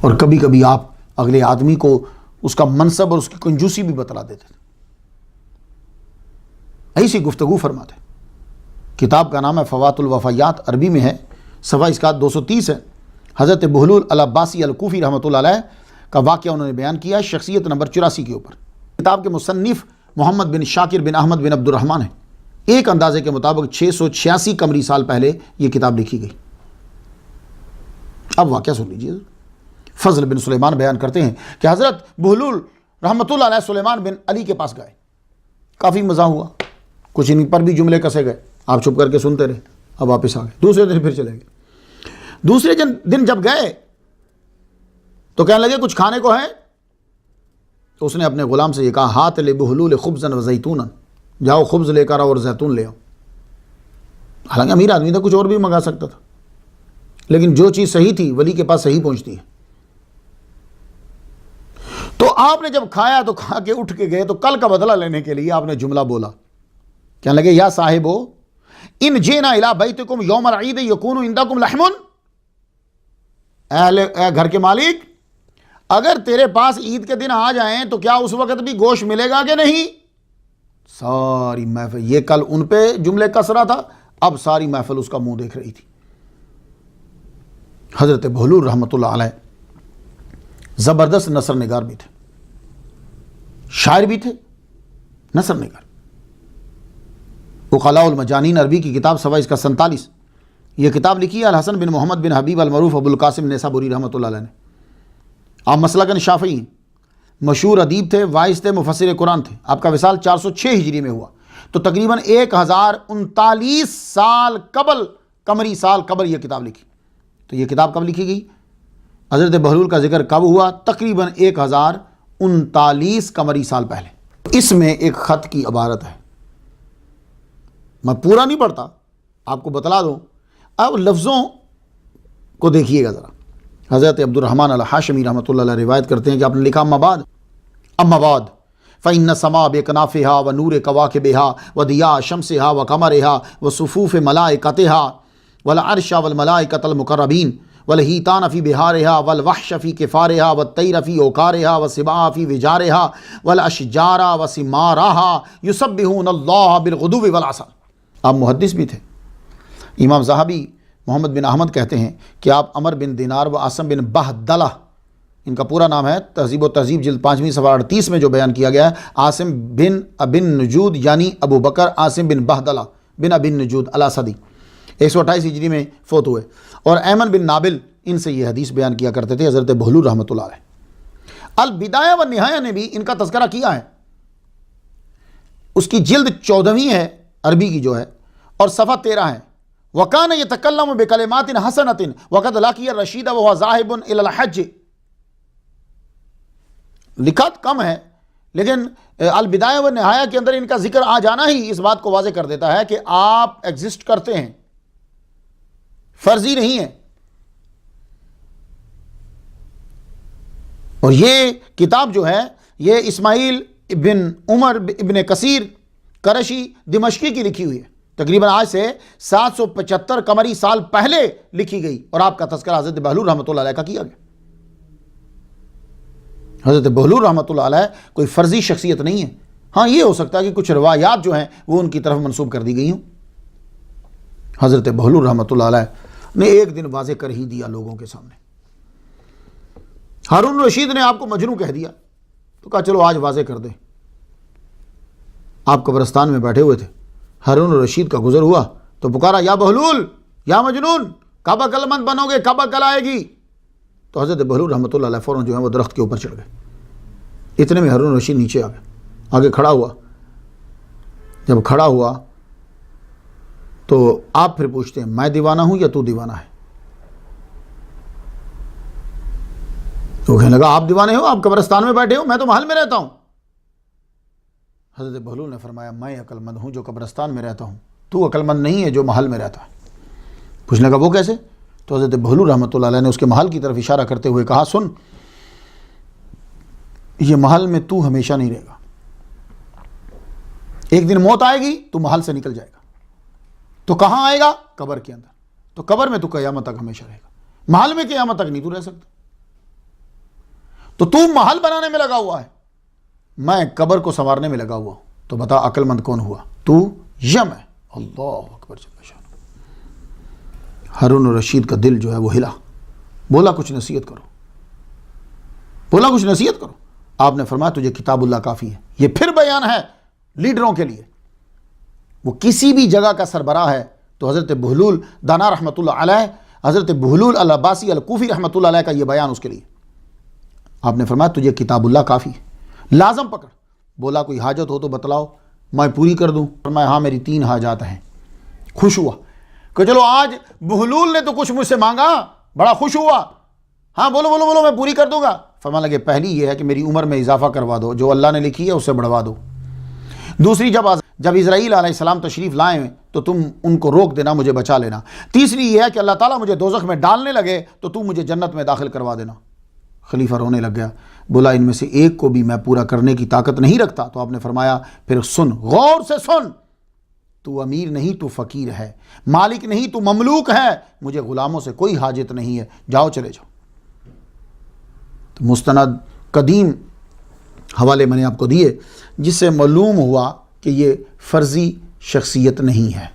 اور کبھی کبھی آپ اگلے آدمی کو اس کا منصب اور اس کی کنجوسی بھی بتلا دیتے تھے، ایسی گفتگو فرماتے۔ کتاب کا نام ہے فوات الوفایات، عربی میں ہے، صفحہ اس کا 230 ہے۔ حضرت بہلول العباسی الکوفی رحمۃ اللہ علیہ کا واقعہ انہوں نے بیان کیا ہے، شخصیت نمبر 84 کے اوپر۔ کتاب کے مصنف محمد بن شاکر بن احمد بن عبد الرحمن ہے۔ ایک اندازے کے مطابق 686 قمری سال پہلے یہ کتاب لکھی گئی۔ اب واقعہ سن لیجیے۔ فضل بن سلیمان بیان کرتے ہیں کہ حضرت بہلول رحمۃ اللہ علیہ سلیمان بن علی کے پاس گئے، کافی مزہ ہوا، کچھ ان پر بھی جملے کسے گئے، آپ چھپ کر کے سنتے رہے، اب واپس آ گئے، دوسرے دن پھر چلے گئے۔ دوسرے دن جب گئے تو کہنے لگے کچھ کھانے کو ہے؟ تو اس نے اپنے غلام سے یہ کہا، ہات لبہلول خبزا و زیتونا، جاؤ خبز لے کر آؤ اور زیتون لے آؤ۔ حالانکہ امیر آدمی تھا، کچھ اور بھی منگا سکتا تھا، لیکن جو چیز صحیح تھی ولی کے پاس صحیح پہنچتی ہے۔ تو آپ نے جب کھایا تو کھا کے اٹھ کے گئے، تو کل کا بدلہ لینے کے لیے آپ نے جملہ بولا، کہنے لگے یا صاحبو ان جینا الی بیتکم یوم العید یکون عندکم لحم، اے گھر کے مالک اگر تیرے پاس عید کے دن آ جائیں تو کیا اس وقت بھی گوشت ملے گا کہ نہیں؟ ساری محفل، یہ کل ان پہ جملے کس رہا تھا، اب ساری محفل اس کا منہ دیکھ رہی تھی۔ حضرت بہلول رحمۃ اللہ علیہ زبردست نثر نگار بھی تھے، شاعر بھی تھے، نثر نگار۔ عقلاء المجانین عربی کی کتاب، صفحہ اس کا 47، یہ کتاب لکھی ہے الحسن بن محمد بن حبیب المعروف ابو القاسم نیسابوری رحمۃ اللہ علیہ نے۔ آپ مسلکن شافعی ہیں، مشہور ادیب تھے، واعظ تھے، مفسر قرآن تھے۔ آپ کا وصال 406 ہجری میں ہوا، تو تقریباً 1039 سال قبل، قمری سال قبل یہ کتاب لکھی۔ تو یہ کتاب کب لکھی گئی؟ حضرت بہلول کا ذکر کب ہوا؟ تقریباً 1039 قمری سال پہلے۔ اس میں ایک خط کی عبارت ہے، میں پورا نہیں پڑھتا، آپ کو بتلا دوں، اب لفظوں کو دیکھیے گا ذرا۔ حضرت عبد الرحمن الحاشمی رحمۃ اللہ علیہ روایت کرتے ہیں کہ آپ نے لکھا اما بعد فإن السماء بکنافها ونور کواکبها وضیاء شمسها وقمرها وصفوف ملائکتها والعرش والملائکۃ المقربین والحیتان فی بحارها والوحش فی کفارها والطیر فی اوکارها والسباع فی وجارها والاشجار وثمارها یسبحون اللہ بالغدو والعصال۔ آپ محدث بھی تھے۔ امام ذہبی محمد بن احمد کہتے ہیں کہ آپ عمر بن دینار و عاصم بن بہدلہ، ان کا پورا نام ہے، تہذیب و تہذیب جلد 5 صفحہ 38 میں جو بیان کیا گیا ہے، عاصم بن ابن نجود یعنی ابو بکر عاصم بن بہدلہ بن ابن نجود الاسدی 128 ہجری میں فوت ہوئے، اور ایمن بن نابل ان سے یہ حدیث بیان کیا کرتے تھے حضرت بہلول رحمۃ اللہ علیہ۔ البدایہ و نہایہ نے بھی ان کا تذکرہ کیا ہے، اس کی جلد 14ویں ہے عربی کی جو ہے، اور صفحہ 13 ہے۔ وَكَانَ يَتَكَلَّمُ بِكَلِمَاتٍ حَسَنَةٍ وَقَدْ لَقِيَ الرَّشِيدَ وَهُوَ ذَاهِبٌ إِلَى الْحَجِّ۔ لکھت کم ہے، لیکن البدایہ و نہایہ کے اندر ان کا ذکر آ جانا ہی اس بات کو واضح کر دیتا ہے کہ آپ ایگزسٹ کرتے ہیں، فرضی نہیں ہے۔ اور یہ کتاب جو ہے یہ اسماعیل ابن عمر ابن کثیر کرشی دمشقی کی لکھی ہوئی ہے، تقریباً آج سے 775 قمری سال پہلے لکھی گئی، اور آپ کا تذکرہ حضرت بہلول رحمۃ اللہ علیہ کا کیا گیا۔ حضرت بہلول رحمۃ اللہ علیہ کوئی فرضی شخصیت نہیں ہے، ہاں یہ ہو سکتا ہے کہ کچھ روایات جو ہیں وہ ان کی طرف منسوب کر دی گئی ہوں۔ حضرت بہلول رحمۃ اللہ علیہ نے ایک دن واضح کر ہی دیا لوگوں کے سامنے۔ ہارون رشید نے آپ کو مجنوں کہہ دیا تو کہا چلو آج واضح کر دیں۔ آپ قبرستان میں بیٹھے ہوئے تھے، ہارون رشید کا گزر ہوا تو پکارا یا بہلول یا مجنون، کب عقل مند بنو گے، کب عقل آئے گی؟ تو حضرت بہلول رحمۃ اللہ علیہ فوراً جو ہے وہ درخت کے اوپر چڑھ گئے۔ اتنے میں ہارون رشید نیچے آ گئے، آگے کھڑا ہوا۔ جب کھڑا ہوا تو آپ پھر پوچھتے ہیں میں دیوانہ ہوں یا تو دیوانہ ہے؟ تو کہنے لگا آپ دیوانے ہو، آپ قبرستان میں بیٹھے ہو، میں تو محل میں رہتا ہوں۔ حضرت بہلول نے فرمایا میں عقل مند ہوں جو قبرستان میں رہتا ہوں، تو عقل مند نہیں ہے جو محل میں رہتا ہے۔ پوچھنے لگا وہ کیسے؟ تو حضرت بہلول رحمۃ اللہ علیہ نے اس کے محل کی طرف اشارہ کرتے ہوئے کہا سن، یہ محل میں تو ہمیشہ نہیں رہے گا، ایک دن موت آئے گی تو محل سے نکل جائے گا، تو کہاں آئے گا؟ قبر کے اندر، تو قبر میں تو قیامت تک ہمیشہ رہے گا، محل میں قیامت تک نہیں تو رہ سکتا، تو محل بنانے میں لگا ہوا ہے، میں قبر کو سنوارنے میں لگا ہوا ہوں، تو بتا عقل مند کون ہوا، تو یا میں؟ اللہ اکبر جل شانہ۔ ہارون رشید کا دل جو ہے وہ ہلا، بولا کچھ نصیحت کرو، بولا کچھ نصیحت کرو۔ آپ نے فرمایا تجھے کتاب اللہ کافی ہے۔ یہ پھر بیان ہے لیڈروں کے لیے، وہ کسی بھی جگہ کا سربراہ ہے تو حضرت بہلول دانا رحمۃ اللہ علیہ، حضرت بہلول العباسی الکوفی رحمۃ اللہ علیہ کا یہ بیان اس کے لیے۔ آپ نے فرمایا تجھے کتاب اللہ کافی ہے، لازم پکڑ۔ بولا کوئی حاجت ہو تو بتلاؤ میں پوری کر دوں۔ فرمایا ہاں میری 3 حاجات ہیں۔ خوش ہوا کہ چلو آج بہلول نے تو کچھ مجھ سے مانگا، بڑا خوش ہوا، ہاں بولو بولو بولو میں پوری کر دوں گا۔ فرمانے لگے پہلی یہ ہے کہ میری عمر میں اضافہ کروا دو، جو اللہ نے لکھی ہے اسے بڑھوا دو۔ دوسری جب اسرائیل علیہ السلام تشریف لائیں تو تم ان کو روک دینا، مجھے بچا لینا۔ تیسری یہ ہے کہ اللہ تعالیٰ مجھے دوزخ میں ڈالنے لگے تو تم مجھے جنت میں داخل کروا دینا۔ خلیفہ رونے لگ گیا، بولا ان میں سے ایک کو بھی میں پورا کرنے کی طاقت نہیں رکھتا۔ تو آپ نے فرمایا پھر سن، غور سے سن، تو امیر نہیں تو فقیر ہے، مالک نہیں تو مملوک ہے، مجھے غلاموں سے کوئی حاجت نہیں ہے، جاؤ چلے جاؤ۔ تو مستند قدیم حوالے میں نے آپ کو دیے جس سے معلوم ہوا کہ یہ فرضی شخصیت نہیں ہے،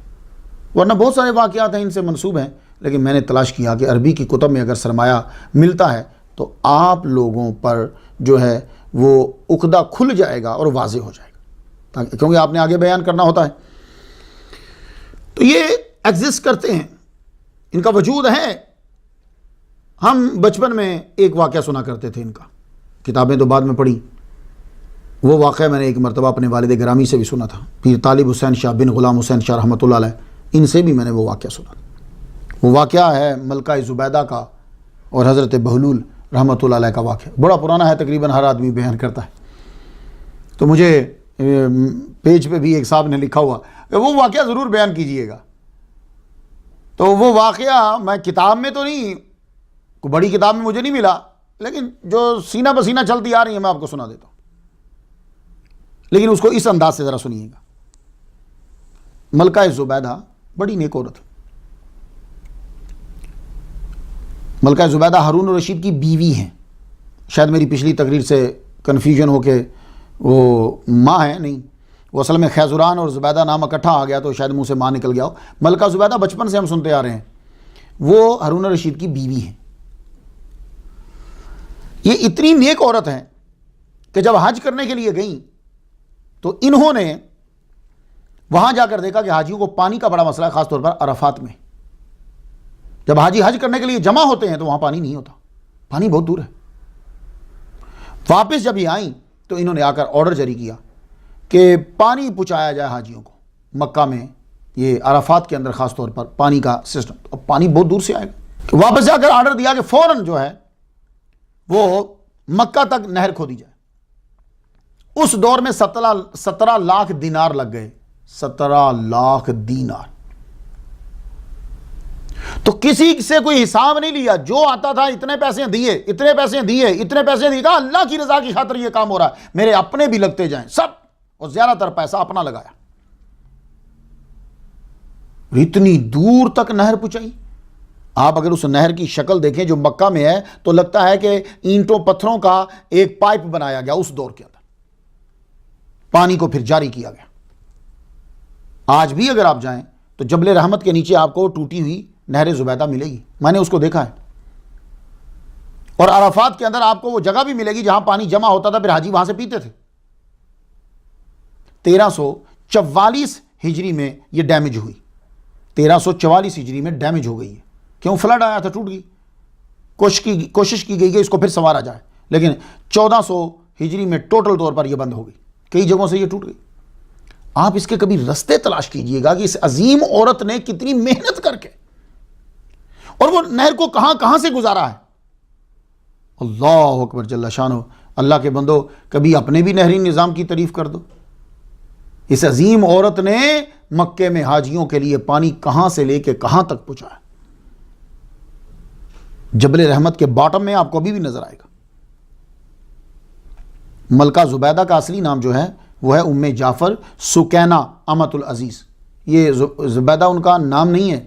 ورنہ بہت سارے واقعات ہیں ان سے منسوب ہیں، لیکن میں نے تلاش کیا کہ عربی کی کتب میں اگر سرمایہ ملتا ہے تو آپ لوگوں پر جو ہے وہ عقدہ کھل جائے گا اور واضح ہو جائے گا، کیونکہ آپ نے آگے بیان کرنا ہوتا ہے۔ تو یہ ایگزسٹ کرتے ہیں، ان کا وجود ہے۔ ہم بچپن میں ایک واقعہ سنا کرتے تھے ان کا، کتابیں تو بعد میں پڑھی۔ وہ واقعہ میں نے ایک مرتبہ اپنے والد گرامی سے بھی سنا تھا، پیر طالب حسین شاہ بن غلام حسین شاہ رحمۃ اللہ علیہ، ان سے بھی میں نے وہ واقعہ سنا۔ وہ واقعہ ہے ملکہ زبیدہ کا اور حضرت بہلول رحمۃ اللہ علیہ کا واقعہ، بڑا پرانا ہے، تقریباً ہر آدمی بیان کرتا ہے۔ تو مجھے پیج پہ بھی ایک صاحب نے لکھا ہوا کہ وہ واقعہ ضرور بیان کیجئے گا۔ تو وہ واقعہ میں کتاب میں تو نہیں، کوئی بڑی کتاب میں مجھے نہیں ملا، لیکن جو سینہ بسینہ چلتی آ رہی ہے میں آپ کو سنا دیتا ہوں، لیکن اس کو اس انداز سے ذرا سنیے گا۔ ملکہ زبیدہ بڑی نیک عورت، ملکہ زبیدہ ہارون رشید کی بیوی ہیں، شاید میری پچھلی تقریر سے کنفیوژن ہو کے وہ ماں ہے، نہیں، وہ اصل میں خیزران اور زبیدہ نام اکٹھا آ گیا تو شاید منہ سے ماں نکل گیا ہو۔ ملکہ زبیدہ بچپن سے ہم سنتے آ رہے ہیں، وہ ہارون رشید کی بیوی ہیں۔ یہ اتنی نیک عورت ہیں کہ جب حج کرنے کے لیے گئیں تو انہوں نے وہاں جا کر دیکھا کہ حاجیوں کو پانی کا بڑا مسئلہ ہے، خاص طور پر عرفات میں۔ جب حاجی حج کرنے کے لیے جمع ہوتے ہیں تو وہاں پانی نہیں ہوتا، پانی بہت دور ہے۔ واپس جب یہ آئیں تو انہوں نے آ کر آرڈر جاری کیا کہ پانی پہنچایا جائے حاجیوں کو مکہ میں، یہ عرفات کے اندر خاص طور پر پانی کا سسٹم، اب پانی بہت دور سے آئے گا۔ واپس جا کر آرڈر دیا کہ فوراً جو ہے وہ مکہ تک نہر کھودی جائے۔ اس دور میں 17 لاکھ دینار لگ گئے، 17 لاکھ دینار۔ تو کسی سے کوئی حساب نہیں لیا، جو آتا تھا اتنے پیسے دیے، اتنے پیسے دیے، اتنے پیسے دیے، کہا اللہ کی رضا کی خاطر یہ کام ہو رہا ہے، میرے اپنے بھی لگتے جائیں سب، اور زیادہ تر پیسہ اپنا لگایا، اتنی دور تک نہر پہنچائی۔ آپ اگر اس نہر کی شکل دیکھیں جو مکہ میں ہے تو لگتا ہے کہ اینٹوں پتھروں کا ایک پائپ بنایا گیا اس دور کے اندر، پانی کو پھر جاری کیا گیا۔ آج بھی اگر آپ جائیں تو جبل رحمت کے نیچے آپ کو ٹوٹی ہوئی نہر زبیدہ ملے گی، میں نے اس کو دیکھا ہے، اور عرفات کے اندر آپ کو وہ جگہ بھی ملے گی جہاں پانی جمع ہوتا تھا، پھر حاجی وہاں سے پیتے تھے۔ 1344 ہجری میں یہ ڈیمیج ہوئی، 1344 ہجری میں ڈیمیج ہو گئی ہے، کیوں؟ فلڈ آیا تھا، ٹوٹ گئی، کوشش کی گئی کہ اس کو پھر سنوارا جائے، لیکن 1400 ہجری میں ٹوٹل طور پر یہ بند ہو گئی، کئی جگہوں سے یہ ٹوٹ گئی۔ آپ اس کے کبھی رستے تلاش کیجئے گا کہ اس عظیم عورت نے کتنی محنت کر کے اور وہ نہر کو کہاں کہاں سے گزارا ہے۔ اللہ اکبر جل شانہ۔ اللہ کے بندو، کبھی اپنے بھی نہری نظام کی تعریف کر دو۔ اس عظیم عورت نے مکے میں حاجیوں کے لیے پانی کہاں سے لے کے کہاں تک پہنچایا۔ جبل رحمت کے باٹم میں آپ کو ابھی بھی نظر آئے گا۔ ملکہ زبیدہ کا اصلی نام جو ہے وہ ہے ام جعفر سکینہ امۃ العزیز۔ یہ زبیدہ ان کا نام نہیں ہے،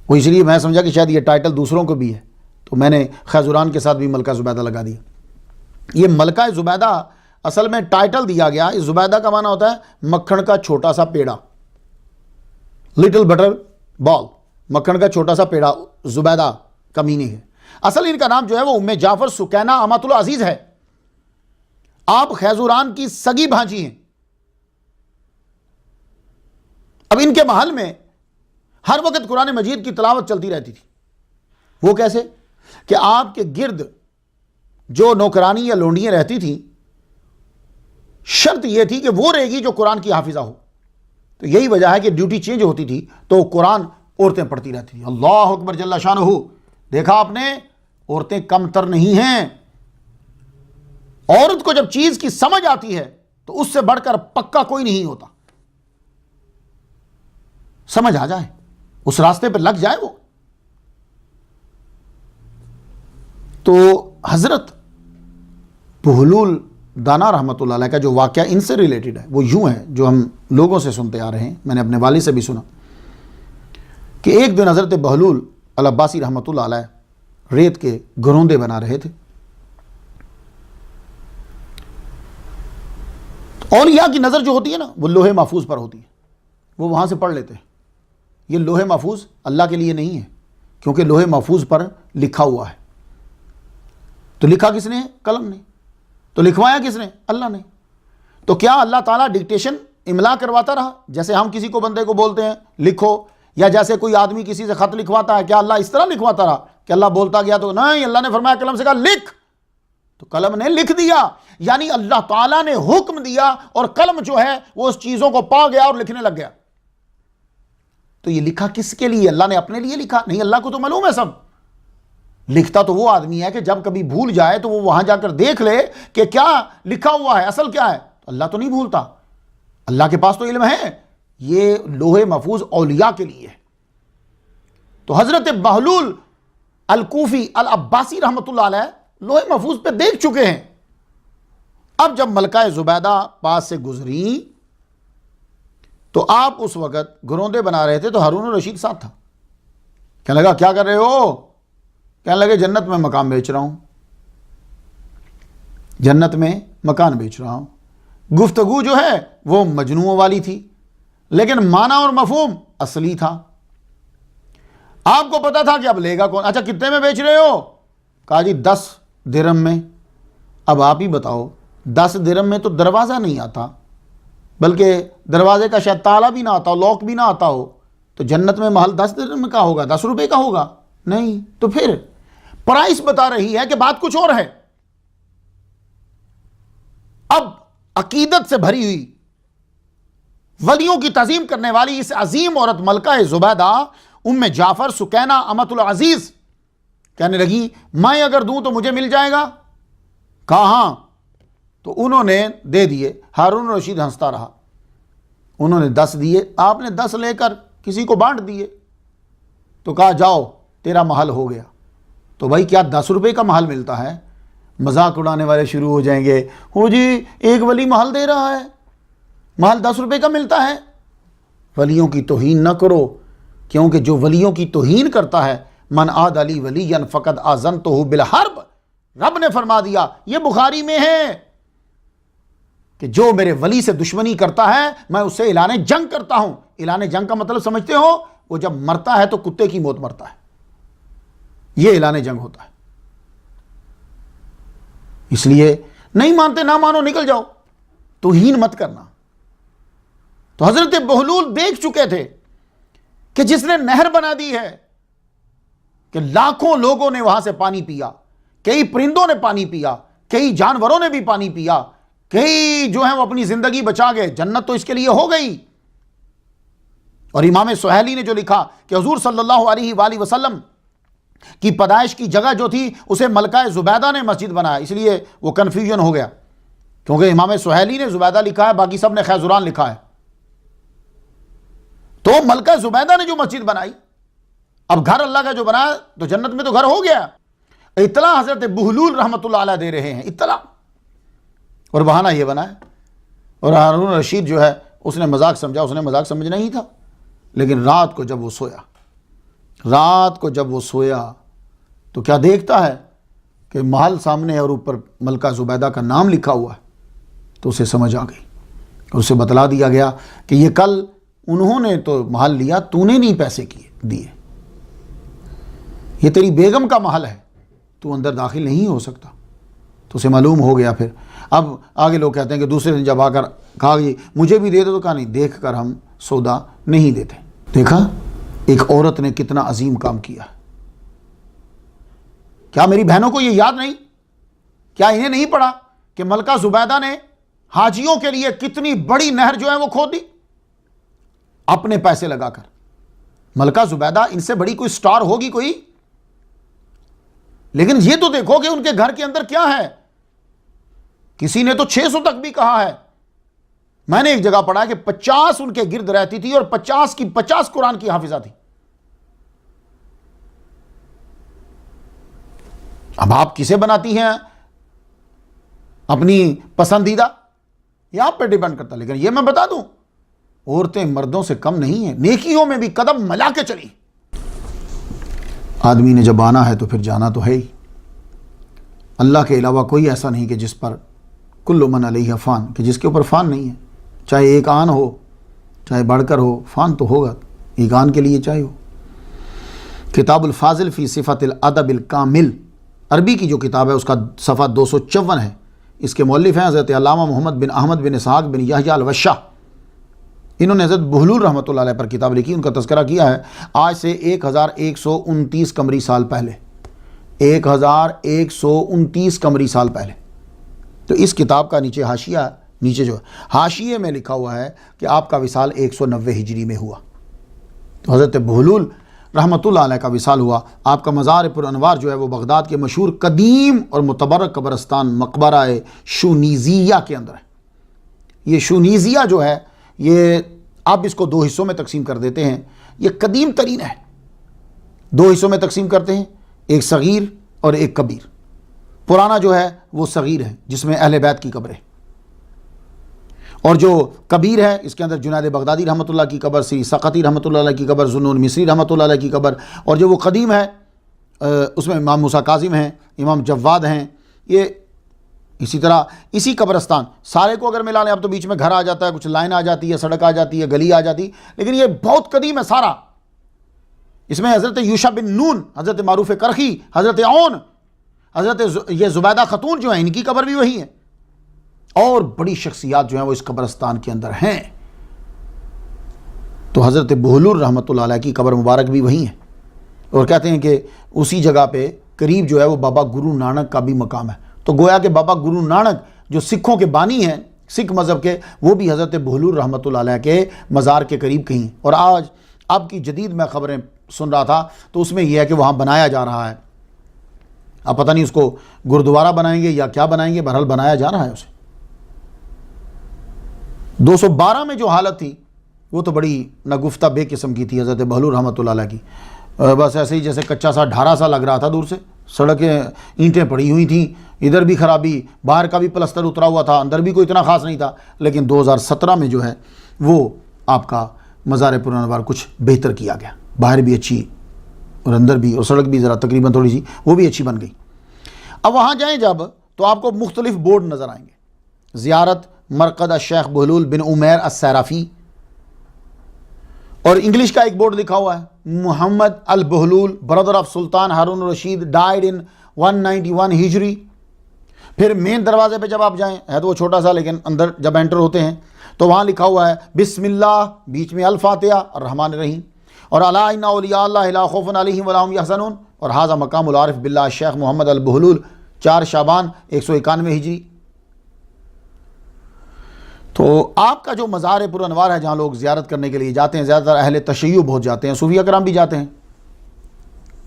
وہ اس لیے میں سمجھا کہ شاید یہ ٹائٹل دوسروں کو بھی ہے، تو میں نے خیزران کے ساتھ بھی ملکہ زبیدہ لگا دیا۔ یہ ملکہ زبیدہ اصل میں ٹائٹل دیا گیا، اس زبیدہ کا معنی ہوتا ہے مکھن کا چھوٹا سا پیڑا، لٹل بٹر بال، مکھن کا چھوٹا سا پیڑا زبیدہ کا میننگ ہے۔ اصل ان کا نام جو ہے وہ ام جعفر سکینہ امۃ العزیز ہے۔ آپ خیزران کی سگی بھانجی ہیں۔ اب ان کے محل میں ہر وقت قرآن مجید کی تلاوت چلتی رہتی تھی۔ وہ کیسے؟ کہ آپ کے گرد جو نوکرانی یا لونڈیاں رہتی تھیں، شرط یہ تھی کہ وہ رہے گی جو قرآن کی حافظہ ہو۔ تو یہی وجہ ہے کہ ڈیوٹی چینج ہوتی تھی تو قرآن عورتیں پڑھتی رہتی تھیں۔ اللہ اکبر جل شانہ۔ دیکھا آپ نے، عورتیں کم تر نہیں ہیں۔ عورت کو جب چیز کی سمجھ آتی ہے تو اس سے بڑھ کر پکا کوئی نہیں ہوتا۔ سمجھ آ جائے، اس راستے پہ لگ جائے وہ۔ تو حضرت بہلول دانا رحمۃ اللہ علیہ کا جو واقعہ ان سے ریلیٹڈ ہے وہ یوں ہے، جو ہم لوگوں سے سنتے آ رہے ہیں، میں نے اپنے والد سے بھی سنا کہ ایک دن حضرت بہلول العباسی رحمۃ اللہ علیہ ریت کے گروندے بنا رہے تھے۔ اولیاء کی نظر جو ہوتی ہے نا وہ لوہے محفوظ پر ہوتی ہے، وہ وہاں سے پڑھ لیتے ہیں۔ یہ لوہے محفوظ اللہ کے لیے نہیں ہے، کیونکہ لوہے محفوظ پر لکھا ہوا ہے۔ تو لکھا کس نے؟ قلم نے۔ تو لکھوایا کس نے؟ اللہ نے۔ تو کیا اللہ تعالیٰ ڈکٹیشن املا کرواتا رہا جیسے ہم کسی کو بندے کو بولتے ہیں لکھو، یا جیسے کوئی آدمی کسی سے خط لکھواتا ہے، کیا اللہ اس طرح لکھواتا رہا کہ اللہ بولتا گیا؟ تو نہیں، اللہ نے فرمایا قلم سے کہا لکھ، تو قلم نے لکھ دیا۔ یعنی اللہ تعالیٰ نے حکم دیا اور قلم جو ہے وہ اس چیزوں کو پا گیا اور لکھنے لگ گیا۔ تو یہ لکھا کس کے لیے؟ اللہ نے اپنے لیے لکھا؟ نہیں، اللہ کو تو معلوم ہے سب۔ لکھتا تو وہ آدمی ہے کہ جب کبھی بھول جائے تو وہ وہاں جا کر دیکھ لے کہ کیا لکھا ہوا ہے، اصل کیا ہے۔ تو اللہ تو نہیں بھولتا، اللہ کے پاس تو علم ہے۔ یہ لوہے محفوظ اولیاء کے لیے ہے۔ تو حضرت بہلول الکوفی العباسی رحمۃ اللہ علیہ لوہے محفوظ پہ دیکھ چکے ہیں۔ اب جب ملکہ زبیدہ پاس سے گزری تو آپ اس وقت گروندے بنا رہے تھے، تو ہارون الرشید ساتھ تھا۔ کہنے لگا کیا کر رہے ہو؟ کہنے لگے جنت میں مکان بیچ رہا ہوں، جنت میں مکان بیچ رہا ہوں۔ گفتگو جو ہے وہ مجنوؤں والی تھی، لیکن معنی اور مفہوم اصلی تھا۔ آپ کو پتا تھا کہ اب لے گا کون۔ اچھا کتنے میں بیچ رہے ہو؟ کہا جی 10 درہم میں۔ اب آپ ہی بتاؤ، 10 درہم میں تو دروازہ نہیں آتا، بلکہ دروازے کا شاید تالا بھی نہ آتا ہو، لاک بھی نہ آتا ہو، تو جنت میں محل 10 درہم کا ہوگا، 10 روپے کا ہوگا؟ نہیں۔ تو پھر پرائس بتا رہی ہے کہ بات کچھ اور ہے۔ اب عقیدت سے بھری ہوئی، ولیوں کی تعظیم کرنے والی اس عظیم عورت ملکہ زبیدہ ام جعفر سکینہ امۃ العزیز کہنے لگی میں اگر دوں تو مجھے مل جائے گا؟ کہا ہاں۔ تو انہوں نے دے دیے۔ ہارون الرشید ہنستا رہا۔ انہوں نے 10 دیے، آپ نے 10 لے کر کسی کو بانٹ دیے۔ تو کہا جاؤ تیرا محل ہو گیا. تو بھائی کیا 10 روپے کا محل ملتا ہے؟ مذاق اڑانے والے شروع ہو جائیں گے, ہو جی ایک ولی محل دے رہا ہے, محل 10 روپے کا ملتا ہے. ولیوں کی توہین نہ کرو, کیونکہ جو ولیوں کی توہین کرتا ہے, من عاد علی ولیا فقد آذنتہ بالحرب, رب نے فرما دیا, یہ بخاری میں ہے کہ جو میرے ولی سے دشمنی کرتا ہے میں اس سے اعلان جنگ کرتا ہوں. اعلان جنگ کا مطلب سمجھتے ہو؟ وہ جب مرتا ہے تو کتے کی موت مرتا ہے, یہ اعلان جنگ ہوتا ہے. اس لیے نہیں مانتے نہ مانو, نکل جاؤ, توہین مت کرنا. تو حضرت بہلول دیکھ چکے تھے کہ جس نے نہر بنا دی ہے کہ لاکھوں لوگوں نے وہاں سے پانی پیا, کئی پرندوں نے پانی پیا, کئی جانوروں نے بھی پانی پیا, کئی جو ہیں وہ اپنی زندگی بچا گئے, جنت تو اس کے لیے ہو گئی. اور امام سہیلی نے جو لکھا کہ حضور صلی اللہ علیہ وآلہ وسلم کی پیدائش کی جگہ جو تھی اسے ملکہ زبیدہ نے مسجد بنایا, اس لیے وہ کنفیوژن ہو گیا, کیونکہ امام سہیلی نے زبیدہ لکھا ہے, باقی سب نے خیزران لکھا ہے. تو ملکہ زبیدہ نے جو مسجد بنائی, اب گھر اللہ کا جو بنایا تو جنت میں تو گھر ہو گیا. اطلاع حضرت بہلول رحمۃ اللہ علیہ دے رہے ہیں, اطلاع, اور بہانہ یہ بنا ہے. اور ہارون رشید جو ہے اس نے مذاق سمجھا, اس نے مذاق سمجھنا ہی تھا. لیکن رات کو جب وہ سویا تو کیا دیکھتا ہے کہ محل سامنے ہے اور اوپر ملکہ زبیدہ کا نام لکھا ہوا ہے. تو اسے سمجھ آ گئی, اور اسے بتلا دیا گیا کہ یہ کل انہوں نے تو محل لیا, تو نے نہیں پیسے دیے, یہ تیری بیگم کا محل ہے, تو اندر داخل نہیں ہو سکتا. تو اسے معلوم ہو گیا. پھر اب آگے لوگ کہتے ہیں کہ دوسرے دن جب آ کر کہا کہ مجھے بھی دے دو, تو کہا نہیں, دیکھ کر ہم سودا نہیں دیتے. دیکھا ایک عورت نے کتنا عظیم کام کیا. کیا میری بہنوں کو یہ یاد نہیں؟ کیا انہیں نہیں پڑا کہ ملکہ زبیدہ نے حاجیوں کے لیے کتنی بڑی نہر جو ہے وہ کھود دی اپنے پیسے لگا کر؟ ملکہ زبیدہ ان سے بڑی کوئی سٹار ہوگی کوئی؟ لیکن یہ تو دیکھو کہ ان کے گھر کے اندر کیا ہے. کسی نے تو 600 تک بھی کہا ہے. میں نے ایک جگہ پڑھا کہ 50 ان کے گرد رہتی تھی اور 50 کی 50 قرآن کی حافظہ تھی. اب آپ کسے بناتی ہیں اپنی پسندیدہ, یہ آپ پہ ڈیپینڈ کرتا. لیکن یہ میں بتا دوں, عورتیں مردوں سے کم نہیں ہیں, نیکیوں میں بھی قدم ملا کے چلی. آدمی نے جب آنا ہے تو پھر جانا تو ہے ہی. اللہ کے علاوہ کوئی ایسا نہیں کہ جس پر کل من علیہ فان, کہ جس کے اوپر فان نہیں ہے. چاہے ایک آن ہو, چاہے بڑھ کر ہو, فان تو ہوگا ایک آن کے لیے چاہے ہو. کتاب الفاضل فی صفت الادب الکامل, عربی کی جو کتاب ہے اس کا صفحہ 254 ہے. اس کے مؤلف ہیں حضرت علامہ محمد بن احمد بن اسحاق بن یحییٰ الوشاح. انہوں نے حضرت بہلول رحمۃ اللہ علیہ پر کتاب لکھی, ان کا تذکرہ کیا ہے آج سے 1129 قمری سال پہلے, 1129 قمری سال پہلے. تو اس کتاب کا نیچے حاشیہ, نیچے جو حاشیے میں لکھا ہوا ہے کہ آپ کا وصال 190 ہجری میں ہوا. تو حضرت بہلول رحمۃ اللہ علیہ کا وصال ہوا. آپ کا مزار پر انوار جو ہے وہ بغداد کے مشہور قدیم اور متبرک قبرستان مقبرہ شونیزیہ کے اندر ہے. یہ شونیزیہ جو ہے یہ آپ اس کو 2 حصوں میں تقسیم کر دیتے ہیں. یہ قدیم ترین ہے, 2 حصوں میں تقسیم کرتے ہیں, ایک صغیر اور ایک کبیر. پرانا جو ہے وہ صغیر ہے جس میں اہل بیت کی قبر ہے, اور جو کبیر ہے اس کے اندر جنید بغدادی رحمۃ اللہ کی قبر, سری سقطی رحمۃ اللہ علیہ کی قبر, ذوالنون مصری رحمۃ اللہ علیہ کی قبر, اور جو وہ قدیم ہے اس میں امام موسیٰ کاظم ہیں, امام جواد ہیں. یہ اسی طرح اسی قبرستان سارے کو اگر ملا لیں, اب تو بیچ میں گھر آ جاتا ہے, کچھ لائن آ جاتی ہے, سڑک آ جاتی ہے, گلی آ جاتی, لیکن یہ بہت قدیم ہے سارا. اس میں حضرت یوشع بن نون, حضرت معروف کرخی, حضرت عون, حضرت یہ زبیدہ خاتون جو ہیں ان کی قبر بھی وہی ہے, اور بڑی شخصیات جو ہیں وہ اس قبرستان کے اندر ہیں. تو حضرت بہلول رحمۃ اللہ علیہ کی قبر مبارک بھی وہی ہے. اور کہتے ہیں کہ اسی جگہ پہ قریب جو ہے وہ بابا گرو نانک کا بھی مقام ہے. تو گویا کہ بابا گرو نانک جو سکھوں کے بانی ہیں, سکھ مذہب کے, وہ بھی حضرت بہلول رحمۃ اللہ علیہ کے مزار کے قریب کہیں. اور آج اب کی جدید میں خبریں سن رہا تھا تو اس میں یہ ہے کہ وہاں بنایا جا رہا ہے. اب پتہ نہیں اس کو گردوارہ بنائیں گے یا کیا بنائیں گے, بہرحال بنایا جا رہا ہے اسے. 212 میں جو حالت تھی وہ تو بڑی نگفتہ بے قسم کی تھی حضرت بہلول رحمۃ اللہ علیہ کی. بس ایسے ہی جیسے کچا سا ڈھارا سا لگ رہا تھا دور سے، سڑکیں اینٹیں پڑی ہوئی تھیں، ادھر بھی خرابی، باہر کا بھی پلستر اترا ہوا تھا، اندر بھی کوئی اتنا خاص نہیں تھا. لیکن 2017 میں جو ہے وہ آپ کا مزار پرانوار کچھ بہتر کیا گیا، باہر بھی اچھی اور اندر بھی، اور سڑک بھی ذرا تقریباً تھوڑی سی وہ بھی اچھی بن گئی. اب وہاں جائیں جب تو آپ کو مختلف بورڈ نظر آئیں گے. زیارت مرقد الشیخ بہلول بن عمیر السیرافی، اور انگلش کا ایک بورڈ لکھا ہوا ہے Muhammad al Bahlul brother of Sultan Harun al Rashid died in 191 ہجری. پھر مین دروازے پہ جب آپ جائیں، ہے تو وہ چھوٹا سا لیکن اندر جب انٹر ہوتے ہیں تو وہاں لکھا ہوا ہے بسم اللہ، بیچ میں الفاتحہ الرحمن الرحیم، اور الا ان اولیاء اللہ لا خوف علیہم ولا هم یحزنون، اور ھذا مقام العارف باللہ شیخ محمد البہلول 4 شعبان 191 ہجری. تو آپ کا جو مزار پرانوار ہے جہاں لوگ زیارت کرنے کے لیے جاتے ہیں، زیادہ تر اہل تشیع بہت جاتے ہیں، صوفیہ کرام بھی جاتے ہیں.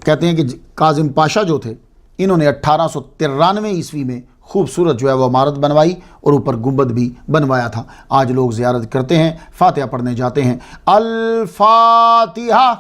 کہتے ہیں کہ کاظم پاشا جو تھے انہوں نے 1893 عیسوی میں خوبصورت جو ہے وہ عمارت بنوائی اور اوپر گنبد بھی بنوایا تھا. آج لوگ زیارت کرتے ہیں، فاتحہ پڑھنے جاتے ہیں. الفاتحہ.